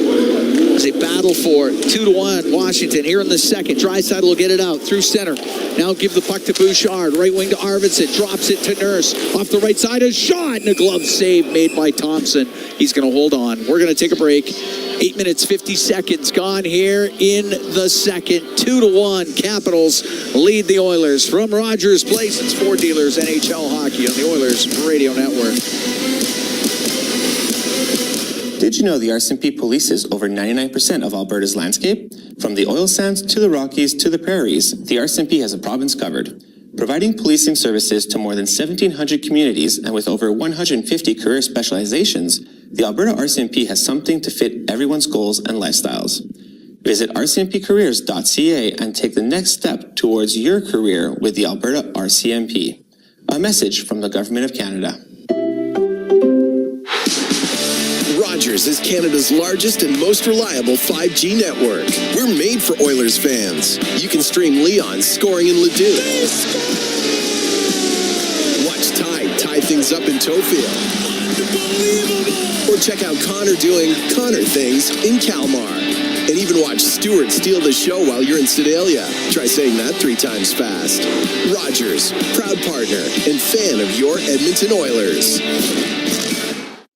S16: As they battle for it. 2-1, Washington here in the second. Draisaitl will get it out through center. Now give the puck to Bouchard. Right wing to Arvidsson. Drops it to Nurse. Off the right side, a shot and a glove save made by Thompson. He's going to hold on. We're going to take a break. 8 minutes, 50 seconds gone here in the second. 2-1, Capitals lead the Oilers. From Rogers Place, it's Ford Dealers NHL Hockey on the Oilers Radio Network.
S2: Did you know the RCMP polices over 99% of Alberta's landscape? From the oil sands to the Rockies to the prairies, the RCMP has a province covered. Providing policing services to more than 1,700 communities and with over 150 career specializations, the Alberta RCMP has something to fit everyone's goals and lifestyles. Visit rcmpcareers.ca and take the next step towards your career with the Alberta RCMP. A message from the Government of Canada.
S19: Rogers is Canada's largest and most reliable 5G network. We're made for Oilers fans. You can stream Leon's scoring in Leduc. Watch Tide tie things up in Tofield. Or check out Connor doing Connor things in Kalmar. And even watch Stewart steal the show while you're in Sedalia. Try saying that 3 times fast. Rogers, proud partner and fan of your Edmonton Oilers.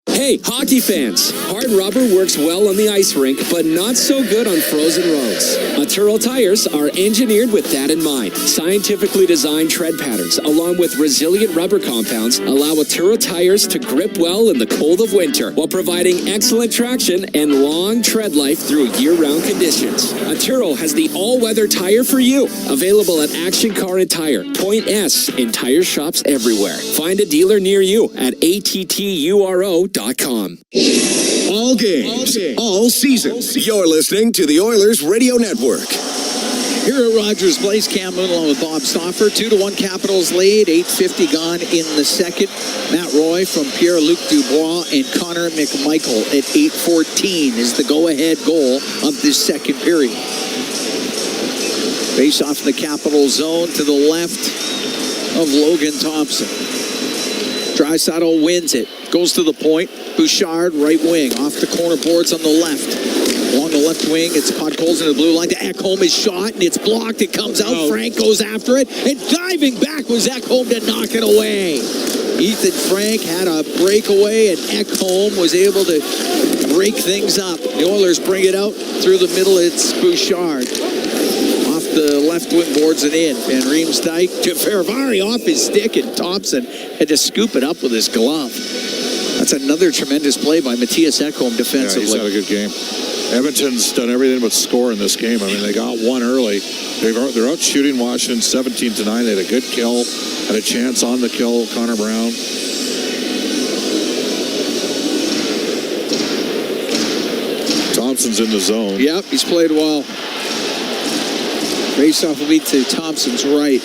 S14: Hey, hockey fans! Hard rubber works well on the ice rink, but not so good on frozen roads. Aturo tires are engineered with that in mind. Scientifically designed tread patterns, along with resilient rubber compounds, allow Aturo tires to grip well in the cold of winter, while providing excellent traction and long tread life through year-round conditions. Aturo has the all-weather tire for you. Available at Action Car and Tire, Point S, and tire shops everywhere. Find a dealer near you at atturo.com.
S8: All games, all season. You're listening to the Oilers Radio Network.
S16: Here at Rogers Place, Cam Moon along with Bob Stauffer. 2-1 Capitals lead, 8:50 gone in the second. Matt Roy from Pierre-Luc Dubois and Connor McMichael at 8:14 is the go-ahead goal of this second period. Face off in the Capital zone to the left of Logan Thompson. Draisaitl wins it. Goes to the point. Bouchard, right wing. Off the corner boards on the left. Along the left wing, it's Podkolzin in the blue line to Ekholm. His shot, and it's blocked. It comes out. Frank goes after it. And diving back was Ekholm to knock it away. Ethan Frank had a breakaway, and Ekholm was able to break things up. The Oilers bring it out through the middle. It's Bouchard. Off the left wing boards and in. Van Riemsdyk to Ferravari off his stick, and Thompson had to scoop it up with his glove. That's another tremendous play by Matthias Ekholm defensively.
S10: Yeah, he's had a good game. Edmonton's done everything but score in this game. I mean, they got one early. They're out shooting Washington 17-9. They had a good kill, had a chance on the kill, Connor Brown. Thompson's in the zone.
S16: Yep, he's played well. Face-off will be to Thompson's right.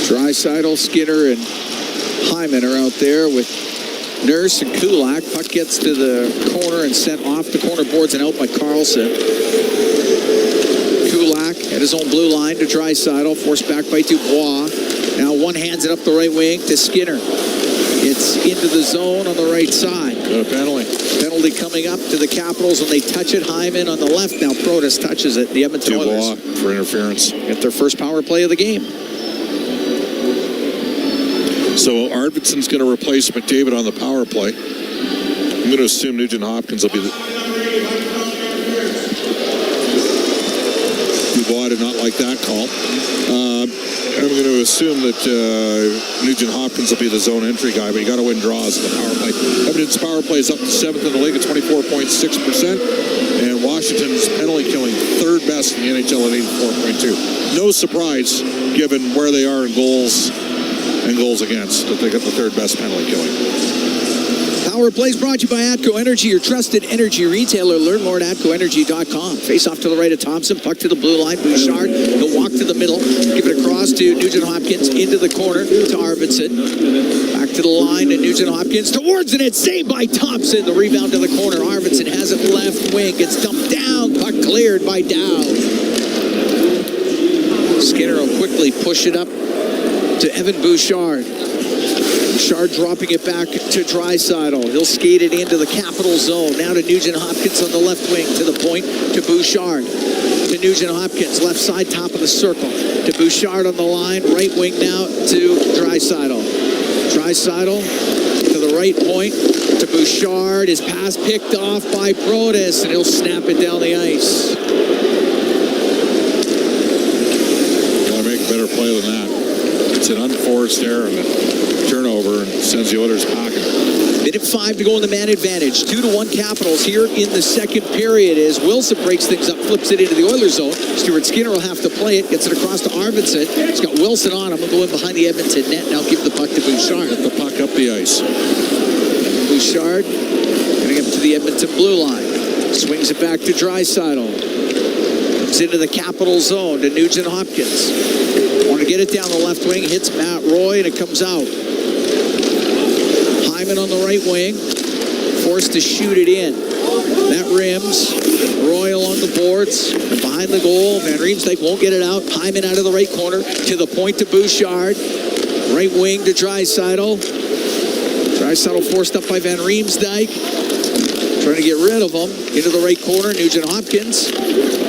S16: Draisaitl, Skinner, and Hyman are out there with Nurse and Kulak. Puck gets to the corner and sent off the corner boards and out by Carlson. Kulak at his own blue line to Draisaitl, forced back by Dubois. Now one hands it up the right wing to Skinner. It's into the zone on the right side.
S10: Got a penalty.
S16: Penalty coming up to the Capitals, and they touch it. Hyman on the left. Now Protas touches it. The Edmonton Oilers
S10: for interference.
S16: Get their first power play of the game.
S10: So Arvidsson's going to replace McDavid on the power play. I'm going to assume Nugent Hopkins will be the... Dubois did not like that call. I'm going to assume that Nugent Hopkins will be the zone entry guy, but you got to win draws in the power play. Edmonton's power play is up to 7th in the league at 24.6%, and Washington's penalty killing 3rd best in the NHL at 84.2. No surprise, given where they are in goals and goals against, that they got the 3rd best penalty killing.
S16: Power Plays brought to you by ATCO Energy, your trusted energy retailer. Learn more at ATCOenergy.com. Face off to the right of Thompson, puck to the blue line. Bouchard, he'll walk to the middle, give it across to Nugent Hopkins, into the corner to Arvidsson. Back to the line to Nugent Hopkins, towards the net, saved by Thompson. The rebound to the corner. Arvidsson has it left wing, gets dumped down, puck cleared by Dow. Skinner will quickly push it up to Evan Bouchard. Bouchard dropping it back to Draisaitl. He'll skate it into the Capital zone. Now to Nugent Hopkins on the left wing. To the point to Bouchard. To Nugent Hopkins. Left side, top of the circle. To Bouchard on the line. Right wing now to Draisaitl. Draisaitl to the right point. To Bouchard. His pass picked off by Protas. And he'll snap it down the ice.
S10: Gotta make a better play than that. It's an unforced error and a turnover and sends the Oilers packing.
S16: Minute 5 to go in the man advantage. 2-1 Capitals here in the second period as Wilson breaks things up, flips it into the Oilers zone. Stuart Skinner will have to play it, gets it across to Arvidsson. He's got Wilson on him. He'll go in behind the Edmonton net. Now give the puck to Bouchard.
S10: Get the puck up the ice.
S16: Bouchard getting up to the Edmonton blue line. Swings it back to Draisaitl. Comes into the Capital zone to Nugent Hopkins. Want to get it down the left wing, hits Matt Roy, and it comes out. Hyman on the right wing, forced to shoot it in. That rims. Roy along the boards, and behind the goal. Van Riemsdyk won't get it out. Hyman out of the right corner, to the point to Bouchard. Right wing to Draisaitl. Draisaitl forced up by Van Riemsdyk. Trying to get rid of him. Into the right corner, Nugent Hopkins.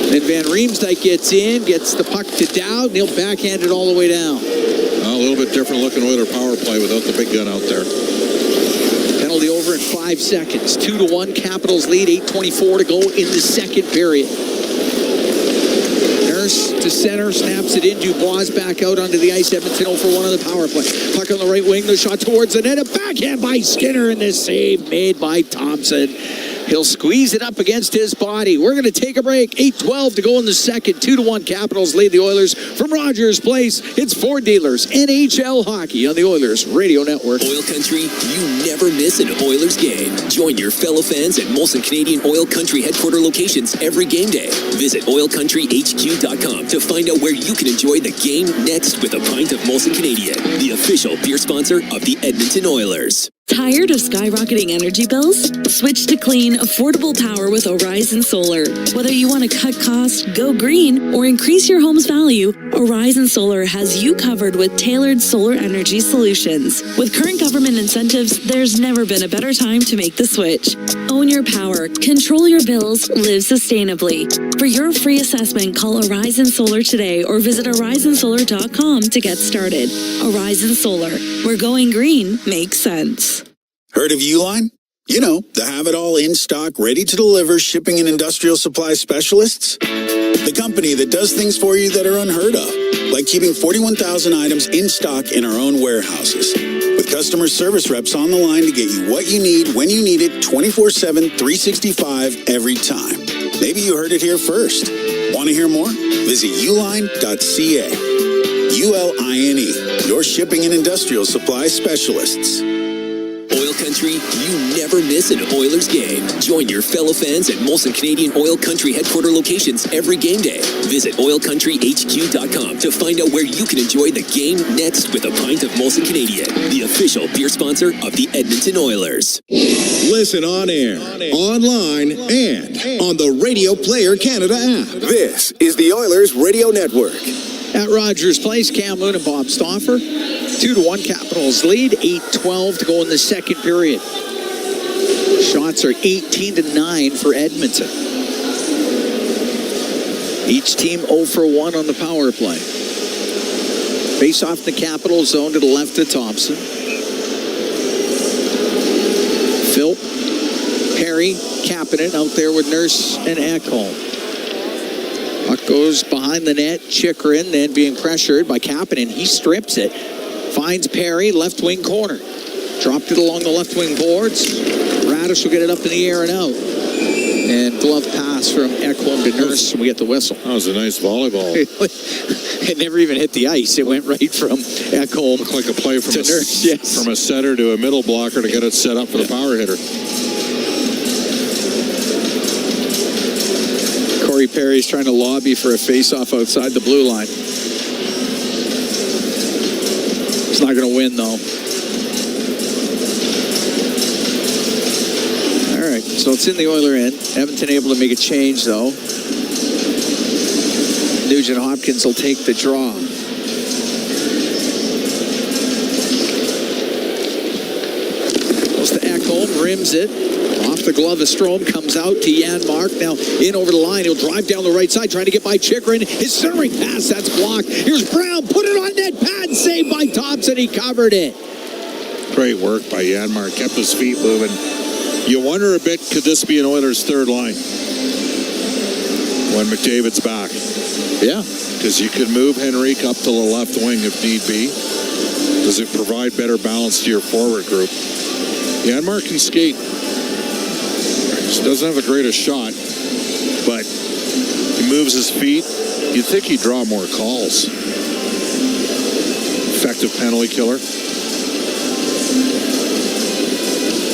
S16: Then Van Riemsdyk gets in, gets the puck to Dowd, and he'll backhand it all the way down.
S10: A little bit different looking Oiler power play without the big gun out there.
S16: Penalty over in 5 seconds. 2-1 Capitals lead, 8:24 to go in the second period. Nurse to center, snaps it in. Dubois back out onto the ice. Edmonton 0 for 1 on the power play. Puck on the right wing, the shot towards the net. A backhand by Skinner, and the save made by Thompson. He'll squeeze it up against his body. We're going to take a break. 8:12 to go in the second. 2-1 Capitals lead the Oilers from Rogers Place. It's Ford Dealers, NHL Hockey on the Oilers Radio Network.
S15: Oil Country, you never miss an Oilers game. Join your fellow fans at Molson Canadian Oil Country headquarter locations every game day. Visit oilcountryhq.com to find out where you can enjoy the game next with a pint of Molson Canadian, the official beer sponsor of the Edmonton Oilers.
S1: Tired of skyrocketing energy bills? Switch to clean, affordable power with Horizon Solar. Whether you want to cut costs, go green, or increase your home's value, Horizon Solar has you covered with tailored solar energy solutions. With current government incentives, there's never been a better time to make the switch. Own your power, control your bills, live sustainably. For your free assessment, call Horizon Solar today or visit horizonsolar.com to get started. Horizon Solar, where going green makes sense.
S5: Heard of Uline? You know, the have-it-all in-stock, ready-to-deliver shipping and industrial supply specialists. The company that does things for you that are unheard of, like keeping 41,000 items in stock in our own warehouses. With customer service reps on the line to get you what you need, when you need it, 24/7, 365, every time. Maybe you heard it here first. Want to hear more? Visit uline.ca. ULINE, your shipping and industrial supply specialists.
S15: Oil Country, you never miss an Oilers game. Join your fellow fans at Molson Canadian Oil Country headquarter locations every game day. Visit oilcountryhq.com to find out where you can enjoy the game next with a pint of Molson Canadian, the official beer sponsor of the Edmonton Oilers.
S8: Listen on air, online, and on the Radio Player Canada app. This is the Oilers Radio Network.
S16: At Rogers Place, Cam Moon and Bob Stauffer. 2-1 Capitals lead, 8:12 to go in the second period. Shots are 18-9 for Edmonton. Each team 0 for 1 on the power play. Face off the Capital zone to the left of Thompson. Phil, Perry, Kapanen out there with Nurse and Ekholm. Puck goes behind the net. Chychrun then being pressured by Kapanen. He strips it. Finds Perry, left wing corner. Dropped it along the left wing boards. Radish will get it up in the air and out. And glove pass from Ekholm to Nurse, and we get the whistle.
S10: That was a nice volleyball.
S16: It never even hit the ice. It went right from Ekholm.
S10: Looked like a play from
S16: Nurse, yes.
S10: From a setter to a middle blocker to get it set up for the power hitter.
S16: Corey Perry's trying to lobby for a face-off outside the blue line. He's not going to win, though. All right, so it's in the Oiler end. Edmonton able to make a change, though. Nugent Hopkins will take the draw. Goes to Ekholm, rims it. Off the glove of Strome, comes out to Janmark. Now in over the line. He'll drive down the right side, trying to get by Chychrun. His centering pass, that's blocked. Here's Brown, put it on net pad, saved by Thompson. He covered it.
S10: Great work by Janmark, kept his feet moving. You wonder a bit, could this be an Oilers' third line when McDavid's back?
S16: Yeah.
S10: Because you could move Henrique up to the left wing if need be. Does it provide better balance to your forward group? Janmark can skate. He doesn't have the greatest shot, but he moves his feet. You'd think he'd draw more calls. Effective penalty killer.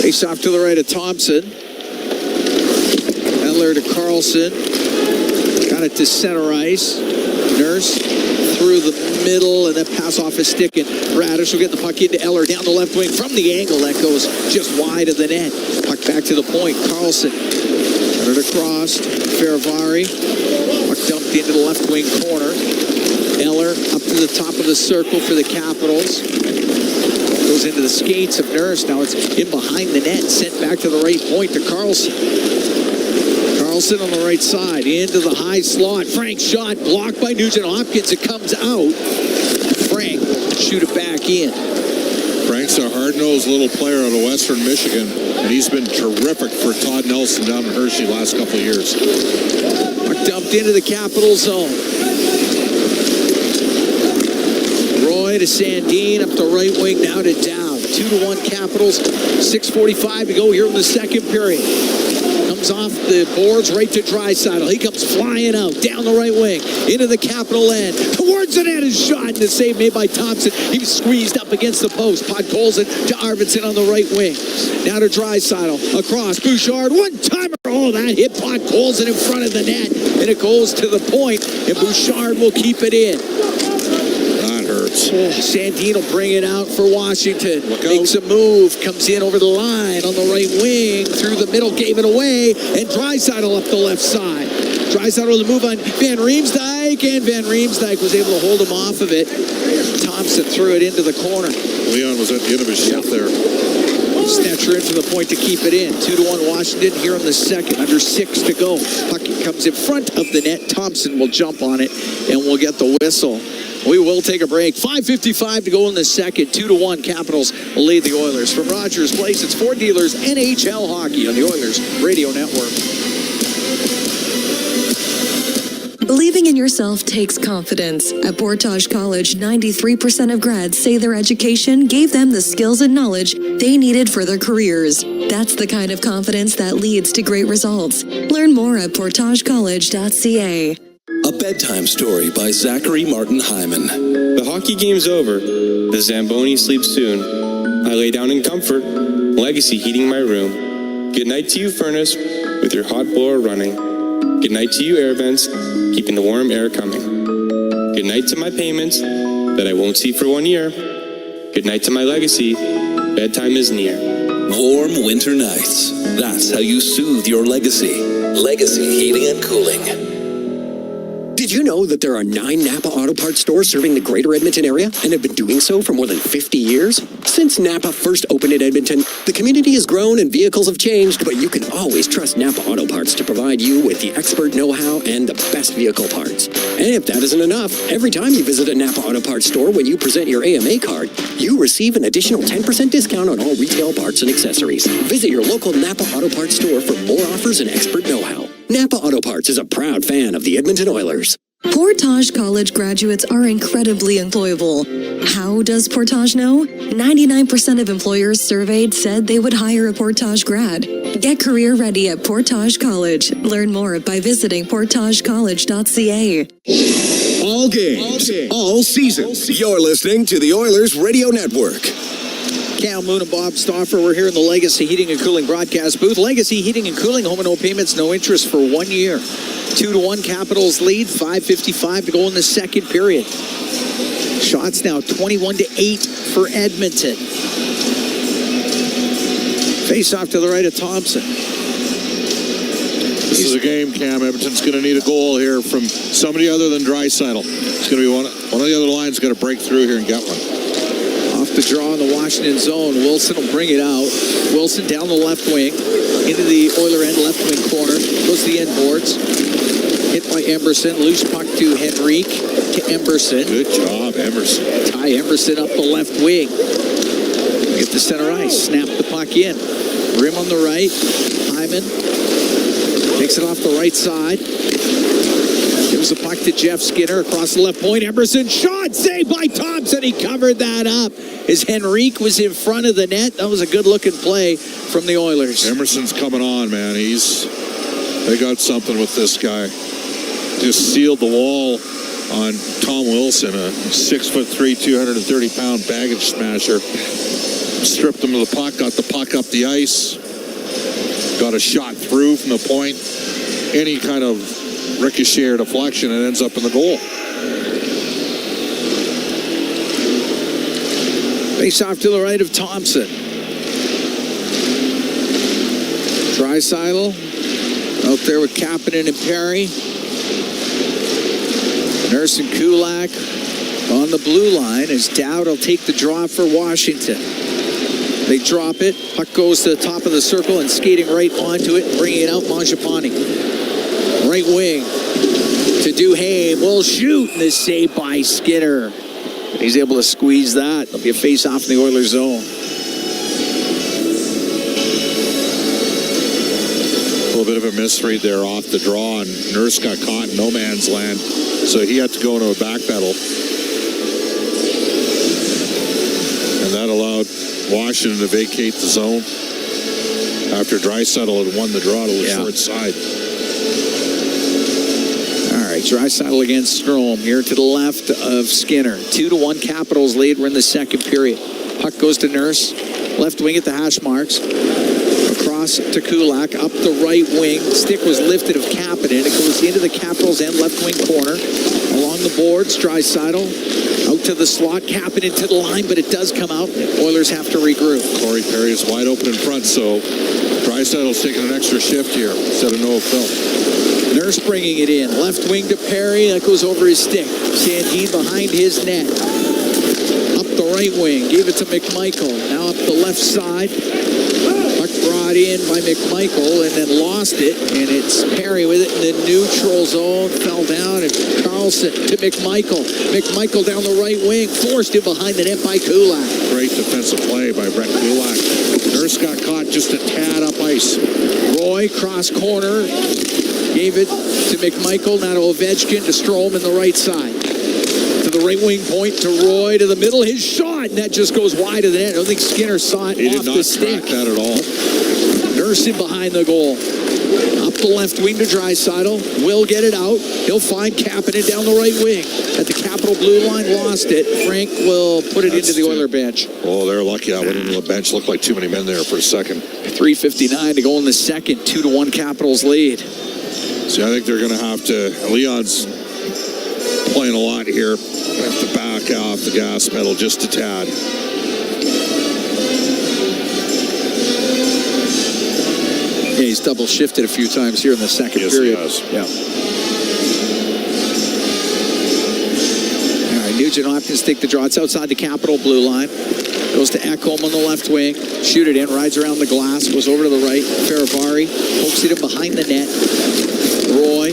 S16: Face off to the right of Thompson. Eller to Carlson. Got it to center ice. Nurse through the middle and then pass off his stick, and Radish will get the puck into Eller down the left wing from the angle. That goes just wide of the net. Puck back to the point. Carlson. Got it across. Ferravari. Puck dumped into the left wing corner. Eller up to the top of the circle for the Capitals. Goes into the skates of Nurse. Now it's in behind the net. Sent back to the right point to Carlson. Carlson on the right side. Into the high slot. Frank's shot blocked by Nugent Hopkins. It comes out. Frank will shoot it back in.
S10: Frank's a hard-nosed little player out of Western Michigan, and he's been terrific for Todd Nelson down in Hershey last couple of years.
S16: Puck dumped into the Capital zone. Roy to Sandin, up the right wing, now to Dow. 2-1 Capitals, 6:45 to go here in the second period. Comes off the boards right to Draisaitl. He comes flying out, down the right wing, into the Capital end, towards the net, is shot, and the save made by Thompson. He was squeezed up against the post. Podkolzin to Arvidsson on the right wing. Now to Draisaitl, across, Bouchard, one-timer. Oh, that hit Podkolzin in front of the net, and it goes to the point, and Bouchard will keep it in. Sandin will bring it out for Washington. Makes a move, comes in over the line on the right wing, through the middle, gave it away, and Draisaitl up the left side. Draisaitl with a move on Van Riemsdyk, and Van Riemsdyk was able to hold him off of it. Thompson threw it into the corner.
S10: Leon was at the end of his shift there.
S16: Snatcher into the point to keep it in. 2-1 Washington here in the second, under 6 to go. Puck comes in front of the net. Thompson will jump on it, and we'll get the whistle. We will take a break. 5:55 to go in the second. 2-1 Capitals lead the Oilers. From Rogers Place, it's Ford Dealers NHL Hockey on the Oilers Radio Network.
S1: Believing in yourself takes confidence. At Portage College, 93% of grads say their education gave them the skills and knowledge they needed for their careers. That's the kind of confidence that leads to great results. Learn more at portagecollege.ca.
S15: A bedtime story by Zachary Martin Hyman.
S3: The hockey game's over. The Zamboni sleeps soon. I lay down in comfort. Legacy heating my room. Good night to you, furnace, with your hot blower running. Good night to you, air vents, keeping the warm air coming. Good night to my payments that I won't see for 1 year. Good night to my legacy. Bedtime is near.
S15: Warm winter nights. That's how you soothe your legacy. Legacy Heating and Cooling.
S4: Did you know that there are 9 Napa Auto Parts stores serving the greater Edmonton area and have been doing so for more than 50 years? Since Napa first opened in Edmonton, the community has grown and vehicles have changed, but you can always trust Napa Auto Parts to provide you with the expert know-how and the best vehicle parts. And if that isn't enough, every time you visit a Napa Auto Parts store when you present your AMA card, you receive an additional 10% discount on all retail parts and accessories. Visit your local Napa Auto Parts store for more offers and expert know-how. Napa Auto Parts is a proud fan of the Edmonton Oilers.
S1: Portage College graduates are incredibly employable. How does Portage know? 99% of employers surveyed said they would hire a Portage grad. Get career ready at Portage College. Learn more by visiting portagecollege.ca.
S8: All games, all season. You're listening to the Oilers Radio Network.
S16: Cal Moon and Bob Stauffer, we're here in the Legacy Heating and Cooling broadcast booth. Legacy Heating and Cooling, home and no payments, no interest for 1 year. 2-1 Capitals lead, 5:55 to go in the second period. Shots now 21-8 for Edmonton. Face off to the right of Thompson.
S10: This is a game, Cam. Edmonton's going to need a goal here from somebody other than Draisaitl. It's going to be one of the other lines got to break through here and get one.
S16: Off the draw in the Washington zone. Wilson will bring it out. Wilson down the left wing. Into the Oiler end left wing corner. Goes to the end boards. Hit by Emerson. Loose puck to Henrique. To Emerson.
S10: Good job, Emerson.
S16: Ty Emerson up the left wing. Get the center ice. Snap the puck in. Rim on the right. Hyman takes it off the right side. Give Gives the puck to Jeff Skinner across the left point. Emerson shot, saved by Thompson. He covered that up as Henrique was in front of the net. That was a good-looking play from the Oilers.
S10: Emerson's coming on, man. They got something with this guy. Just sealed the wall on Tom Wilson, a 6'3", 230-pound baggage smasher. Stripped him of the puck, got the puck up the ice, got a shot through from the point. Any kind of ricochet or deflection, it ends up in the goal.
S16: Face off to the right of Thompson. Draisaitl out there with Kapanen and Perry. Nurse and Kulak on the blue line as Dowd will take the draw for Washington. They drop it. Puck goes to the top of the circle and skating right onto it, bringing it out Mangiapane. Right wing to Duhaime. Will shoot, and the save by Skinner. He's able to squeeze that. It'll be a face-off in the Oilers zone.
S10: A little bit of a misread there off the draw, and Nurse got caught in no man's land, so he had to go into a backpedal. And that allowed Washington to vacate the zone after Draisaitl had won the draw to the short side.
S16: All right, Draisaitl against Strome here to the left of Skinner. 2-1 Capitals lead. We're in the second period. Puck goes to Nurse. Left wing at the hash marks. Across to Kulak. Up the right wing. Stick was lifted of Kapanen. It goes into the Capitals end left wing corner. Along the boards, Draisaitl. Out to the slot. Kapanen to the line, but it does come out. Oilers have to regroup.
S10: Corey Perry is wide open in front, so Draisaitl's taking an extra shift here instead of Noah Phil.
S16: Nurse bringing it in. Left wing to Perry. That goes over his stick. Sandin behind his net. Up the right wing. Gave it to McMichael. Now up the left side. Puck brought in by McMichael and then lost it. And it's Perry with it in the neutral zone. Fell down and Carlson to McMichael. McMichael down the right wing. Forced in behind the net by Kulak.
S10: Great defensive play by Brett Kulak. Nurse got caught just a tad up ice.
S16: Roy cross corner. Gave it to McMichael, now to Ovechkin, to Strome in the right side. To the right wing point, to Roy, to the middle. His shot, and that just goes wide of the net. I don't think Skinner saw it off the stick.
S10: He did not track that at all.
S16: Nurse in behind the goal. Up the left wing to Draisaitl. Will get it out. He'll find Kapanen down the right wing. At the Capital blue line, lost it. Frank will put it into the Oiler bench.
S10: Oh, they're lucky I went into the bench. Looked like too many men there for a second.
S16: 3:59 to go in the second. 2-1 Capitals lead.
S10: See, I think they're going to have to. Leon's playing a lot here. Have to back off the gas pedal just a tad.
S16: Yeah, he's double shifted a few times here in the second period.
S10: He has.
S16: Yeah. All right, Nugent Hopkins take the draw. It's outside the Capital blue line. Goes to Ekholm on the left wing. Shoot it in. Rides around the glass. Goes over to the right. Faravari pokes it in behind the net. Roy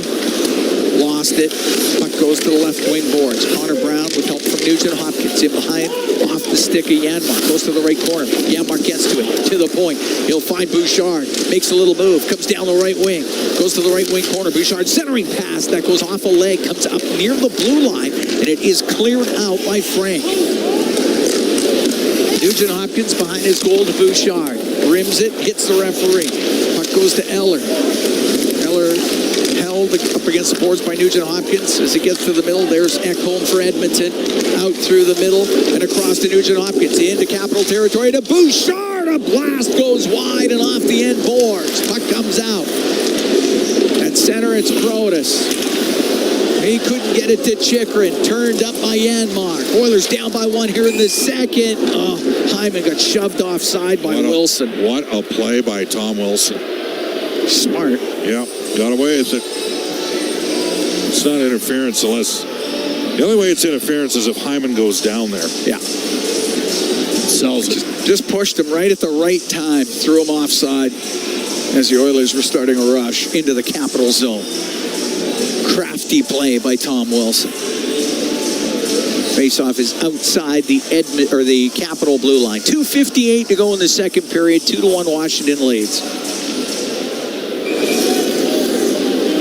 S16: lost it. Puck goes to the left wing boards. Connor Brown with help from Nugent Hopkins in behind, off the stick of Janmark. Goes to the right corner. Janmark gets to it, to the point. He'll find Bouchard. Makes a little move. Comes down the right wing. Goes to the right wing corner. Bouchard centering pass. That goes off a leg. Comes up near the blue line. And it is cleared out by Frank. Nugent Hopkins behind his goal to Bouchard. Rims it. Hits the referee. Puck goes to Eller. Eller held up against the boards by Nugent Hopkins. As he gets to the middle, there's Ekholm for Edmonton. Out through the middle and across to Nugent Hopkins. Into Capital territory to Bouchard. A blast goes wide and off the end boards. Puck comes out. At center, it's Protas. He couldn't get it to Chikrin. Turned up by Janmark. Oilers down by one here in the second. Oh, Hyman got shoved offside by Wilson.
S10: What a play by Tom Wilson.
S16: Smart.
S10: Yeah, got away with it. It's not interference unless... The only way it's interference is if Hyman goes down there.
S16: Yeah.
S10: Sells it.
S16: Just pushed him right at the right time. Threw him offside as the Oilers were starting a rush into the Capital zone. Crafty play by Tom Wilson. Faceoff is outside the Capital blue line. 2:58 to go in the second period. 2-1 Washington leads.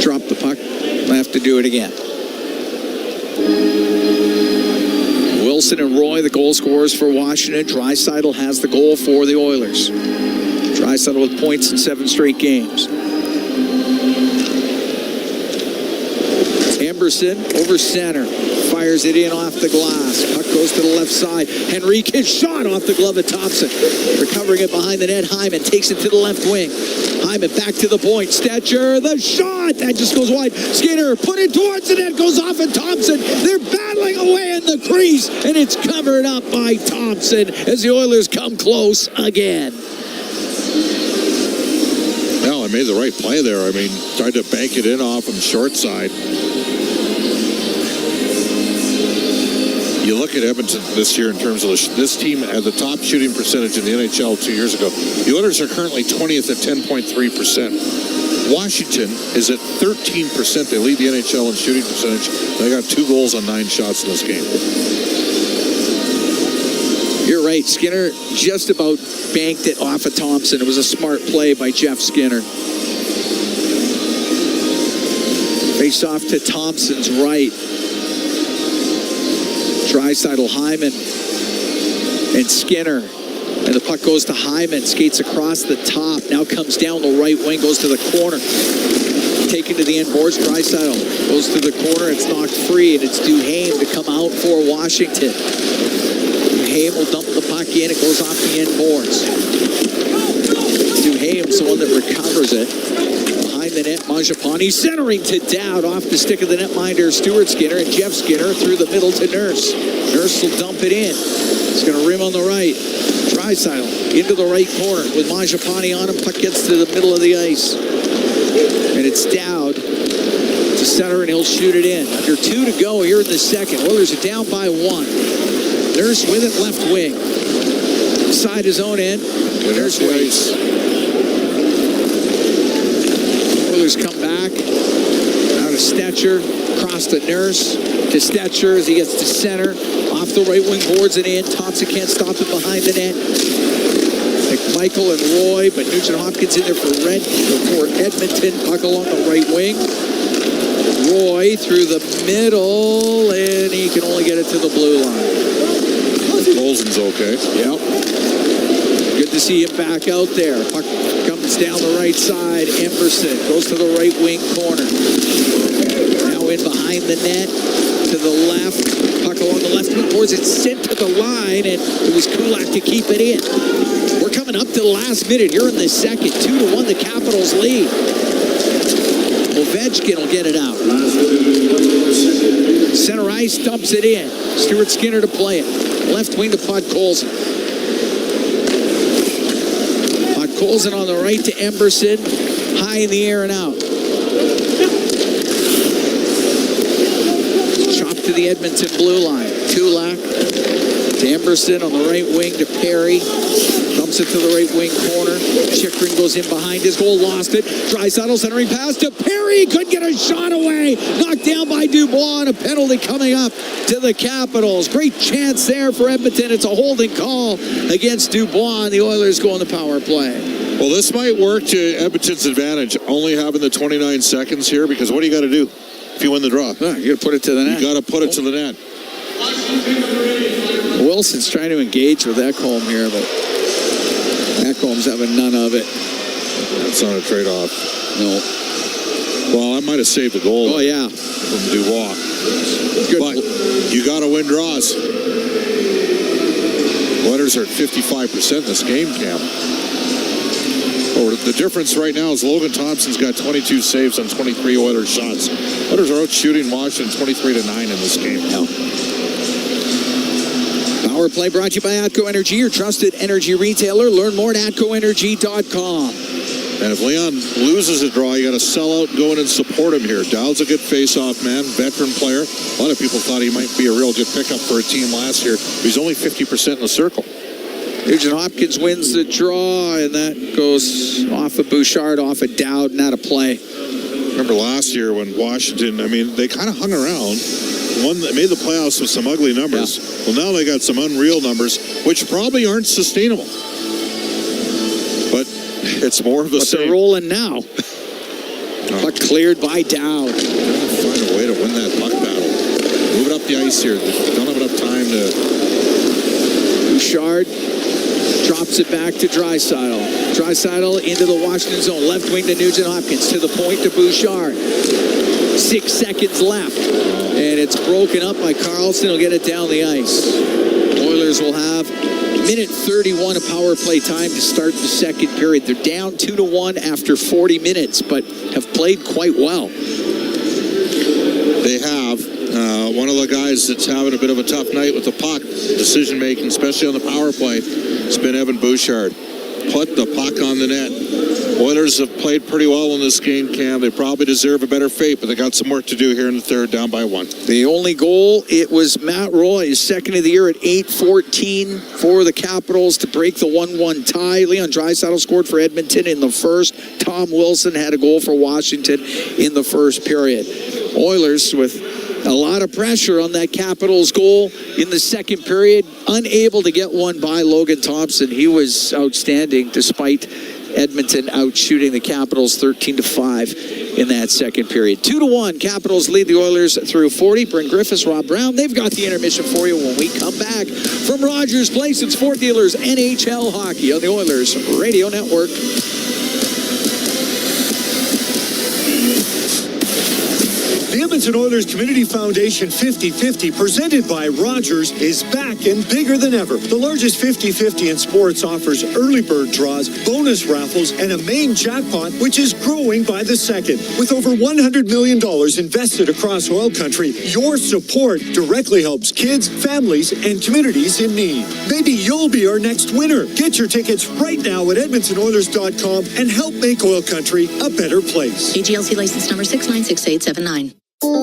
S16: Drop the puck. We'll have to do it again. Wilson and Roy, the goal scorers for Washington. Draisaitl has the goal for the Oilers. Draisaitl with points in 7 straight games. Emberson over center. Fires it in off the glass. Puck goes to the left side. Henrique's shot off the glove of Thompson. Recovering it behind the net. Hyman takes it to the left wing. Hyman back to the point. Stetcher, the shot. That just goes wide. Skinner put it towards the net. Goes off at Thompson. They're battling away in the crease. And it's covered up by Thompson as the Oilers come close again.
S10: Well, I made the right play there. I mean, tried to bank it in off him short side. You look at Edmonton this year in terms of this team had the top shooting percentage in the NHL 2 years ago. The Oilers are currently 20th at 10.3%. Washington is at 13%. They lead the NHL in shooting percentage. They got 2 goals on 9 shots in this game.
S16: You're right. Skinner just about banked it off of Thompson. It was a smart play by Jeff Skinner. Face off to Thompson's right. Draisaitl, Hyman, and Skinner. And the puck goes to Hyman, skates across the top, now comes down the right wing, goes to the corner. Taken to the end boards, Draisaitl goes to the corner, it's knocked free, and it's Duhaime to come out for Washington. Duhaime will dump the puck in, it goes off the end boards. Duhaime's the one that recovers it. Behind the net, Mangiapane centering to Dowd off the stick of the netminder, Stuart Skinner, and Jeff Skinner through the middle to Nurse. Nurse will dump it in. It's going to rim on the right. Draisaitl into the right corner with Mangiapane on him. Puck gets to the middle of the ice. And it's Dowd to center, and he'll shoot it in. Under 2 to go here in the second. Oilers are down by 1. Nurse with it, left wing. Side his own end. Nurse waits. Oilers come back. Out of Stetcher. Across to Nurse. To Stetcher as he gets to center. Off the right wing boards and in. Thompson can't stop it behind the net. McMichael and Roy, but Nugent Hopkins in there for Edmonton. Puck along the right wing. Roy through the middle, and he can only get it to the blue line.
S10: Olsen's okay.
S16: Yep. Good to see him back out there. Puck comes down the right side. Emberson goes to the right wing corner. Now in behind the net to the left. Puck along the left wing boards. It's sent to the line, and it was Kulak to keep it in. We're coming up to the last minute here in the second. 2-1, the Capitals lead. Ovechkin will get it out. Center ice dumps it in. Stuart Skinner to play it. Left wing to Podkolzin. Podkolzin on the right to Emberson. High in the air and out. Chopped to the Edmonton blue line. Kulak to Emberson on the right wing to Perry. Dumps it to the right wing corner. Chychrun goes in behind his goal, lost it. Draisaitl centering pass to Perry. Could get a shot away. Knocked down by Dubois, and a penalty coming up to the Capitals. Great chance there for Edmonton. It's a holding call against Dubois, and the Oilers go on the power play.
S10: Well, this might work to Edmonton's advantage, only having the 29 seconds here, because what do you got to do if you win the draw?
S16: You got to put it to the net.
S10: You got to put it to the net.
S16: Wilson's trying to engage with Ekholm here, but Ekholm's having none of it.
S10: That's not a trade-off.
S16: No.
S10: Well, I might have saved the goal.
S16: Oh, yeah.
S10: From Dubois.
S16: Good.
S10: But you got to win draws. Oilers are at 55% in this game, Cam. Oh, the difference right now is Logan Thompson's got 22 saves on 23 Oilers shots. Oilers are out shooting Washington 23-9 in this game.
S16: Yeah. Power play brought to you by ATCO Energy, your trusted energy retailer. Learn more at atcoenergy.com.
S10: And if Leon loses a draw, you got to sell out and go in and support him here. Dowd's a good face-off man, veteran player. A lot of people thought he might be a real good pickup for a team last year. He's only 50% in the circle.
S16: Nugent Hopkins wins the draw, and that goes off of Bouchard, off of Dowd, not a play.
S10: Remember last year when Washington, they kind of hung around. One that made the playoffs with some ugly numbers. Yeah. Well, now they got some unreal numbers, which probably aren't sustainable. But it's more of the same.
S16: They're rolling now. Puck cleared by Dowd.
S10: Find a way to win that puck battle. Move it up the ice here. Don't have enough time to...
S16: Bouchard drops it back to Draisaitl. Draisaitl into the Washington zone. Left wing to Nugent-Hopkins. To the point to Bouchard. 6 seconds left. And it's broken up by Carlson. He'll get it down the ice. Oilers will have minute 31 of power play time to start the second period. They're down 2-1 after 40 minutes, but have played quite well.
S10: They have. One of the guys that's having a bit of a tough night with the puck, decision making, especially on the power play, has been Evan Bouchard. Put the puck on the net. Oilers have played pretty well in this game, Cam. They probably deserve a better fate, but they got some work to do here in the third, down by 1.
S16: The only goal, it was Matt Roy, his second of the year at 8:14 for the Capitals to break the 1-1 tie. Leon Draisaitl scored for Edmonton in the first. Tom Wilson had a goal for Washington in the first period. Oilers with a lot of pressure on that Capitals goal in the second period. Unable to get one by Logan Thompson. He was outstanding despite Edmonton out shooting the Capitals 13-5 in that second period. 2-1, Capitals lead the Oilers through 40. Brent Griffiths, Rob Brown, they've got the intermission for you when we come back from Rogers Place. It's Fort Dealers NHL Hockey on the Oilers Radio Network.
S9: The Edmonton Oilers Community Foundation 50-50, presented by Rogers, is back and bigger than ever. The largest 50-50 in sports offers early bird draws, bonus raffles, and a main jackpot, which is growing by the second. With over $100 million invested across oil country, your support directly helps kids, families, and communities in need. Maybe you'll be our next winner. Get your tickets right now at EdmontonOilers.com and help make oil country a better place.
S11: AGLC license number 696879.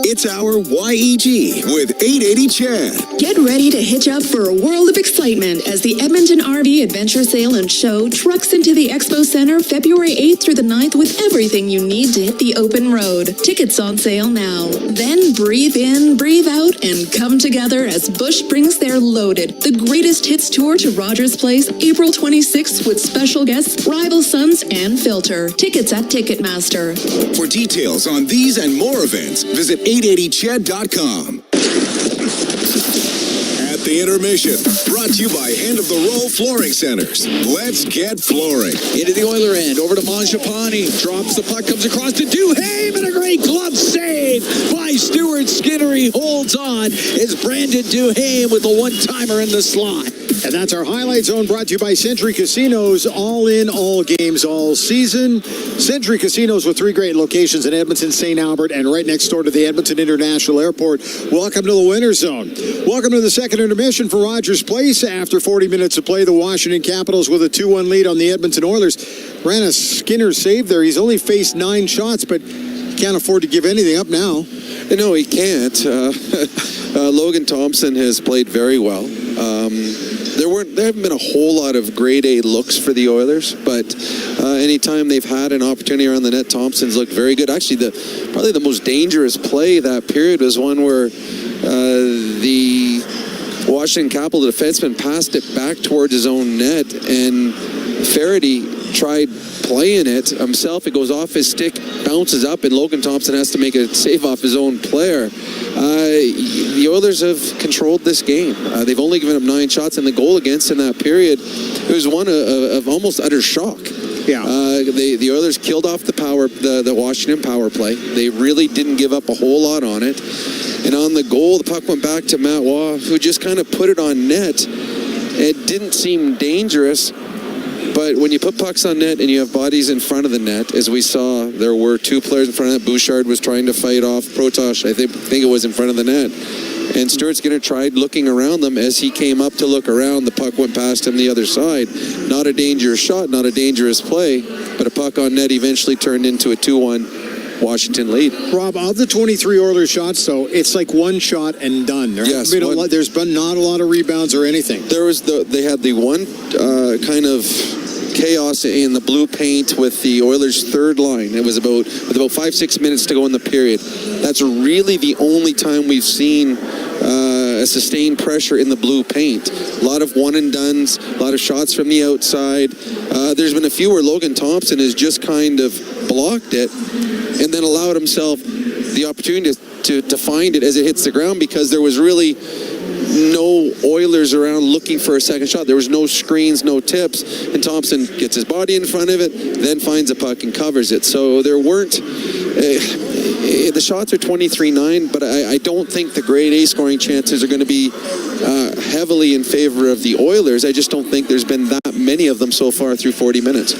S8: It's our YEG with 880 Chad.
S22: Get ready to hitch up for a world of excitement as the Edmonton RV Adventure Sale and Show trucks into the Expo Center February 8th through the 9th with everything you need to hit the open road. Tickets on sale now. Then breathe in, breathe out, and come together as Bush brings their Loaded, the greatest hits tour to Rogers Place, April 26th with special guests Rival Sons and Filter. Tickets at Ticketmaster.
S8: For details on these and more events, visit 880ched.com. At the intermission, brought to you by Hand of the Roll Flooring Centers. Let's get flooring.
S16: Into the Oiler end, over to Mangiapane. Drops the puck, comes across to Duhaime, and a great glove save by Stuart Skinner. He holds on as Brandon Duhaime with a one-timer in the slot.
S6: And that's our Highlight Zone, brought to you by Century Casinos. All in, all games, all season. Century Casinos with 3 great locations in Edmonton, St. Albert, and right next door to the Edmonton International Airport. Welcome to the Winter Zone. Welcome to the second intermission for Rogers Place. After 40 minutes of play, the Washington Capitals with a 2-1 lead on the Edmonton Oilers. Ran a Skinner save there. He's only faced 9 shots, but can't afford to give anything up now.
S3: No, he can't. Logan Thompson has played very well. There haven't been a whole lot of grade A looks for the Oilers, but anytime they've had an opportunity around the net, Thompson's looked very good. Actually, probably the most dangerous play that period was one where the Washington Capital defenseman passed it back towards his own net, and Faraday tried playing it himself. It goes off his stick, bounces up, and Logan Thompson has to make a save off his own player. The Oilers have controlled this game. They've only given up 9 shots, and the goal against in that period, it was one of almost utter shock.
S6: Yeah.
S3: The Oilers killed off the Washington power play. They really didn't give up a whole lot on it. And on the goal, the puck went back to Matt Waugh, who just kind of put it on net. It didn't seem dangerous, but when you put pucks on net and you have bodies in front of the net, as we saw, there were 2 players in front of that. Bouchard was trying to fight off Protosh. I think it was in front of the net. And Stuart Skinner tried looking around them. As he came up to look around, the puck went past him the other side. Not a dangerous shot, not a dangerous play, but a puck on net eventually turned into a 2-1 Washington lead.
S6: Rob, of the 23 Oilers shots, though, it's like one shot and done. There's been not a lot of rebounds or anything.
S3: They had the one kind of chaos in the blue paint with the Oilers' third line. It was with about 5-6 minutes to go in the period. That's really the only time we've seen a sustained pressure in the blue paint. A lot of one and dones, a lot of shots from the outside. There's been a few where Logan Thompson has just kind of blocked it and then allowed himself the opportunity to to find it as it hits the ground, because there was really no Oilers around looking for a second shot. There was no screens, no tips, and Thompson gets his body in front of it, then finds a puck and covers it. So there weren't... the shots are 23-9, but I don't think the grade A scoring chances are going to be heavily in favor of the Oilers. I just don't think there's been that many of them so far through 40 minutes.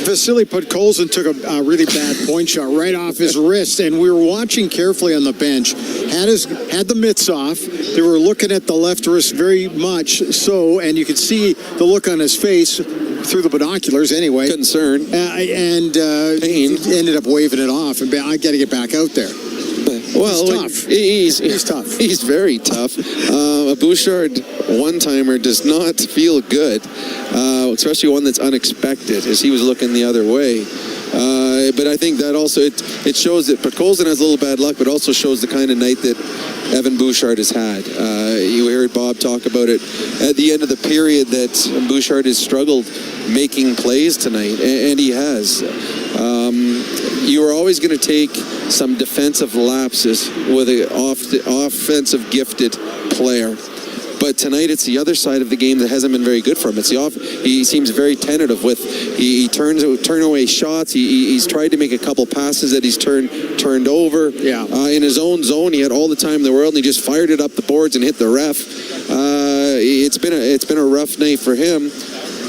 S6: Vasily Podkolzin took a really bad point shot right off his wrist, and we were watching carefully on the bench. Had the mitts off. They were looking at the left wrist very much so, and you could see the look on his face through the binoculars anyway.
S3: Concern.
S6: And
S3: pain.
S6: He ended up waving it off, and I got to get back out there.
S3: Well,
S6: he's tough. He's tough.
S3: He's very tough. A Bouchard one-timer does not feel good, especially one that's unexpected, as he was looking the other way. But I think that also, it shows that Podkolzin has a little bad luck, but also shows the kind of night that Evan Bouchard has had. You heard Bob talk about it at the end of the period, that Bouchard has struggled making plays tonight, and he has. You are always going to take some defensive lapses with an offensive gifted player. But tonight it's the other side of the game that hasn't been very good for him. He seems very tentative with, he turn away shots. He's tried to make a couple passes that he's turned over. Yeah. In his own zone, he had all the time in the world, and he just fired it up the boards and hit the ref. It's been a rough night for him.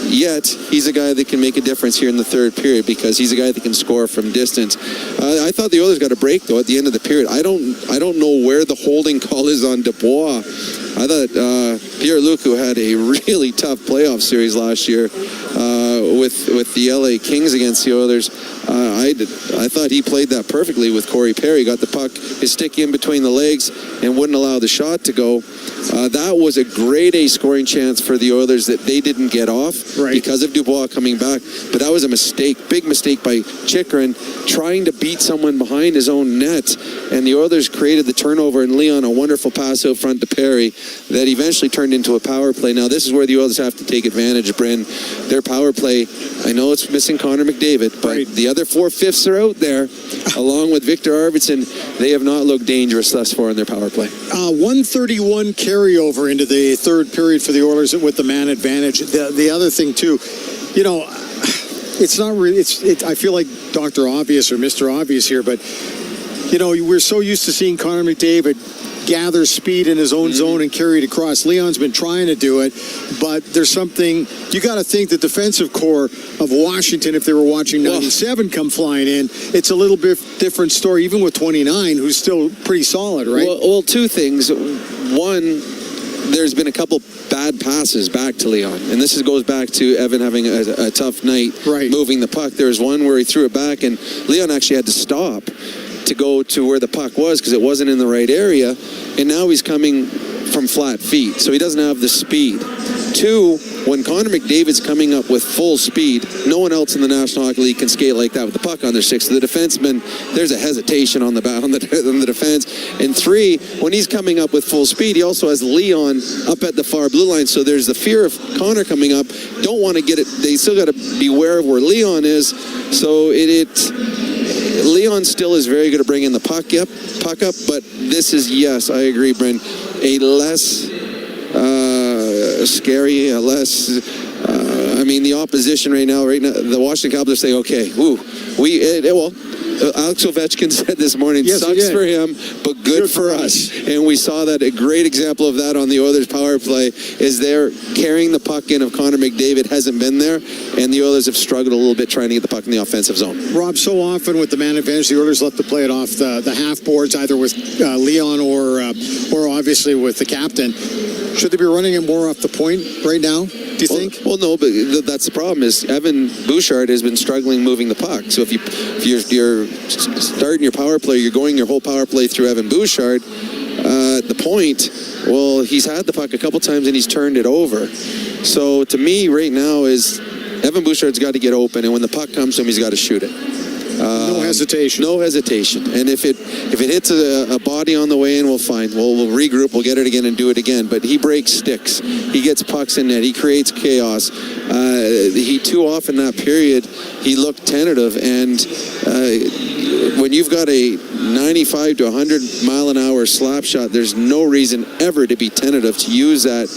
S3: Yet he's a guy that can make a difference here in the third period, because he's a guy that can score from distance. I thought the Oilers got a break though at the end of the period. I don't know where the holding call is on Dubois. I thought Pierre-Luc, who had a really tough playoff series last year with the LA Kings against the Oilers, I thought he played that perfectly with Corey Perry. Got the puck, his stick in between the legs, and wouldn't allow the shot to go. That was a grade A scoring chance for the Oilers that they didn't get off because of Dubois coming back. But that was a mistake, big mistake by Chychrun, trying to beat someone behind his own net. And the Oilers created the turnover, and Leon, a wonderful pass out front to Perry that eventually turned into a power play. Now, this is where the Oilers have to take advantage, Bryn. Their power play, I know it's missing Connor McDavid, but the other 4/5 are out there, along with Victor Arvidsson. They have not looked dangerous thus far in their power play.
S6: 131 carryover into the third period for the Oilers with the man advantage. The other thing, too, it's not really, I feel like Dr. Obvious or Mr. Obvious here, but, we're so used to seeing Connor McDavid gather speed in his own zone and carry it across. Leon's been trying to do it, but there's something, you got to think the defensive core of Washington, if they were watching 97 come flying in, it's a little bit different story, even with 29, who's still pretty solid, right?
S3: Well, two things. One, there's been a couple bad passes back to Leon, and this goes back to Evan having a tough night moving the puck. There was one where he threw it back, and Leon actually had to stop to go to where the puck was because it wasn't in the right area, and now he's coming from flat feet, so he doesn't have the speed. Two, when Connor McDavid's coming up with full speed, no one else in the National Hockey League can skate like that with the puck on their stick. So the defenseman, there's a hesitation on the defense. And three, when he's coming up with full speed, he also has Leon up at the far blue line. So there's the fear of Connor coming up. Don't want to get it. They still got to beware of where Leon is. So Leon still is very good at bringing the puck up. But this is, yes, I agree, Bryn, a less scary, the opposition right now, the Washington Capitals say, okay, Alex Ovechkin said this morning, sucks for him, but good for us. And we saw that, a great example of that on the Oilers power play is they're carrying the puck in of Connor McDavid hasn't been there, and the Oilers have struggled a little bit trying to get the puck in the offensive zone.
S6: Rob, so often with the man advantage, the Oilers love to play it off the half boards, either with Leon or obviously with the captain. Should they be running it more off the point right now, do you think?
S3: Well, no, but that's the problem is Evan Bouchard has been struggling moving the puck. So if you're starting your power play, you're going your whole power play through Evan Bouchard, at the point, well, he's had the puck a couple times and he's turned it over. So to me right now is Evan Bouchard's got to get open, and when the puck comes to him, he's got to shoot it.
S6: No hesitation.
S3: No hesitation. And if it hits a body on the way in, we'll regroup, we'll get it again and do it again. But he breaks sticks. He gets pucks in net. He creates chaos. He too often that period, he looked tentative. And when you've got a 95 to 100 mile an hour slap shot, there's no reason ever to be tentative to use that.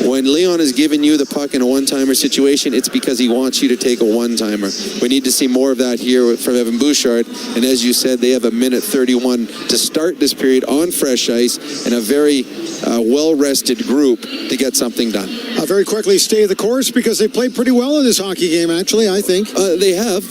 S3: When Leon is giving you the puck in a one-timer situation, it's because he wants you to take a one-timer. We need to see more of that here from Evan Bouchard. And as you said, they have a minute 31 to start this period on fresh ice and a very well-rested group to get something done.
S6: Very quickly, stay the course because they played pretty well in this hockey game, actually, I think.
S3: They have.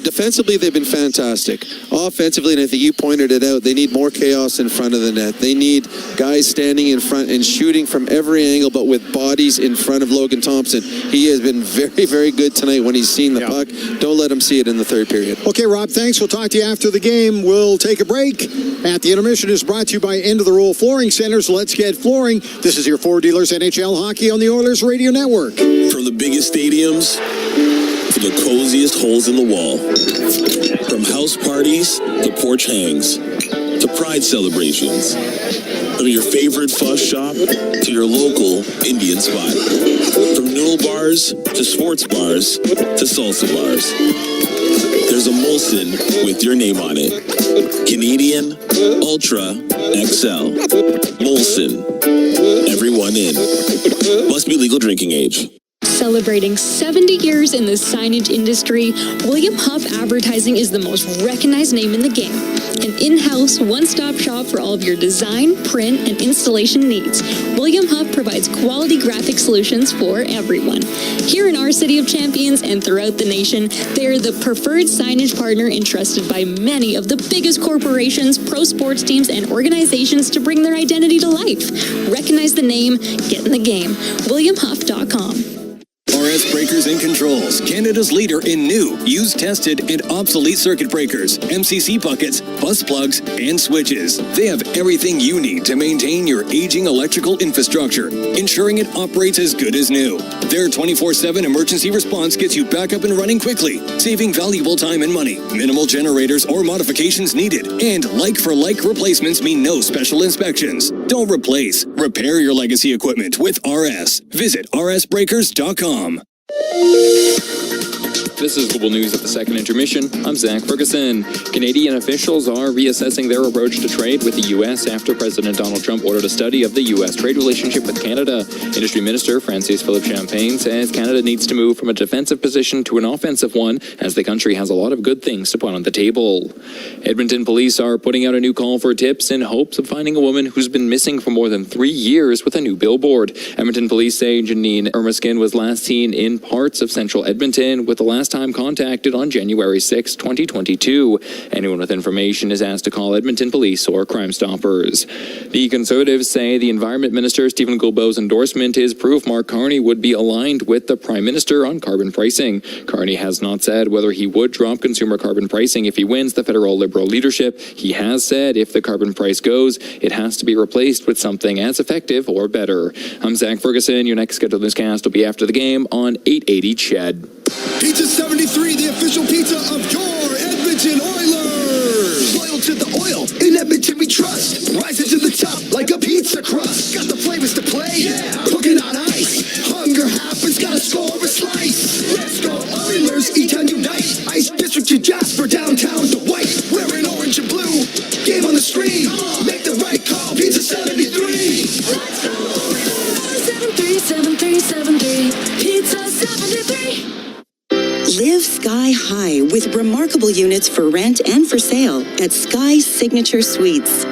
S3: Defensively, they've been fantastic. Offensively, and I think you pointed it out, they need more chaos in front of the net. They need guys standing in front and shooting from every angle, but with bodies in front of Logan Thompson. He has been very, very good tonight when he's seen the puck. Don't let him see it in the third period.
S6: Okay, Rob, thanks. We'll talk to you after the game. We'll take a break. At the intermission is brought to you by End of the Roll Flooring Centers. Let's get flooring. This is your Ford Dealers NHL Hockey on the Oilers Radio Network.
S7: From the biggest stadiums to the coziest holes in the wall. From house parties to porch hangs to pride celebrations. From your favorite fuss shop to your local Indian spot. From noodle bars to sports bars to salsa bars. There's a Molson with your name on it. Canadian Ultra XL. Molson. Everyone in. Must be legal drinking age.
S13: Celebrating 70 years in the signage industry, William Huff Advertising is the most recognized name in the game. An in-house, one-stop shop for all of your design, print, and installation needs. William Huff provides quality graphic solutions for everyone. Here in our City of Champions and throughout the nation, they're the preferred signage partner entrusted by many of the biggest corporations, pro sports teams, and organizations to bring their identity to life. Recognize the name, get in the game. WilliamHuff.com.
S23: RS Breakers and Controls, Canada's leader in new, used, tested, and obsolete circuit breakers, MCC buckets, bus plugs, and switches. They have everything you need to maintain your aging electrical infrastructure, ensuring it operates as good as new. Their 24/7 emergency response gets you back up and running quickly, saving valuable time and money. Minimal generators or modifications needed, and like-for-like replacements mean no special inspections. Don't replace, repair your legacy equipment with RS. Visit rsbreakers.com.
S24: This is Global News at the second intermission. I'm Zach Ferguson. Canadian officials are reassessing their approach to trade with the U.S. after President Donald Trump ordered a study of the U.S. trade relationship with Canada. Industry Minister Francis Philippe Champagne says Canada needs to move from a defensive position to an offensive one, as the country has a lot of good things to put on the table. Edmonton police are putting out a new call for tips in hopes of finding a woman who's been missing for more than 3 years with a new billboard. Edmonton police say Janine Ermiskin was last seen in parts of central Edmonton, with the last time contacted on January 6, 2022. Anyone with information is asked to call Edmonton Police or Crime Stoppers. The Conservatives say the Environment Minister Stephen Guilbeault's endorsement is proof Mark Carney would be aligned with the Prime Minister on carbon pricing. Carney has not said whether he would drop consumer carbon pricing if he wins the federal Liberal leadership. He has said if the carbon price goes, it has to be replaced with something as effective or better. I'm Zach Ferguson. Your next scheduled newscast will be after the game on 880 CHED.
S25: Pizza 73, the official pizza of your Edmonton Oilers. Loyal to the oil, in Edmonton we trust. Rising to the top like a pizza crust. Got the flavors to play, cooking on ice. Hunger happens, gotta score a slice. Let's go Oilers, E-Town unite. Ice District to Jasper, downtown to White. Wearing orange and blue, game on the screen. Make the right call, Pizza 73. Let's go Oilers. 737373, Pizza 73.
S26: Live sky high with remarkable units for rent and for sale at Sky Signature Suites.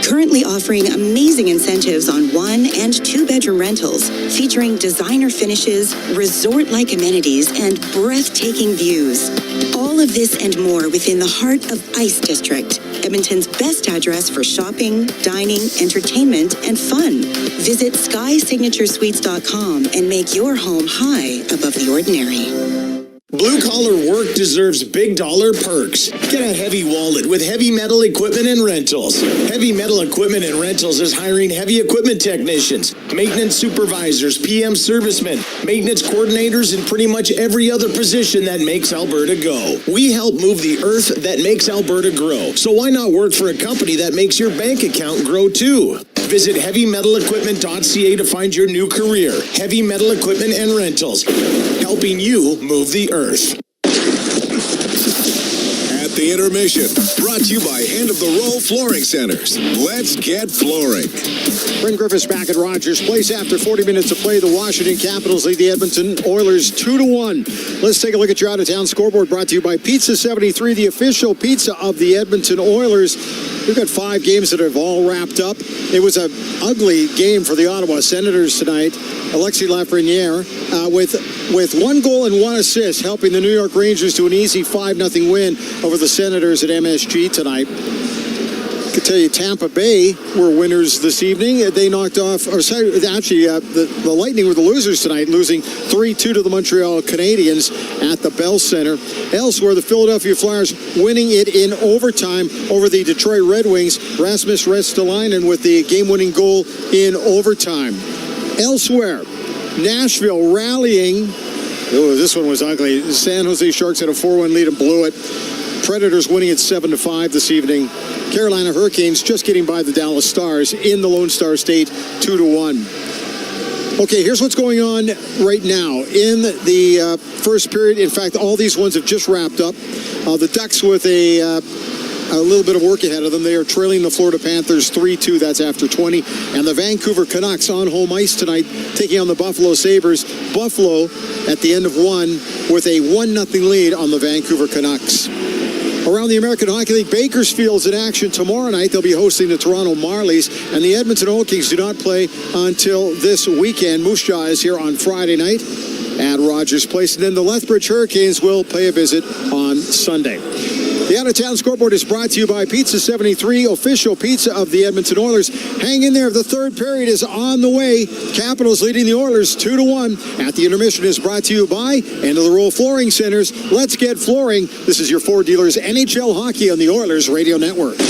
S26: Currently offering amazing incentives on 1- and 2-bedroom rentals, featuring designer finishes, resort-like amenities, and breathtaking views. All of this and more within the heart of Ice District, Edmonton's best address for shopping, dining, entertainment, and fun. Visit SkySignatureSuites.com and make your home high above the ordinary.
S27: Blue-collar work deserves big dollar perks. Get a heavy wallet with Heavy Metal Equipment and Rentals. Heavy Metal Equipment and Rentals is hiring heavy equipment technicians, maintenance supervisors, PM servicemen, maintenance coordinators, and pretty much every other position that makes Alberta go. We help move the earth that makes Alberta grow. So why not work for a company that makes your bank account grow too? Visit heavymetalequipment.ca to find your new career. Heavy Metal Equipment and Rentals, helping you move the earth.
S8: At the intermission. Brought to you by End of the Roll Flooring Centers. Let's get flooring.
S6: Brent Griffiths back at Rogers Place after 40 minutes of play. The Washington Capitals lead the Edmonton Oilers 2-1. Let's take a look at your out-of-town scoreboard brought to you by Pizza 73, the official pizza of the Edmonton Oilers. We've got 5 games that have all wrapped up. It was an ugly game for the Ottawa Senators tonight. Alexis Lafreniere with 1 goal and 1 assist, helping the New York Rangers to an easy 5-0 win over the Senators at MSG tonight. I can tell you Tampa Bay were winners this evening. They knocked off, the Lightning were the losers tonight, losing 3-2 to the Montreal Canadiens at the Bell Center. Elsewhere, the Philadelphia Flyers winning it in overtime over the Detroit Red Wings. Rasmus Ristolainen with the game-winning goal in overtime. Elsewhere, Nashville rallying. Oh, this one was ugly. San Jose Sharks had a 4-1 lead and blew it. Predators winning it 7-5 this evening. Carolina Hurricanes just getting by the Dallas Stars in the Lone Star State 2-1. Okay, here's what's going on right now in the first period. In fact, all these ones have just wrapped up. The Ducks with a little bit of work ahead of them. They are trailing the Florida Panthers 3-2. That's after 20. And the Vancouver Canucks on home ice tonight, taking on the Buffalo Sabres. Buffalo at the end of 1 with a 1-0 lead on the Vancouver Canucks. Around the American Hockey League, Bakersfield's in action tomorrow night. They'll be hosting the Toronto Marlies. And the Edmonton Oil Kings do not play until this weekend. Moose Jaw is here on Friday night at Rogers Place. And then the Lethbridge Hurricanes will pay a visit on Sunday. The out-of-town scoreboard is brought to you by Pizza 73, official pizza of the Edmonton Oilers. Hang in there. The third period is on the way. Capitals leading the Oilers 2-1. At the intermission is brought to you by End of the Roll Flooring Centers. Let's get flooring. This is your Ford Dealers NHL Hockey on the Oilers Radio Network.
S8: At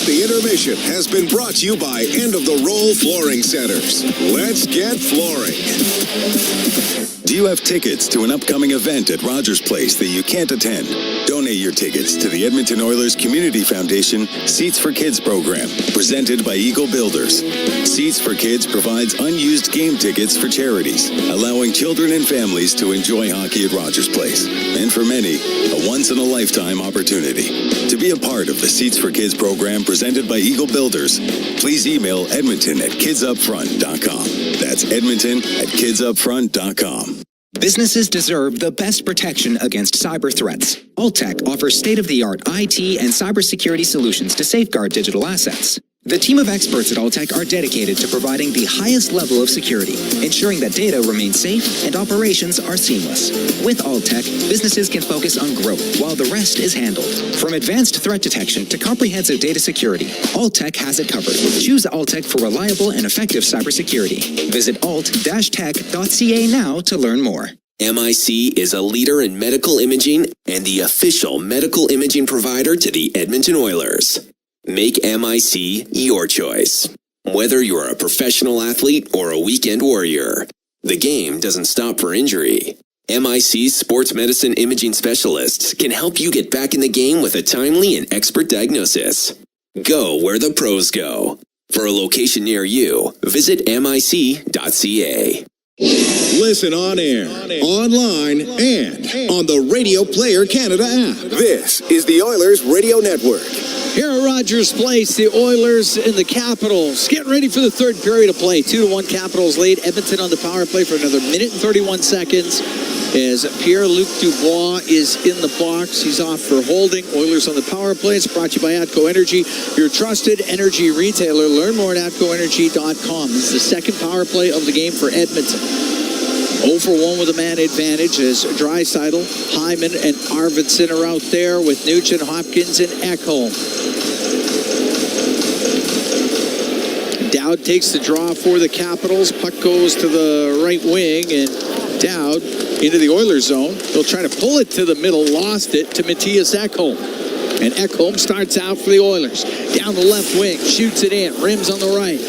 S8: the intermission has been brought to you by End of the Roll Flooring Centers. Let's get flooring.
S2: Do you have tickets to an upcoming event at Rogers Place that you can't attend? Donate your tickets to the Edmonton Oilers Community Foundation Seats for Kids program, presented by Eagle Builders. Seats for Kids provides unused game tickets for charities, allowing children and families to enjoy hockey at Rogers Place. And for many, a once-in-a-lifetime opportunity. To be a part of the Seats for Kids program presented by Eagle Builders, please email edmonton@kidsupfront.com. That's edmonton@kidsupfront.com.
S12: Businesses deserve the best protection against cyber threats. Alltech offers state-of-the-art IT and cybersecurity solutions to safeguard digital assets. The team of experts at Alltech are dedicated to providing the highest level of security, ensuring that data remains safe and operations are seamless. With Alltech, businesses can focus on growth while the rest is handled. From advanced threat detection to comprehensive data security, Alltech has it covered. Choose Alltech for reliable and effective cybersecurity. Visit alt-tech.ca now to learn more.
S15: MIC is a leader in medical imaging and the official medical imaging provider to the Edmonton Oilers. Make MIC your choice. Whether you're a professional athlete or a weekend warrior, the game doesn't stop for injury. MIC's sports medicine imaging specialists can help you get back in the game with a timely and expert diagnosis. Go where the pros go. For a location near you, visit mic.ca.
S8: Listen on air, online, and on the Radio Player Canada app. This is the Oilers Radio Network.
S16: Here at Rogers Place, the Oilers and the Capitals getting ready for the third period of play. 2-1 Capitals lead. Edmonton on the power play for another minute and 31 seconds as Pierre-Luc Dubois is in the box. He's off for holding. Oilers on the power play. It's brought to you by ATCO Energy, your trusted energy retailer. Learn more at atcoenergy.com. This is the second power play of the game for Edmonton. 0 for 1 with a man advantage as Draisaitl, Hyman, and Arvidsson are out there with Nugent, Hopkins, and Ekholm. Dowd takes the draw for the Capitals. Puck goes to the right wing, and Dowd into the Oilers zone. They'll try to pull it to the middle, lost it to Matthias Ekholm. And Ekholm starts out for the Oilers. Down the left wing, shoots it in, rims on the right.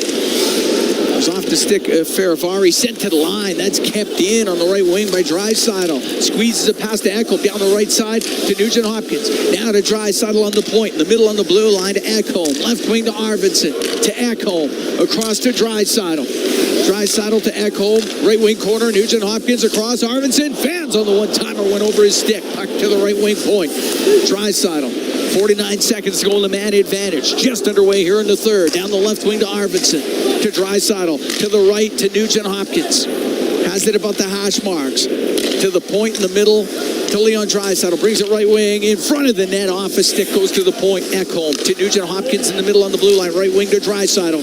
S16: Off the stick of Faravari, sent to the line. That's kept in on the right wing by Draisaitl. Squeezes it past to Ekholm, down the right side to Nugent Hopkins. Now to Draisaitl on the point, in the middle on the blue line to Ekholm. Left wing to Arvidsson, to Ekholm, across to Draisaitl. Draisaitl to Ekholm. Right wing corner. Nugent Hopkins across. Arvidsson. Fans on the one-timer. Went over his stick. Puck to the right wing point. Draisaitl. 49 seconds to go in the man advantage. Just underway here in the third. Down the left wing to Arvidsson. To Draisaitl. To the right to Nugent Hopkins. Has it about the hash marks. To the point in the middle to Leon Draisaitl. Brings it right wing in front of the net. Off a stick goes to the point. Ekholm to Nugent Hopkins in the middle on the blue line. Right wing to Draisaitl.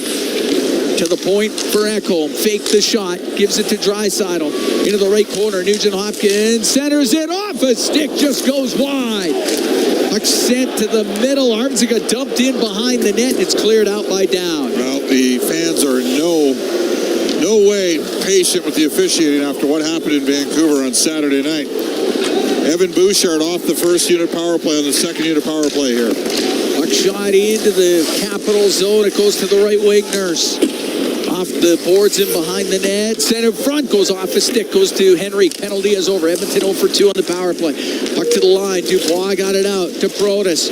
S16: To the point for Ekholm. Fake the shot. Gives it to Draisaitl. Into the right corner. Nugent Hopkins centers it off a stick. Just goes wide. Puck sent to the middle. Arvidsson got dumped in behind the net. It's cleared out by Down.
S10: Well, the fans are no way patient with the officiating after what happened in Vancouver on Saturday night. Evan Bouchard off the first unit power play on the second unit power play here.
S16: Puck shot into the Capital zone. It goes to the right wing. Nurse. Off the boards and behind the net. Center front goes off a stick. Goes to Henry. Penalty is over. Edmonton 0 for 2 on the power play. Puck to the line. Dubois got it out to Protas.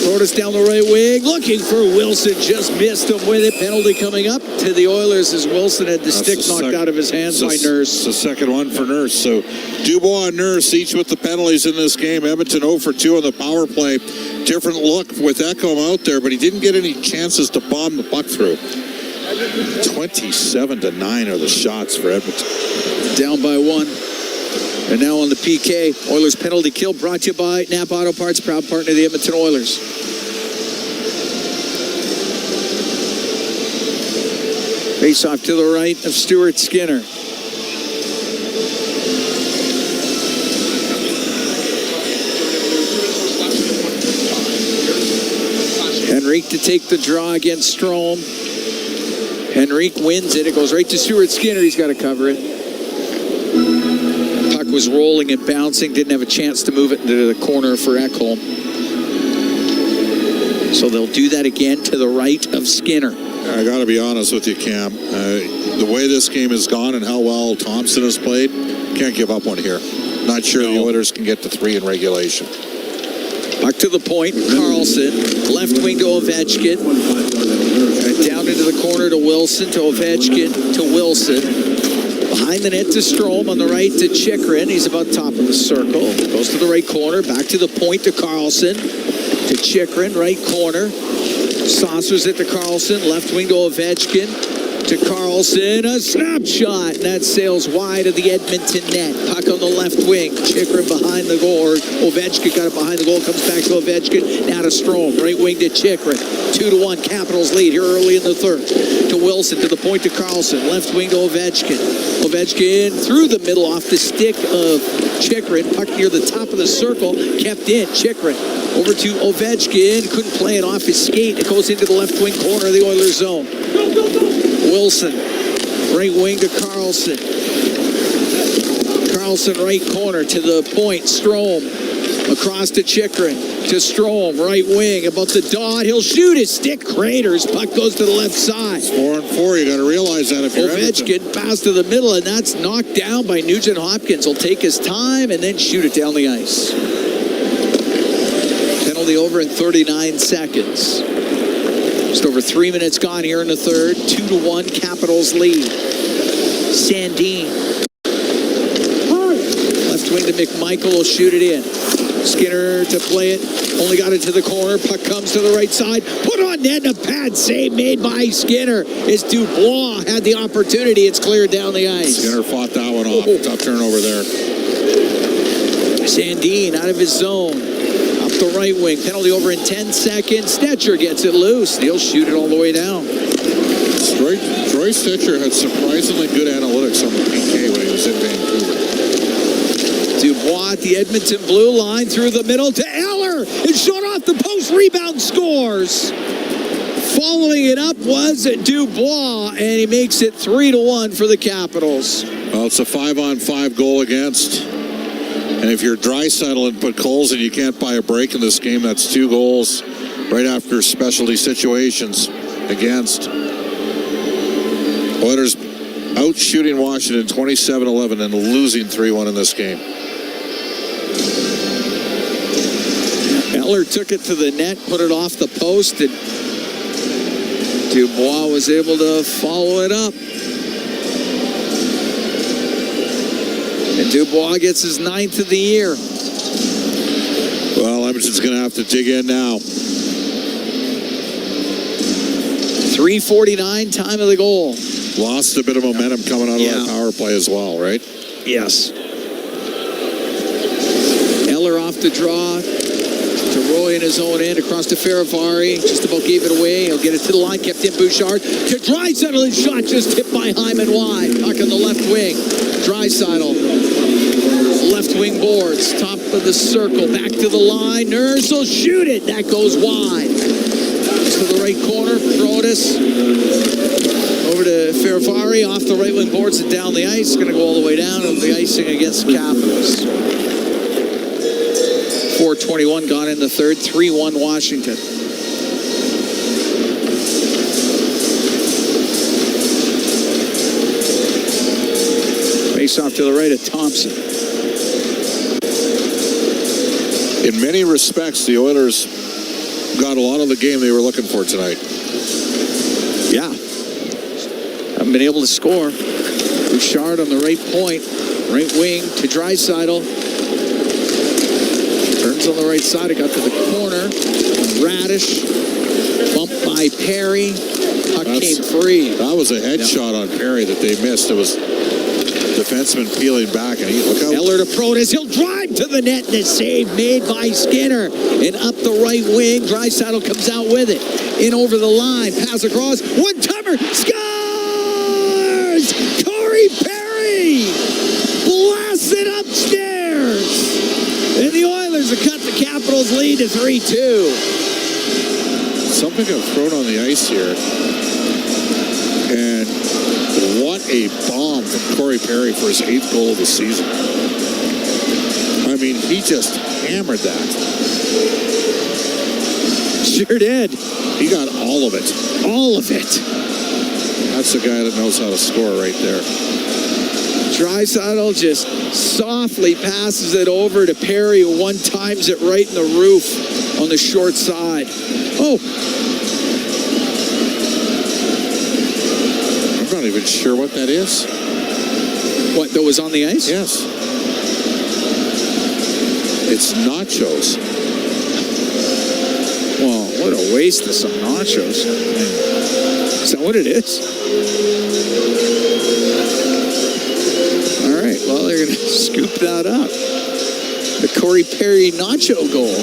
S16: Protas down the right wing. Looking for Wilson. Just missed him with it. Penalty coming up to the Oilers as Wilson had the stick knocked out of his hands by Nurse.
S10: It's the second one for Nurse. So Dubois and Nurse each with the penalties in this game. Edmonton 0 for 2 on the power play. Different look with Ekholm out there, but he didn't get any chances to bomb the puck through. 27-9 are the shots for Edmonton.
S16: Down by 1. And now on the PK, Oilers penalty kill brought to you by Napa Auto Parts, proud partner of the Edmonton Oilers. Face off to the right of Stuart Skinner. Henrique to take the draw against Strome. Henrique wins it. It goes right to Stuart Skinner. He's got to cover it. Puck was rolling and bouncing. Didn't have a chance to move it into the corner for Ekholm. So they'll do that again to the right of Skinner.
S10: I got to be honest with you, Cam. The way this game has gone and how well Thompson has played, can't give up one here. Not sure the Oilers can get to 3 in regulation.
S16: Puck to the point. Carlson. Left wing to Ovechkin. Down into the corner to Wilson. To Ovechkin. To Wilson. Behind the net to Strome. On the right to Chychrun. He's about top of the circle. Goes to the right corner. Back to the point to Carlson. To Chychrun. Right corner. Saucers it to Carlson. Left wing to Ovechkin. To Carlson. A snapshot. And that sails wide of the Edmonton net. Puck on the left wing. Chychrun behind the goal. Or Ovechkin got it behind the goal. Comes back to Ovechkin. Now to Strome. Right wing to Chychrun. 2-1. Capitals lead here early in the third. To Wilson. To the point to Carlson. Left wing to Ovechkin. Ovechkin through the middle off the stick of Chychrun. Puck near the top of the circle. Kept in. Chychrun. Over to Ovechkin. Couldn't play it off his skate. It goes into the left wing corner of the Oilers zone. Wilson, right wing to Carlson. Carlson, right corner to the point. Strome, across to Chychrun. To Strome, right wing, about the dot. He'll shoot his stick. Craters. Puck goes to the left side.
S10: It's 4-4. You got to realize that if you're
S16: Ovechkin pass to the middle, and that's knocked down by Nugent Hopkins. He'll take his time and then shoot it down the ice. Penalty over in 39 seconds. Just over 3 minutes gone here in the third. 2-1 Capitals lead. Sandin. Left wing to McMichael will shoot it in. Skinner to play it. Only got it to the corner. Puck comes to the right side. Put on net and a pad save made by Skinner. As Dubois had the opportunity. It's cleared down the ice.
S10: Skinner fought that one off. Tough turnover there.
S16: Sandin out of his zone. The right wing. Penalty over in 10 seconds. Stetcher gets it loose. He'll shoot it all the way down.
S10: Troy Stetcher had surprisingly good analytics on the PK when he was in Vancouver.
S16: Dubois at the Edmonton blue line through the middle to Eller. It's shot off the post. Rebound scores. Following it up was Dubois, and he makes it 3-1 for the Capitals.
S10: Well, it's a 5-on-5 goal against. And if you're Draisaitl and put Coles in, you can't buy a break in this game. That's 2 goals right after specialty situations against. Oilers out shooting Washington 27-11 and losing 3-1 in this game.
S16: Eller took it to the net, put it off the post, and Dubois was able to follow it up. And Dubois gets his 9th of the year.
S10: Well, Edmonton's going to have to dig in now.
S16: 3:49, time of the goal.
S10: Lost a bit of momentum coming out of our power play as well, right?
S16: Yes. Eller off the draw to Roy in his own end, across to Farivari. Just about gave it away. He'll get it to the line, kept in Bouchard. To Draisaitl, his shot just tipped by Hyman wide. Puck on the left wing. Draisaitl. Left wing boards. Top of the circle. Back to the line. Nurse will shoot it. That goes wide. To the right corner. Protas. Over to Farivari. Off the right wing boards and down the ice. Going to go all the way down. And the icing against the Capitals. 4:21 gone in the third. 3-1 Washington. Face off to the right of Thompson.
S10: In many respects, the Oilers got a lot of the game they were looking for tonight.
S16: Yeah. Haven't been able to score. Bouchard on the right point. Right wing to Draisaitl. Turns on the right side. It got to the corner. Radish. Bumped by Perry. Puck came free.
S10: That was a headshot on Perry that they missed. It was defenseman peeling back, and look out.
S16: Eller to Protas. He'll drive to the net. The save made by Skinner. And up the right wing. Draisaitl comes out with it. In over the line. Pass across. One-timer. Scores! Corey Perry! Blasts it upstairs. And the Oilers have cut the Capitals' lead to 3-2.
S10: Something got thrown on the ice here. And what a bomb from Corey Perry for his 8th goal of the season. I mean, he just hammered that.
S16: Sure did.
S10: He got all of it.
S16: All of it.
S10: That's the guy that knows how to score right there.
S16: Draisaitl just softly passes it over to Perry, who one-times it right in the roof on the short side. Oh.
S10: I'm not even sure what that is.
S16: What, that was on the ice?
S10: Yes. It's nachos.
S16: Well, what a waste of some nachos. Is that what it is? All right, well, they're going to scoop that up. The Corey Perry nacho goal.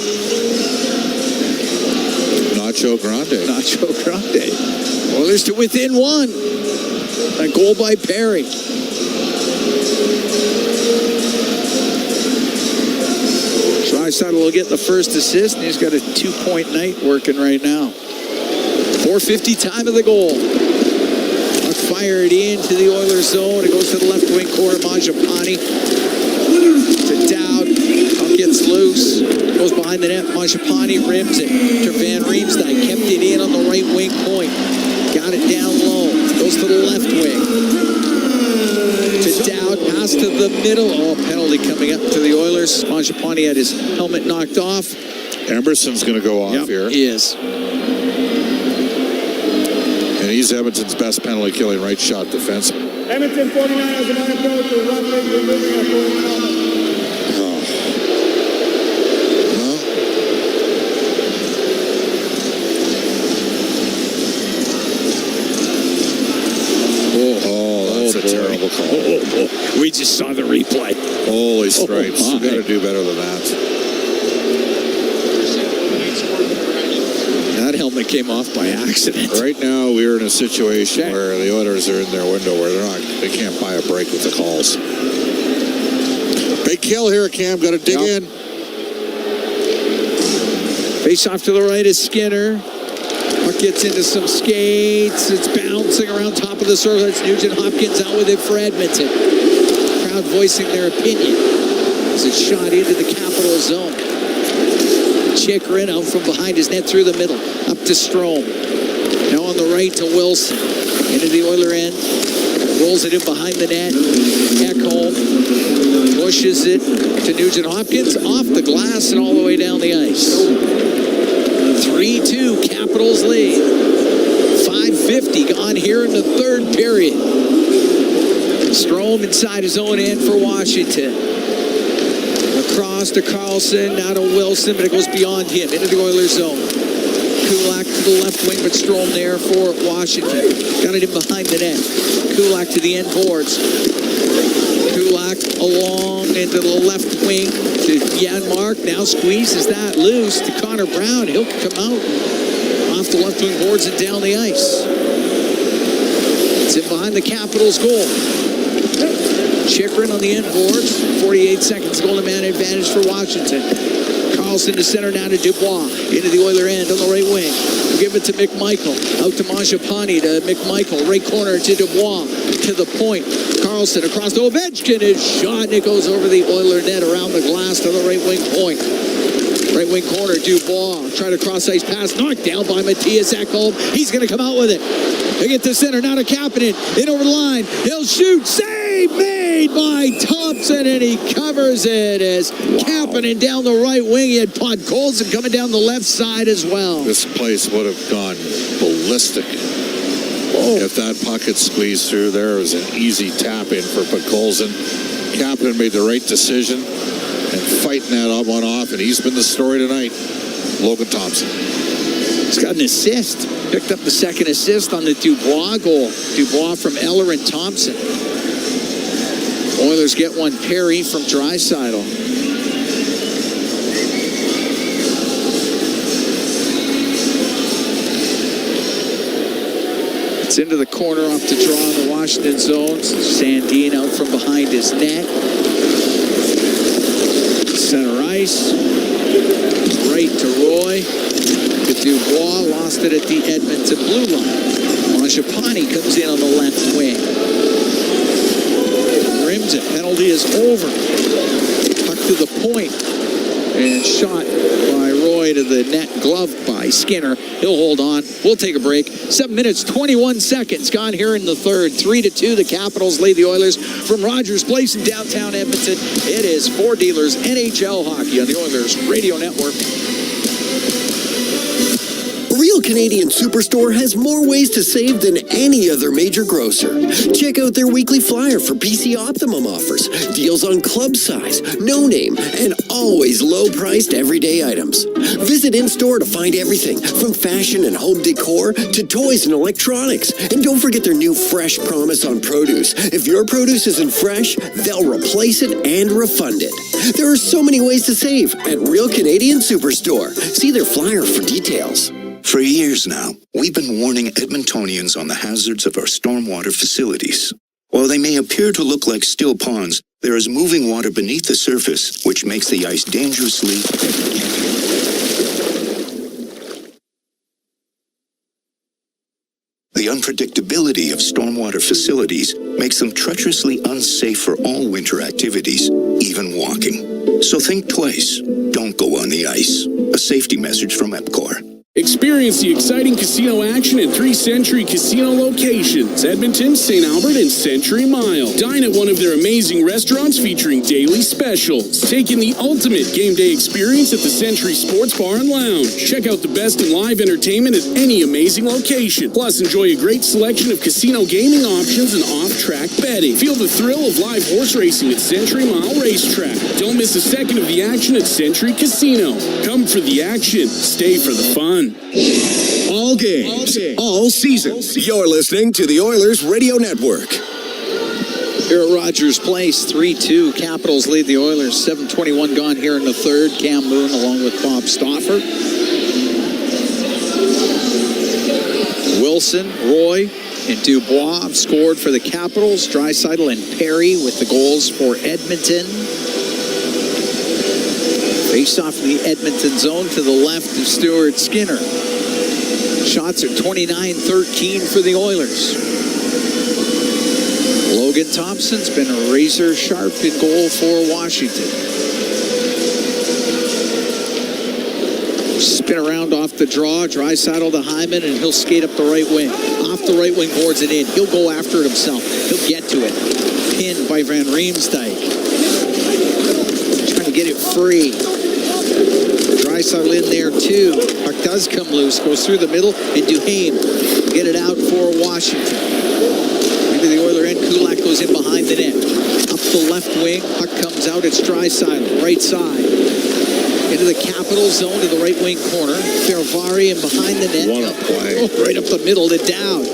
S10: Nacho Grande.
S16: Nacho Grande. Oilers to within one. A goal by Perry. Draisaitl will get the first assist, and he's got a 2-point night working right now. 4:50 time of the goal. Puck fired into the Oilers zone. It goes to the left wing corner. Mangiapane to Dowd. Puck gets loose. Goes behind the net. Mangiapane rims it to Van Riemsdyk. Kept it in on the right wing point. Got it down low. Goes to the left wing. To Dowd. Pass to the middle. Oh, penalty coming up to the Oilers. Mangiapane had his helmet knocked off.
S10: Emerson's going to go off here.
S16: He is.
S10: And he's Edmonton's best penalty-killing right shot defenseman.
S5: Edmonton 49 has a minor penalty for roughing, removing a forward helmet.
S10: That's a terrible call.
S16: We just saw the replay.
S10: Holy stripes. You got to do better than that.
S16: That helmet came off by accident.
S10: Right now, we're in a situation where the Oilers are in their window where they can't buy a break with the calls. Big kill here, Cam. Got to dig in.
S16: Face off to the right is Skinner. Puck gets into some skates. It's bouncing around top of the circle. It's Nugent Hopkins out with it for Edmonton. Crowd voicing their opinion as it's shot into the Capital zone. Chikrin out from behind his net through the middle. Up to Strome. Now on the right to Wilson. Into the Oiler end. Rolls it in behind the net. Ekholm pushes it to Nugent Hopkins. Off the glass and all the way down the ice. 3-2 Capitals lead. 5:50 gone here in the third period. Strome inside his own end for Washington. Across to Carlson, now to Wilson, but it goes beyond him, into the Oilers zone. Kulak to the left wing, but Strome there for Washington. Got it in behind the net. Kulak to the end boards. Kulak along into the left wing to Janmark. Now squeezes that loose to Connor Brown. He'll come out off the left wing boards and down the ice. It's in behind the Capitals goal. Chikrin on the end boards. 48 seconds goal to man advantage for Washington. Carlson to center now to Dubois. Into the Oiler end on the right wing. Give it to McMichael. Out to Mangiapane to McMichael. Right corner to Dubois. To the point. Carlson across to Ovechkin. His shot. And it goes over the Oiler net around the glass to the right wing point. Right wing corner. Dubois. Try to cross ice pass. Knocked down by Matthias Ekholm. He's going to come out with it. They get to center. Now to Kapanen. In over the line. He'll shoot. Save made by Thompson. And he covers it as Kapanen down the right wing. He had Podkolzin coming down the left side as well.
S10: This place would have gone ballistic. If that puck had squeezed through there, it was an easy tap in for Podkolzin. Kapanen made the right decision and fighting that one off, and he's been the story tonight. Logan Thompson.
S16: He's got an assist. Picked up the second assist on the Dubois goal. Dubois from Eller and Thompson. Oilers get one. Perry from Draisaitl. It's into the corner off the draw in the Washington zone. Sandin out from behind his net. Center ice. Right to Roy. To Dubois. Lost it at the Edmonton blue line. Mangiapane comes in on the left wing. Rims it. Penalty is over. Puck to the point. And shot by Roy to the net, gloved by Skinner. He'll hold on. We'll take a break. 7 minutes, 21 seconds gone here in the third. 3-2, the Capitals lead the Oilers from Rogers Place in downtown Edmonton. It is Four Dealers NHL Hockey on the Oilers Radio Network.
S4: Real Canadian Superstore has more ways to save than any other major grocer. Check out their weekly flyer for PC Optimum offers, deals on club size, no name, and always low-priced everyday items. Visit in-store to find everything from fashion and home decor to toys and electronics. And don't forget their new Fresh Promise on produce. If your produce isn't fresh, they'll replace it and refund it. There are so many ways to save at Real Canadian Superstore. See their flyer for details.
S14: For years now, we've been warning Edmontonians on the hazards of our stormwater facilities. While they may appear to look like still ponds, there is moving water beneath the surface, which makes the ice dangerously... The unpredictability of stormwater facilities makes them treacherously unsafe for all winter activities, even walking. So think twice. Don't go on the ice. A safety message from EPCOR.
S17: Experience the exciting casino action at 3 Century Casino locations, Edmonton, St. Albert, and Century Mile. Dine at one of their amazing restaurants featuring daily specials. Take in the ultimate game day experience at the Century Sports Bar and Lounge. Check out the best in live entertainment at any amazing location. Plus, enjoy a great selection of casino gaming options and off-track betting. Feel the thrill of live horse racing at Century Mile Racetrack. Don't miss a second of the action at Century Casino. Come for the action. Stay for the fun.
S8: All games, all season. You're listening to the Oilers Radio Network.
S16: Here at Rogers Place, 3-2. Capitals lead the Oilers. 7:21 gone here in the third. Cam Moon along with Bob Stauffer. Wilson, Roy, and Dubois have scored for the Capitals. Draisaitl and Perry with the goals for Edmonton. Face off in the Edmonton zone to the left of Stuart Skinner. Shots are 29-13 for the Oilers. Logan Thompson's been razor sharp in goal for Washington. Spin around off the draw, Draisaitl to Hyman, and he'll skate up the right wing. Off the right wing boards and in. He'll go after it himself. He'll get to it. Pinned by Van Riemsdyk. Trying to get it free. Draisaitl in there too. Puck does come loose, goes through the middle, and Duhaime get it out for Washington. into the Oiler end. Kulak goes in behind the net. Up the left wing. Puck comes out. It's Draisaitl. Right side. Into the Capital zone to the right wing corner. Ferravari in behind the net.
S10: What a play.
S16: Right up the middle to Dowd.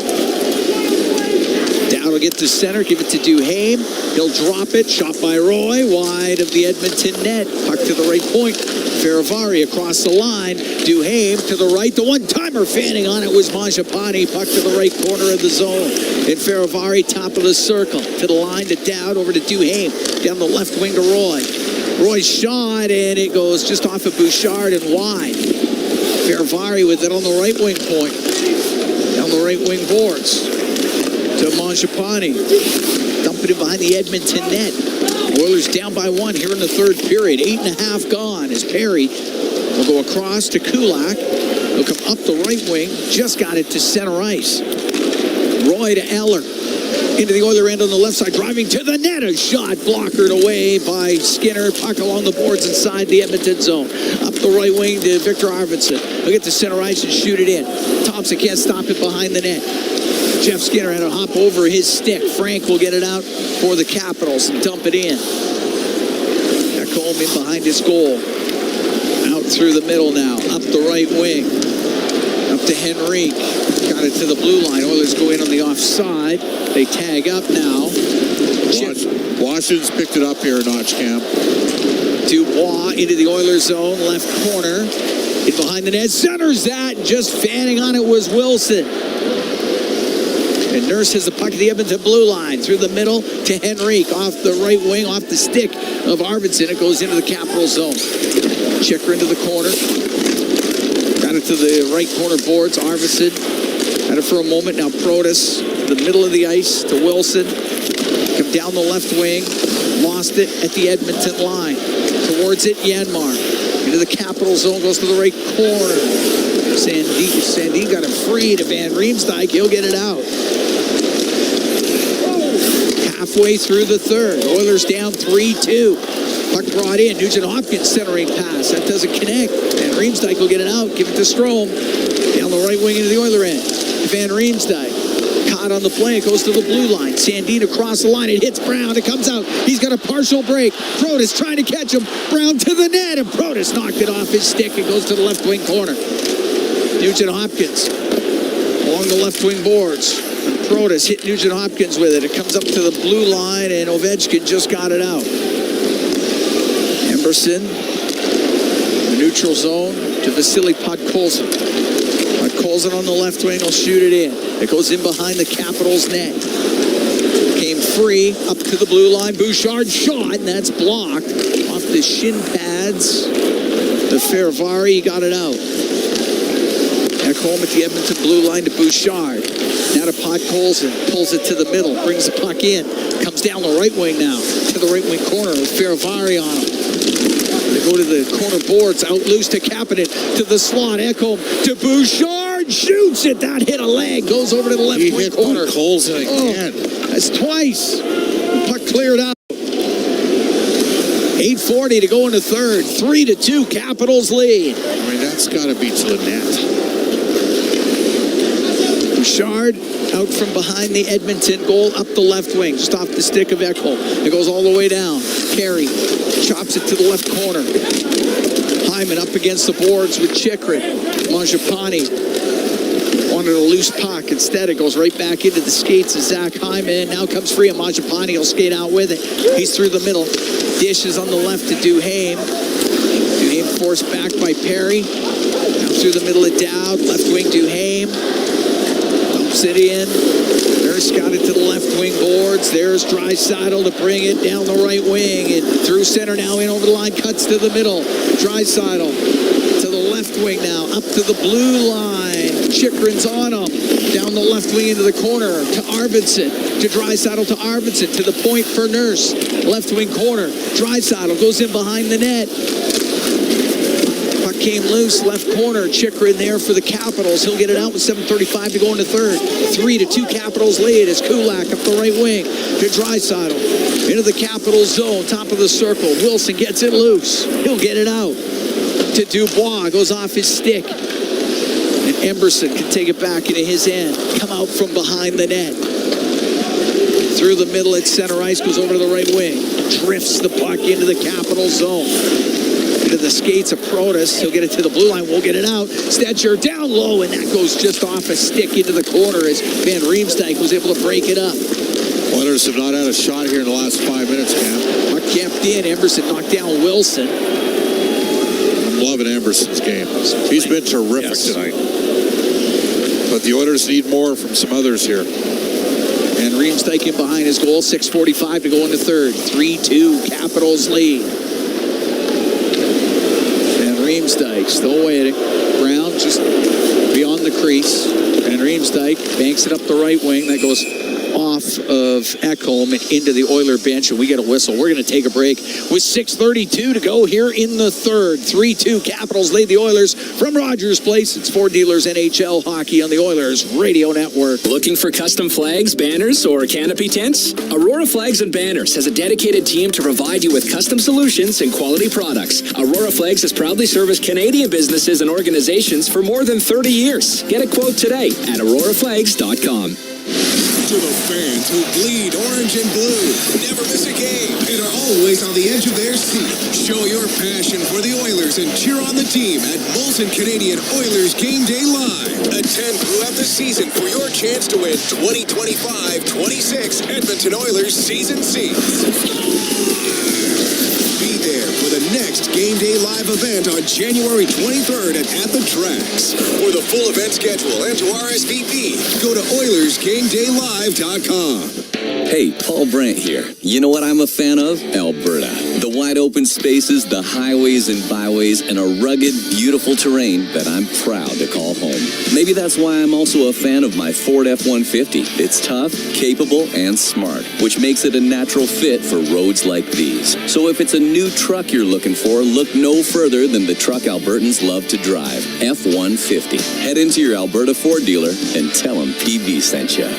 S16: Dowd will get to center. Give it to Duhaime. He'll drop it. Shot by Roy. Wide of the Edmonton net. Puck to the right point. Ferravari across the line. Duhaime to the right. The one-timer fanning on it was Mangiapane. Puck to the right corner of the zone. And Ferravari top of the circle. To the line to Dowd. Over to Duhaime. Down the left wing to Roy. Roy's shot, and it goes just off of Bouchard and wide. Ferravari with it on the right wing point. Down the right wing boards. To Mangiapane. Dumping it behind the Edmonton net. Oilers down by one here in the third period. 8.5 gone as Perry will go across to Kulak. He'll come up the right wing. Just got it to center ice. Roy to Eller. Into the Oiler end on the left side. Driving to the net. A shot blockered away by Skinner. Puck along the boards inside the Edmonton zone. Up the right wing to Victor Arvidsson. He'll get to center ice and shoot it in. Thompson can't stop it behind the net. Jeff Skinner had to hop over his stick. Frank will get it out for the Capitals and dump it in. Ekholm in behind his goal. Out through the middle now. Up the right wing. Up to Henrique. Got it to the blue line. Oilers go in on the offside. They tag up now.
S10: Washington's picked it up here a notch, Cam.
S16: Dubois into the Oilers zone. Left corner. In behind the net. Centers that. Just fanning on it was Wilson. And Nurse has the puck at the Edmonton blue line. Through the middle to Henrique. Off the right wing, off the stick of Arvidsson. It goes into the Capital zone. Checker into the corner. Got it to the right corner boards. Arvidsson had it for a moment. Now Protas, the middle of the ice to Wilson. Come down the left wing. Lost it at the Edmonton line. Towards it, Yanmar. Into the Capital zone. Goes to the right corner. Sandin got it free to Van Riemsdyk. He'll get it out. Halfway through the third. Oilers down 3-2. Puck brought in. Nugent Hopkins centering pass. That doesn't connect. Van Riemsdyk will get it out. Give it to Strome. Down the right wing into the Oiler end. Van Riemsdyk. Caught on the play. It goes to the blue line. Sandin across the line. It hits Brown. It comes out. He's got a partial break. Protas trying to catch him. Brown to the net. And Protas knocked it off his stick. It goes to the left wing corner. Nugent Hopkins along the left wing boards. Protas hit Nugent Hopkins with it. It comes up to the blue line, and Ovechkin just got it out. Emberson, the neutral zone to Vasily Podkolzin. Podkolzin on the left wing will shoot it in. It goes in behind the Capitals net. Came free up to the blue line. Bouchard shot, and that's blocked off the shin pads. The Ferravari, he got it out. Ekholm at the Edmonton blue line to Bouchard. Now to Podkolzin. Pulls it to the middle. Brings the puck in. Comes down the right wing now. To the right wing corner with Ferravari on him. They go to the corner boards. Out loose to Kapanen. To the slot. Ekholm to Bouchard. Shoots it. That hit a leg. Goes over to the left wing corner.
S10: Podkolzin again.
S16: That's twice. The puck cleared out. 8:40 to go in the third. 3-2 Capitals lead.
S10: I mean, that's got to be to the net.
S16: Bouchard out from behind the Edmonton goal up the left wing, just off the stick of Ekholm. It goes all the way down. Carey chops it to the left corner. Hyman up against the boards with Chychrun. Mangiapane wanted a loose puck. Instead, it goes right back into the skates of Zach Hyman. Now comes free, and Mangiapane will skate out with it. He's through the middle. Dishes on the left to Duhaime. Duhaime forced back by Perry. Now through the middle of Dowd. Left wing Duhaime. It in. Nurse got it to the left wing boards. There's Draisaitl to bring it down the right wing. And through center now in over the line. Cuts to the middle. Draisaitl to the left wing now. Up to the blue line. Chychrun's on him. Down the left wing into the corner to Arvidsson. To Draisaitl to Arvidsson. To the point for Nurse. Left wing corner. Draisaitl goes in behind the net. Came loose, left corner. Chychrun there for the Capitals. He'll get it out with 7:35 to go in the third. 3-2 Capitals lead as Kulak up the right wing to Draisaitl. Into the Capitals zone, top of the circle. Wilson gets it loose. He'll get it out to Dubois. Goes off his stick. And Emberson can take it back into his end. Come out from behind the net. Through the middle at center ice, goes over to the right wing. Drifts the puck into the Capital zone. Into the skates of Protas. He'll get it to the blue line. Won't get it out. Stetcher down low, and that goes just off a stick into the corner as Van Riemsdyk was able to break it up.
S10: Oilers have not had a shot here in the last 5 minutes, Cam.
S16: Puck kept in. Emerson knocked down Wilson.
S10: I'm loving Emerson's game. He's been terrific tonight. But the Oilers need more from some others here.
S16: And Riemsdyk in behind his goal. 6:45 to go in the third. 3-2 Capitals lead. Van Riemsdyk still waiting. Brown just beyond the crease. Van Riemsdyk banks it up the right wing. That goes off of Ekholm and into the Oiler bench, and we get a whistle. We're going to take a break with 6:32 to go here in the third. 3-2 Capitals lead the Oilers from Rogers Place. It's Ford Dealers NHL Hockey on the Oilers Radio Network.
S15: Looking for custom flags, banners, or canopy tents? Aurora Flags and Banners has a dedicated team to provide you with custom solutions and quality products. Aurora Flags has proudly serviced Canadian businesses and organizations for more than 30 years. Get a quote today at auroraflags.com.
S8: To the fans who bleed orange and blue, never miss a game, and are always on the edge of their seat. Show your passion for the Oilers and cheer on the team at Molson Canadian Oilers Game Day Live. Attend throughout the season for your chance to win 2025-26 Edmonton Oilers season seats. Be there for the next Game Day Live event on January 23rd at the Tracks. For the full event schedule and to RSVP, go to OilersGameDayLive.com.
S1: Hey, Paul Brandt here. You know what I'm a fan of? Alberta. The wide open spaces, the highways and byways, and a rugged, beautiful terrain that I'm proud to call home. Maybe that's why I'm also a fan of my Ford F-150. It's tough, capable, and smart, which makes it a natural fit for roads like these. So if it's a new truck you're looking for, look no further than the truck Albertans love to drive, F-150. Head into your Alberta Ford dealer and tell them PB sent you.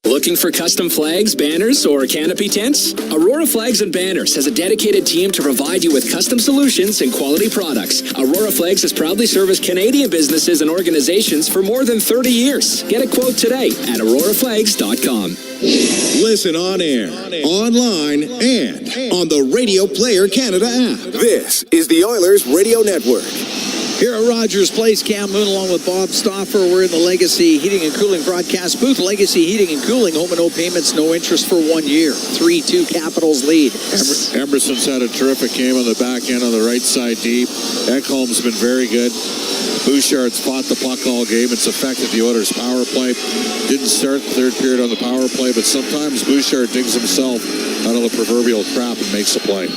S15: Looking for custom flags, banners, or canopy tents? Aurora Flags and Banners has a dedicated team to provide you with custom solutions and quality products. Aurora Flags has proudly serviced Canadian businesses and organizations for more than 30 years. Get a quote today at auroraflags.com.
S8: Listen on air, online, and on the Radio Player Canada app. This is the Oilers Radio Network.
S16: Here at Rogers Place, Cam Moon along with Bob Stauffer. We're in the Legacy Heating and Cooling broadcast booth. Legacy Heating and Cooling, home and no payments, no interest for 1 year. 3-2 Capitals lead.
S10: Emerson's had a terrific game on the back end on the right side deep. Ekholm's been very good. Bouchard's fought the puck all game. It's affected the Oilers' power play. Didn't start the third period on the power play, but sometimes Bouchard digs himself out of the proverbial trap and makes a play.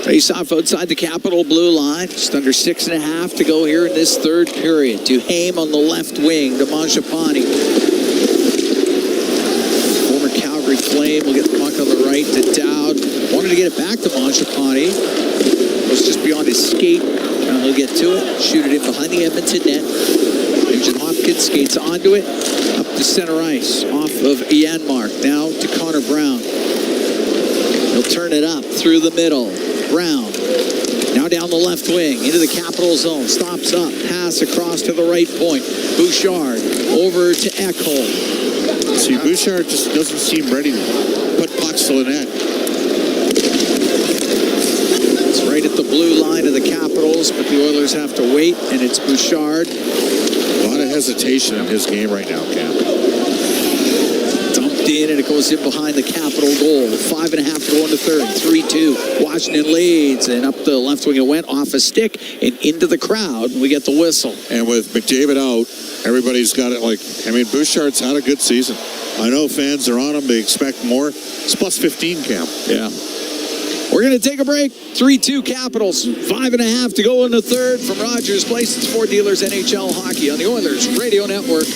S16: Face off outside the Capital blue line. Just under 6.5 to go here in this third period. To Haim on the left wing. To Mangiapane. Former Calgary Flame will get the puck on the right to Dowd. Wanted to get it back to Mangiapane. Was just beyond his skate. Now he'll get to it. Shoot it in behind the Edmonton net. Nugent Hopkins skates onto it. Up to center ice. Off of Janmark. Now to Connor Brown. He'll turn it up through the middle. Brown, now down the left wing, into the Capital zone, stops up, pass across to the right point. Bouchard, over to Ekholm.
S10: See, Bouchard just doesn't seem ready to put pucks to the net.
S16: It's right at the blue line of the Capitals, but the Oilers have to wait, and it's Bouchard.
S10: A lot of hesitation in his game right now, Cam.
S16: In and it goes in behind the Capital goal. 5.5 to go in the third. 3-2. Washington leads, and up the left wing it went off a stick and into the crowd, and we get the whistle.
S10: And with McDavid out, everybody's got it Bouchard's had a good season. I know fans are on him. They expect more. It's plus 15, Cam.
S16: Yeah. We're going to take a break. 3-2 Capitals. 5.5 to go in the third from Rogers Place. It's Ford Dealers NHL Hockey on the Oilers Radio Network.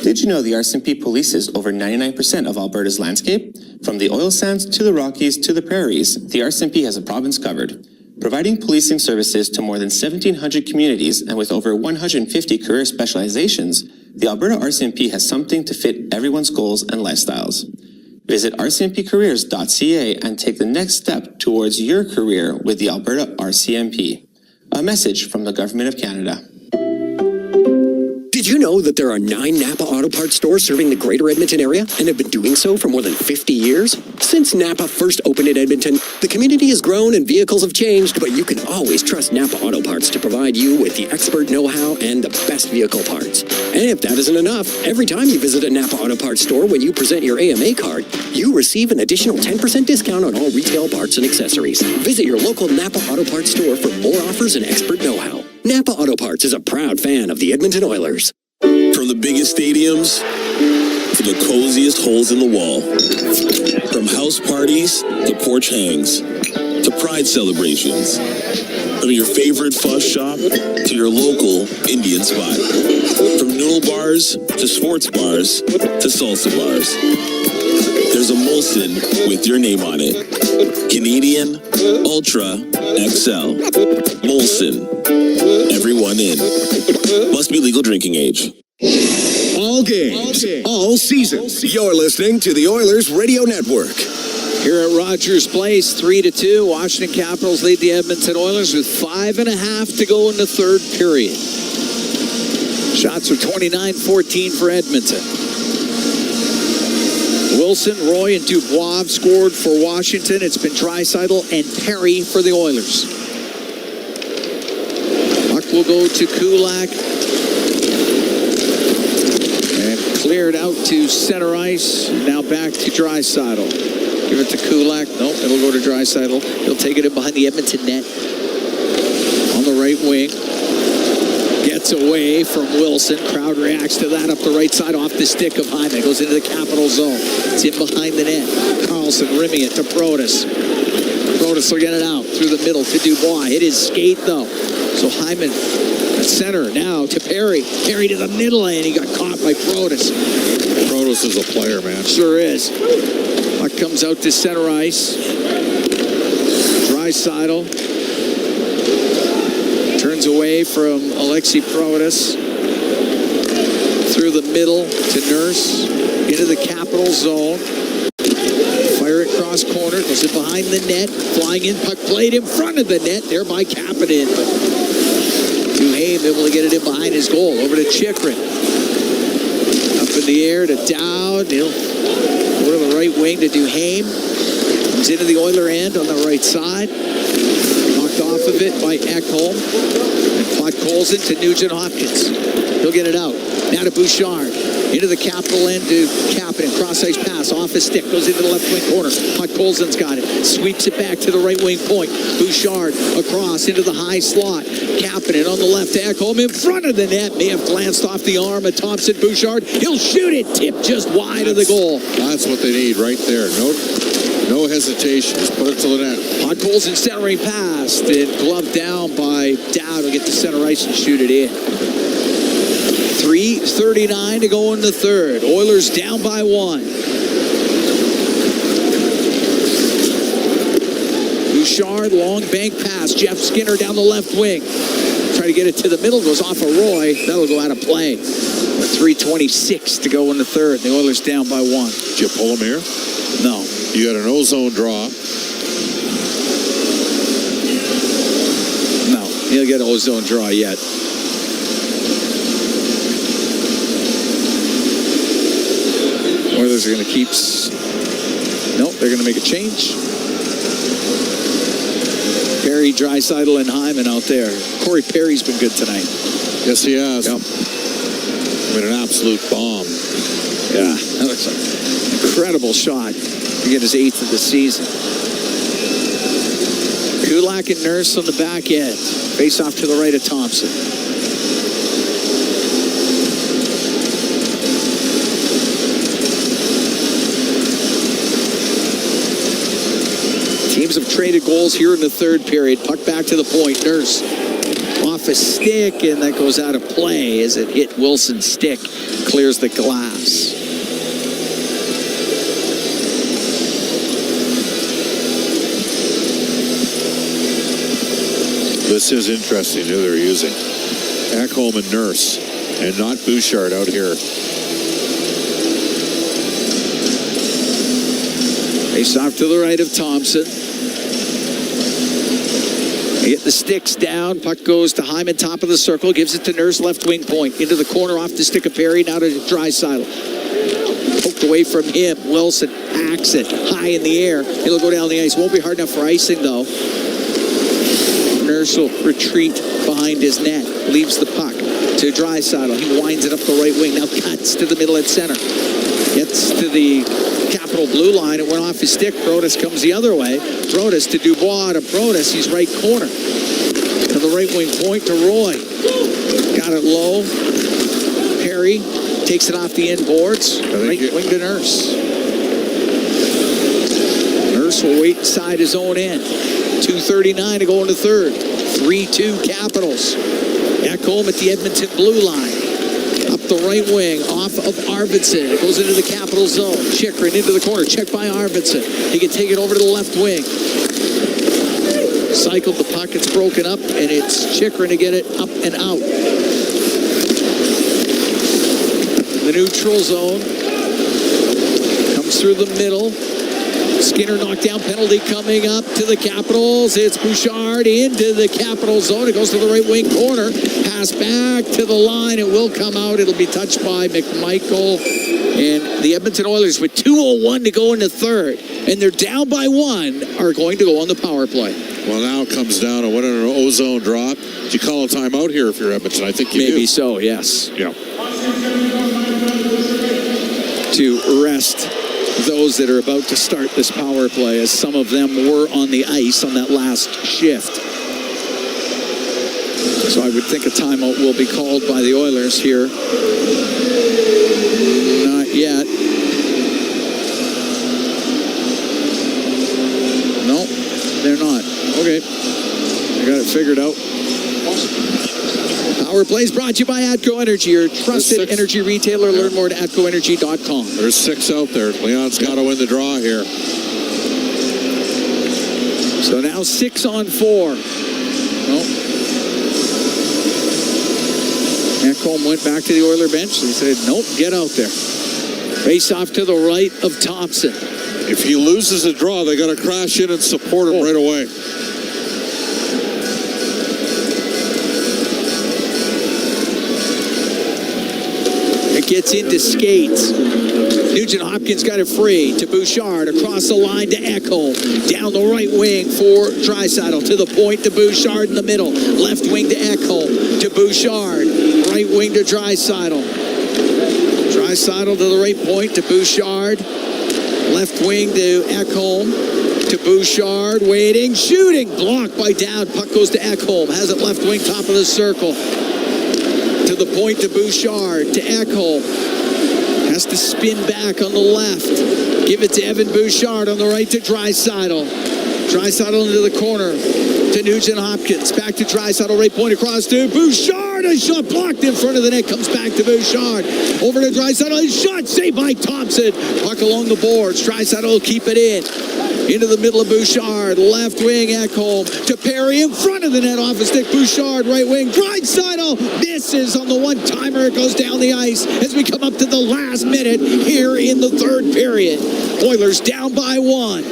S9: Did you know the RCMP polices over 99% of Alberta's landscape? From the oil sands to the Rockies to the prairies, the RCMP has a province covered. Providing policing services to more than 1,700 communities and with over 150 career specializations, the Alberta RCMP has something to fit everyone's goals and lifestyles. Visit rcmpcareers.ca and take the next step towards your career with the Alberta RCMP. A message from the Government of Canada.
S8: Did
S4: Did you know that there are 9 Napa Auto Parts stores serving the greater Edmonton area and have been doing so for more than 50 years? Since Napa first opened in Edmonton, the community has grown and vehicles have changed, but you can always trust Napa Auto Parts to provide you with the expert know-how and the best vehicle parts. And if that isn't enough, every time you visit a Napa Auto Parts store when you present your AMA card, you receive an additional 10% discount on all retail parts and accessories. Visit your local Napa Auto Parts store for more offers and expert know-how. Napa Auto Parts is a proud fan of the Edmonton Oilers.
S7: From the biggest stadiums to the coziest holes in the wall. From house parties to porch hangs to pride celebrations. From your favorite fuss shop to your local Indian spot. From noodle bars to sports bars to salsa bars. There's a Molson with your name on it. Canadian Ultra XL. Molson. Everyone in. Must be legal drinking age.
S8: All games, all season. You're listening to the Oilers Radio Network.
S16: Here at Rogers Place, 3-2. Washington Capitals lead the Edmonton Oilers with 5.5 to go in the third period. Shots are 29-14 for Edmonton. Wilson, Roy, and Dubois have scored for Washington. It's been Draisaitl and Perry for the Oilers. Puck will go to Kulak. And cleared out to center ice. Now back to Draisaitl. Give it to Kulak. Nope, it'll go to Draisaitl. He'll take it in behind the Edmonton net. On the right wing. Gets away from Wilson. Crowd reacts to that up the right side off the stick of Hyman. Goes into the Capital zone. It's in behind the net. Carlson rimming it to Protas. Protas will get it out through the middle to Dubois. Hit his skate though. So Hyman at center now to Perry. Perry to the middle lane. He got caught by Protas.
S10: Protas is a player, man.
S16: Sure is. Puck comes out to center ice. Draisaitl turns away from Alexei Protas. Through the middle to Nurse. Into the Capital zone. Fire it cross corner. Goes in behind the net. Flying in. Puck played in front of the net. Thereby capping it. Duhaime able to get it in behind his goal. Over to Chikrin. Up in the air to Dowd. He'll go to the right wing to Duhaime. Comes into the Oiler end on the right side. Knocked off of it by Ekholm. And Podkolzin to Nugent Hopkins. He'll get it out. Now to Bouchard. Into the Capital end to Kapanen. Cross-ice pass off his stick. Goes into the left wing corner. Podkolzin's got it. Sweeps it back to the right wing point. Bouchard across into the high slot. Kapanen on the left to Ekholm in front of the net. May have glanced off the arm of Thompson. Bouchard. He'll shoot it. Tipped just wide of the goal.
S10: That's what they need right there. No hesitation. Just put it to the net.
S16: Podkolzin centering pass. And gloved down by Dowd. Will get to center ice and shoot it in. 3:39 to go in the third. Oilers down by 1. Bouchard, long bank pass. Jeff Skinner down the left wing. Try to get it to the middle. Goes off of Roy. That'll go out of play. 3:26 to go in the third. The Oilers down by 1.
S10: Did you pull him here?
S16: No.
S10: You got an ozone draw.
S16: No. He'll get an ozone draw yet. Oilers are going to keep... Nope, they're going to make a change. Perry, Draisaitl, and Hyman out there. Corey Perry's been good tonight.
S10: Yes, he has.
S16: Yep.
S10: Been an absolute bomb.
S16: Yeah, that looks like an incredible shot to get his 8th of the season. Kulak and Nurse on the back end. Face off to the right of Thompson. Teams have traded goals here in the third period. Puck back to the point. Nurse off a stick, and that goes out of play as it hit Wilson's stick. Clears the glass.
S10: This is interesting who they're using. Ekholm and Nurse, and not Bouchard out here.
S16: Face off to the right of Thompson. They get the sticks down. Puck goes to Hyman, top of the circle. Gives it to Nurse, left wing point. Into the corner, off the stick of Perry. Now to Draisaitl. Poked away from him. Wilson hacks it high in the air. It'll go down the ice. Won't be hard enough for icing, though. Nurse will retreat behind his net. Leaves the puck to Draisaitl. He winds it up the right wing. Now cuts to the middle at center. Gets to the Capital blue line. It went off his stick. Broadus comes the other way. Broadus to Dubois to Broadus. He's right corner. To the right wing point to Roy. Got it low. Perry takes it off the end boards. Right wing to Nurse. Nurse will wait inside his own end. 2:39 to go into third. 3-2 Capitals. Ekholm at the Edmonton blue line. Up the right wing, off of Arvidsson. It goes into the Capital zone. Chychrun into the corner. Checked by Arvidsson. He can take it over to the left wing. Cycled the puck. It's broken up, and it's Chychrun to get it up and out. The neutral zone. Comes through the middle. Skinner knocked down, penalty coming up to the Capitals. It's Bouchard into the Capital zone. It goes to the right wing corner. Pass back to the line. It will come out. It'll be touched by McMichael. And the Edmonton Oilers, with 2:01 to go into third, and they're down by one, are going to go on the power play.
S10: Well, now it comes down to what an ozone drop. Do you call a timeout here if you're Edmonton? I think you do.
S16: Maybe so, yes.
S10: Yeah.
S16: To rest those that are about to start this power play, as some of them were on the ice on that last shift. So I would think a timeout will be called by the Oilers here. Not yet. No, they're not. Okay. I got it figured out. Power plays brought to you by ATCO Energy, your trusted energy retailer. Learn more at atcoenergy.com.
S10: There's 6 out there. Leon's got to win the draw here.
S16: So now 6 on 4. Nope. Ekholm went back to the Oiler bench. He said, nope, get out there. Face off to the right of Thompson.
S10: If he loses a draw, they got to crash in and support him right away.
S16: Gets into skates. Nugent Hopkins got it free to Bouchard, across the line to Ekholm, down the right wing for Draisaitl, to the point to Bouchard in the middle, left wing to Ekholm, to Bouchard, right wing to Draisaitl. Draisaitl to the right point to Bouchard, left wing to Ekholm, to Bouchard, waiting, shooting, blocked by Dowd. Puck goes to Ekholm, has it left wing, top of the circle. To the point to Bouchard, to Ekholm. Has to spin back on the left. Give it to Evan Bouchard on the right to Draisaitl. Draisaitl into the corner to Nugent Hopkins. Back to Draisaitl, right point across to Bouchard. A shot blocked in front of the net. Comes back to Bouchard. Over to Draisaitl. A shot saved by Thompson. Puck along the boards. Draisaitl will keep it in. Into the middle of Bouchard. Left wing Ekholm to Perry in front of the net off a stick. Bouchard right wing. Draisaitl misses on the one-timer. It goes down the ice as we come up to the last minute here in the third period. Oilers down by 1.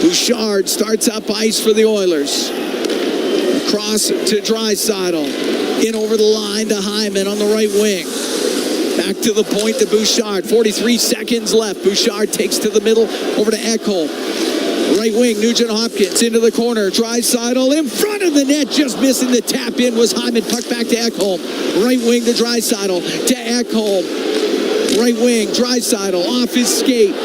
S16: Bouchard starts up ice for the Oilers. Across to Draisaitl. In over the line to Hyman on the right wing. Back to the point to Bouchard. 43 seconds left. Bouchard takes to the middle. Over to Ekholm. Right wing, Nugent Hopkins into the corner. Draisaitl in front of the net. Just missing the tap in was Hyman. Puck back to Ekholm. Right wing to Draisaitl. To Ekholm. Right wing, Draisaitl off his skate.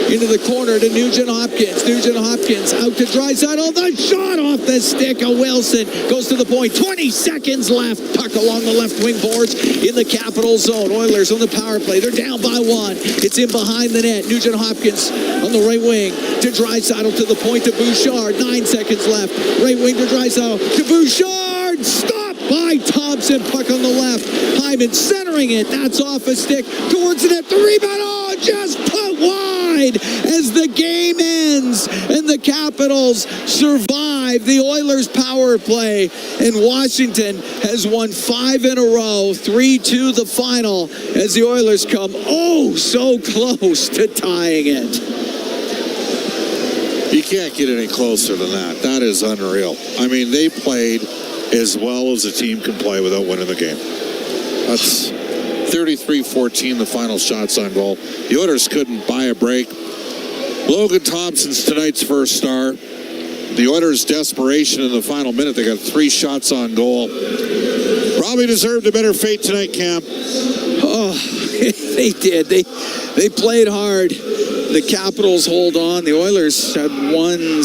S16: Into the corner to Nugent Hopkins. Nugent Hopkins out to Draisaitl. The shot off the stick of Wilson. Goes to the point. 20 seconds left. Puck along the left wing boards in the Capital zone. Oilers on the power play. They're down by 1. It's in behind the net. Nugent Hopkins on the right wing to Draisaitl to the point to Bouchard. 9 seconds left. Right wing to Draisaitl to Bouchard. Stop by Thompson. Puck on the left. Hyman centering it. That's off a stick towards the net. The rebound. Oh, just put wide as the game ends and the Capitals survive the Oilers power play, and Washington has won 5 in a row, 3-2 the final, as the Oilers come oh so close to tying it.
S10: You can't get any closer than that. That is unreal. I mean, they played as well as a team can play without winning the game. That's 33-14, the final shots on goal. The Oilers couldn't buy a break. Logan Thompson's tonight's first star. The Oilers' desperation in the final minute. They got 3 shots on goal. Probably deserved a better fate tonight, Cam.
S16: Oh, they did. They played hard. The Capitals hold on. The Oilers had one